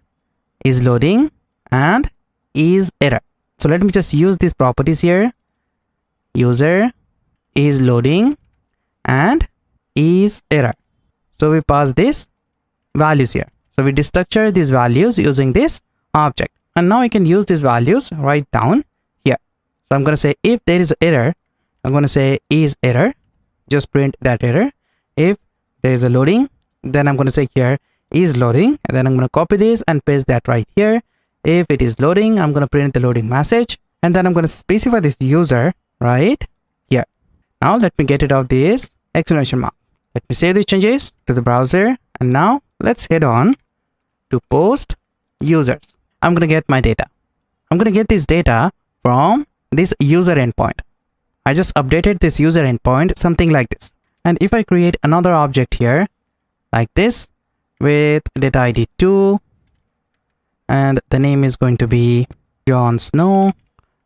is loading and is error. So let me just use these properties here. User is loading and is error. So we pass these values here. So we destructure these values using this object. And now we can use these values right down here. So I'm going to say if there is error, I'm going to say is error. Just print that error. If there is a loading, then I'm going to say here is loading, and then I'm going to copy this and paste that right here. If it is loading, I'm going to print the loading message, and then I'm going to specify this user right here. Now let me get rid of this exclamation mark. Let me save these changes to the browser, and now let's head on to post users. I'm going to get my data. I'm going to get this data from this user endpoint. I just updated this user endpoint, something like this. And if I create another object here like this with data ID 2, and the name is going to be Jon Snow.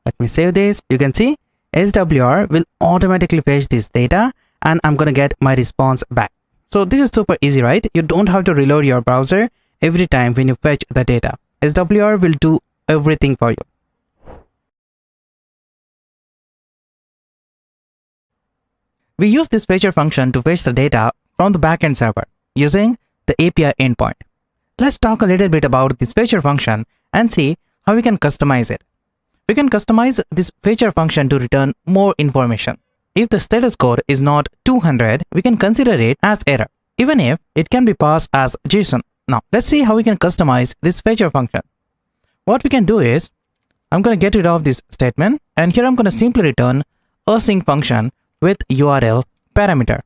Let me save this. You can see SWR will automatically fetch this data, and I'm going to get my response back. So this is super easy, right? You don't have to reload your browser every time when you fetch the data. SWR will do everything for you. We use this fetcher function to fetch the data from the backend server using the API endpoint. Let's talk a little bit about this fetcher function and see how we can customize it. We can customize this fetcher function to return more information. If the status code is not 200, we can consider it as error, even if it can be passed as JSON. Now, let's see how we can customize this fetcher function. What we can do is, I'm going to get rid of this statement, and here I'm going to simply return a async function with URL parameter,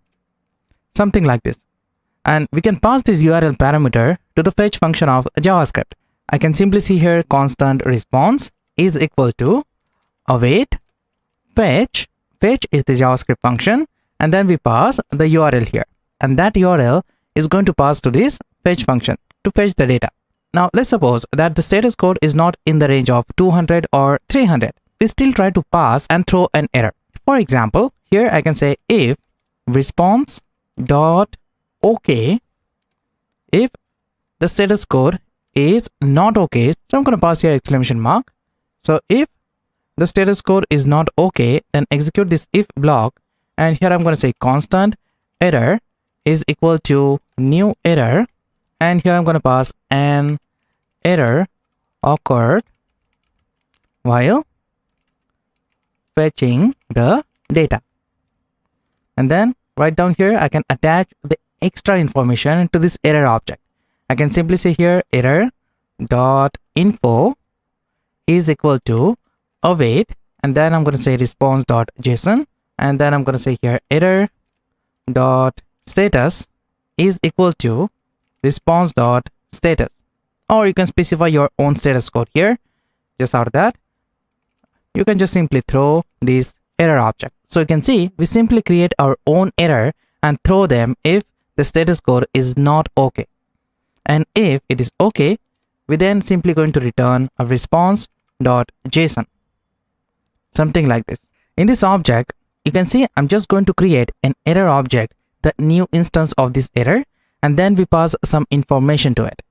something like this. And we can pass this URL parameter to the fetch function of JavaScript. I can simply see here constant response is equal to await fetch. Fetch is the JavaScript function, and then we pass the URL here, and that URL is going to pass to this fetch function to fetch the data. Now let's suppose that the status code is not in the range of 200 or 300. We still try to pass and throw an error. For example, here I can say if response dot okay, if the status code is not okay, so I'm going to pass here exclamation mark. So if the status code is not okay, then execute this if block, and here I'm going to say constant error is equal to new error, and here I'm going to pass an error occurred while fetching the data. And then right down here I can attach the extra information to this error object. I can simply say here error dot info is equal to await, and then I'm going to say response dot json, and then I'm going to say here error dot status is equal to response dot status, or you can specify your own status code here. Just out of that, you can just simply throw this error object. So you can see we simply create our own error and throw them if the status code is not okay, and if it is okay, we then simply going to return a response dot json, something like this. In this object, you can see I'm just going to create an error object, the new instance of this error, and then we pass some information to it,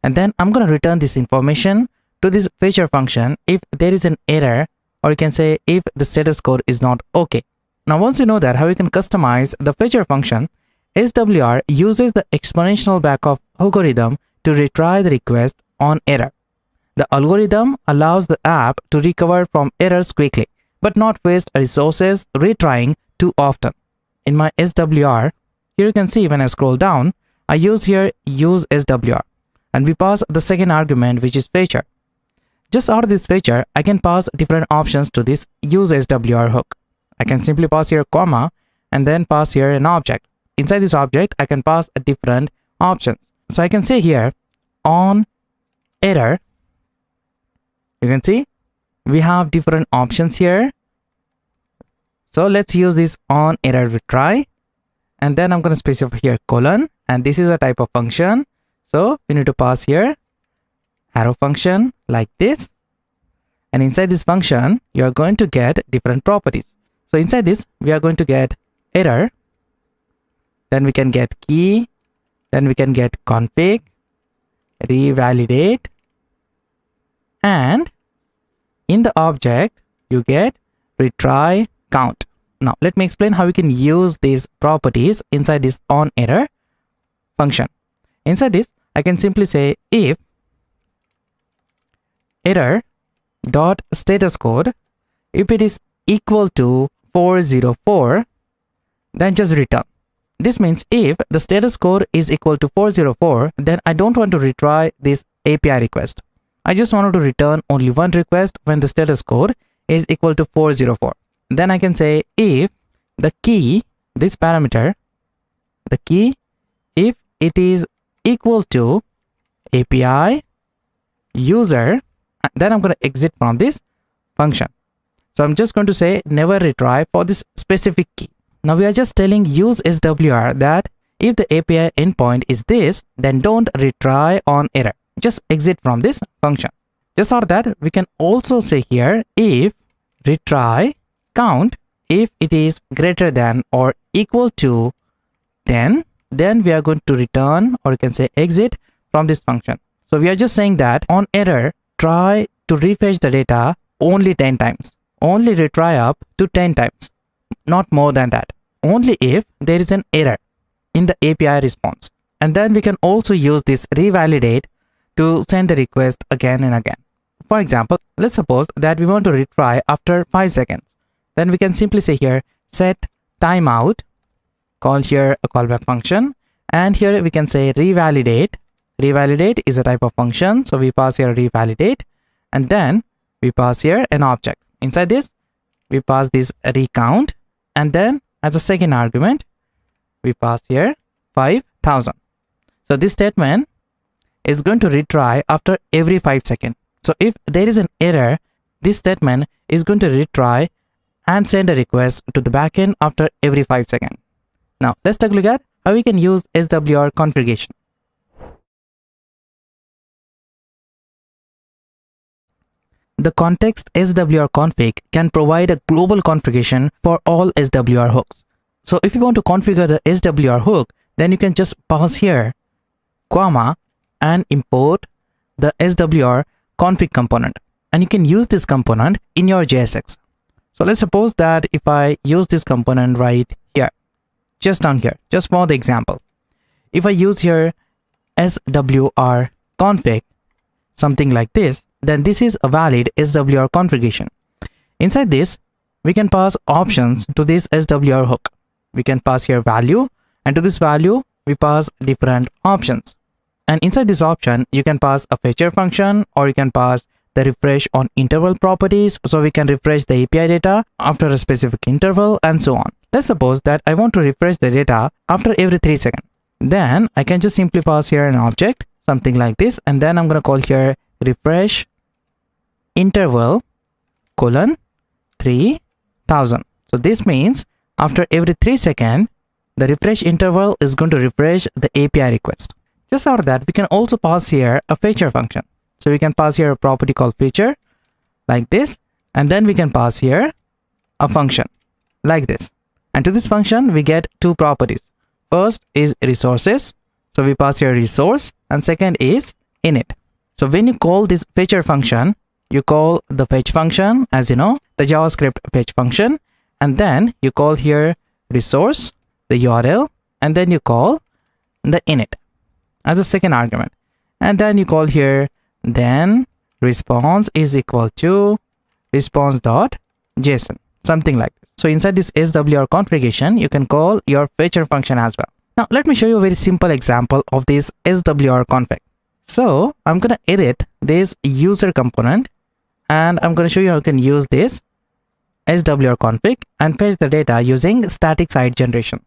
and then I'm going to return this information to this fetcher function if there is an error, or you can say if the status code is not okay. Now once you know that how you can customize the fetcher function, SWR uses the exponential backup algorithm to retry the request on error. The algorithm allows the app to recover from errors quickly, but not waste resources retrying too often. In my SWR, here you can see when I scroll down, I use here use SWR, and we pass the second argument, which is fetcher. Just out of this fetcher, I can pass different options to this use SWR hook. I can simply pass here comma and then pass here an object. Inside this object, I can pass a different options. So I can say here on error, you can see we have different options here. So let's use this on error retry, and then I'm going to specify here colon, and this is a type of function. So we need to pass here arrow function like this, and inside this function you are going to get different properties. So inside this we are going to get error, then we can get key, then we can get config, revalidate, and in the object you get retry count. Now let me explain how we can use these properties inside this on error function. Inside this I can simply say if error dot status code, if it is equal to 404, then just return. This means if the status code is equal to 404, then I don't want to retry this API request. I just wanted to return only one request when the status code is equal to 404. Then I can say if the key, this parameter, the key, if it is equal to API user, then I'm going to exit from this function. So I'm just going to say never retry for this specific key. Now we are just telling use SWR that if the API endpoint is this, then don't retry on error. Just exit from this function. Just for that, we can also say here if retry count, if it is greater than or equal to 10, then we are going to return, or you can say exit from this function. So we are just saying that on error, try to refetch the data only 10 times. Only retry up to 10 times. Not more than that. Only if there is an error in the API response. And then we can also use this revalidate to send the request again and again. For example, let's suppose that we want to retry after 5 seconds. Then we can simply say here set timeout, call here a callback function, and here we can say revalidate. Revalidate is a type of function, so we pass here revalidate, and then we pass here an object. Inside this we pass this recount, and then as a second argument we pass here 5000. So this statement is going to retry after every 5 seconds. So if there is an error, this statement is going to retry and send a request to the backend after every 5 seconds. Now let's take a look at how we can use SWR configuration. The context SWR config can provide a global configuration for all SWR hooks. So if you want to configure the SWR hook, then you can just pass here comma and import the SWR config component, and you can use this component in your JSX. So let's suppose that if I use this component right here, just down here, just for the example, if I use here swr config, something like this, then this is a valid swr configuration. Inside this, we can pass options to this swr hook. We can pass here value, and to this value, we pass different options. And inside this option, you can pass a fetcher function, or you can pass the refresh on interval properties. So we can refresh the API data after a specific interval and so on. Let's suppose that I want to refresh the data after every 3 seconds. Then I can just simply pass here an object, something like this. And then I'm going to call here refresh interval colon 3000. So this means after every 3 seconds, the refresh interval is going to refresh the API request. Just out of that, we can also pass here a fetcher function. So we can pass here a property called fetcher like this, and then we can pass here a function like this. And to this function, we get two properties. First is resources. So we pass here resource, and second is init. So when you call this fetcher function, you call the fetch function, as you know, the JavaScript fetch function, and then you call here resource, the URL, and then you call the init as a second argument. And then you call here then response is equal to response.json, something like this. So inside this swr configuration, you can call your fetcher function as well. Now let me show you a very simple example of this swr config. So I'm going to edit this user component, and I'm going to show you how you can use this swr config and fetch the data using static site generation.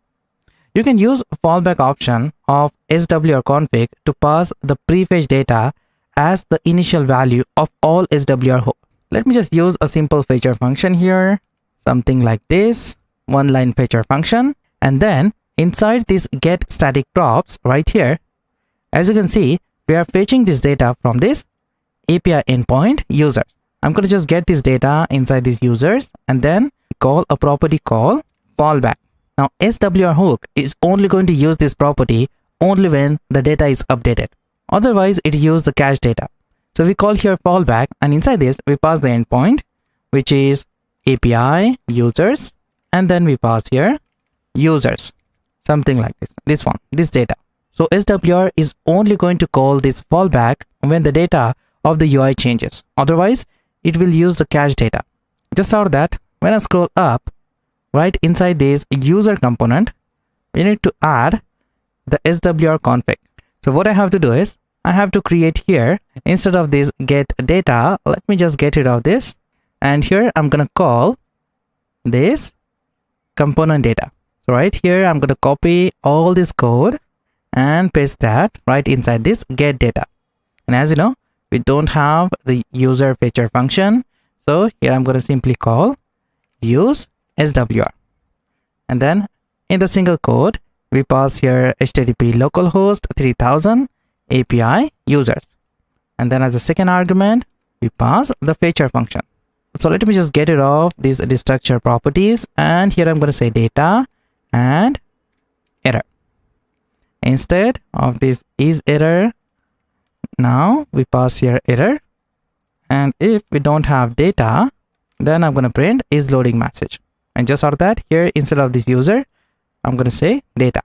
You can use fallback option of swr config to pass the prefetch data as the initial value of all swr hooks. Let me just use a simple fetcher function here, something like this, one line fetcher function. And then inside this get static props right here, as you can see, we are fetching this data from this API endpoint users. I'm going to just get this data inside these users and then call a property called fallback. Now swr hook is only going to use this property only when the data is updated. Otherwise, it uses the cache data. So we call here fallback, and inside this, we pass the endpoint, which is API users, and then we pass here users, something like this data. So swr is only going to call this fallback when the data of the UI changes. Otherwise, it will use the cache data. Just out of that, when I scroll up, right inside this user component, we need to add the swr config. So what I have to do is, I have to create here, instead of this get data, let me just get rid of this. And here I'm going to call this component data. So right here, I'm going to copy all this code and paste that right inside this get data. And as you know, we don't have the user fetcher function. So here I'm going to simply call use swr. And then in the single code, we pass here http localhost 3000 API users. And then as a second argument, we pass the fetcher function. So let me just get rid of these destructure properties. And here I'm going to say data and error. Instead of this is error, now we pass here error. And if we don't have data, then I'm going to print is loading message. And just out of that, here instead of this user, I'm going to say data.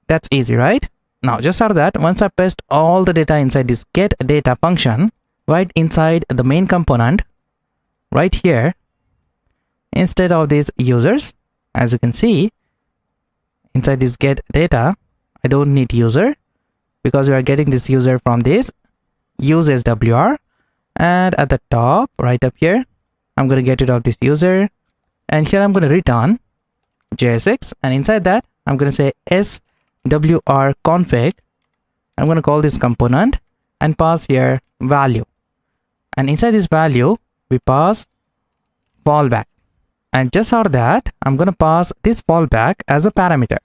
That's easy, right? Now, just out of that, once I paste all the data inside this get data function, right inside the main component, right here, instead of these users, as you can see, inside this get data, I don't need user because we are getting this user from this use swr. And at the top, right up here, I'm going to get rid of this user. And here I'm going to return JSX, and inside that I'm going to say swr config. I'm going to call this component and pass here value, and inside this value we pass fallback. And just out of that, I'm going to pass this fallback as a parameter.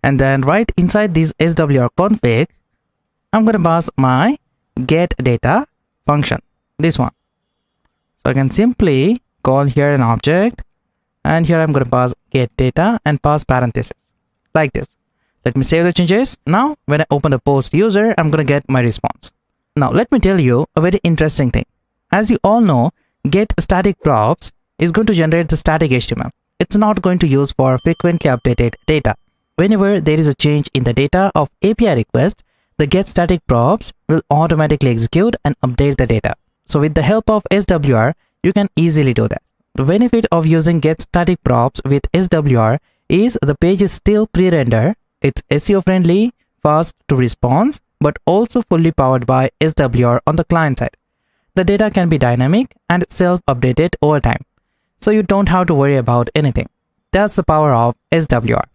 And then right inside this swr config, I'm going to pass my get data function, this one. So I can simply call here an object, and here I'm going to pass get data and pass parentheses like this. Let me save the changes. Now when I open the post user, I'm going to get my response. Now let me tell you a very interesting thing. As you all know, get static props is going to generate the static HTML. It's not going to use for frequently updated data. Whenever there is a change in the data of API request, the getStaticProps will automatically execute and update the data. So with the help of SWR, you can easily do that. The benefit of using getStaticProps with SWR is the page is still pre-rendered, it's SEO friendly, fast to response, but also fully powered by SWR on the client side. The data can be dynamic and self-updated over time, so you don't have to worry about anything. That's the power of SWR.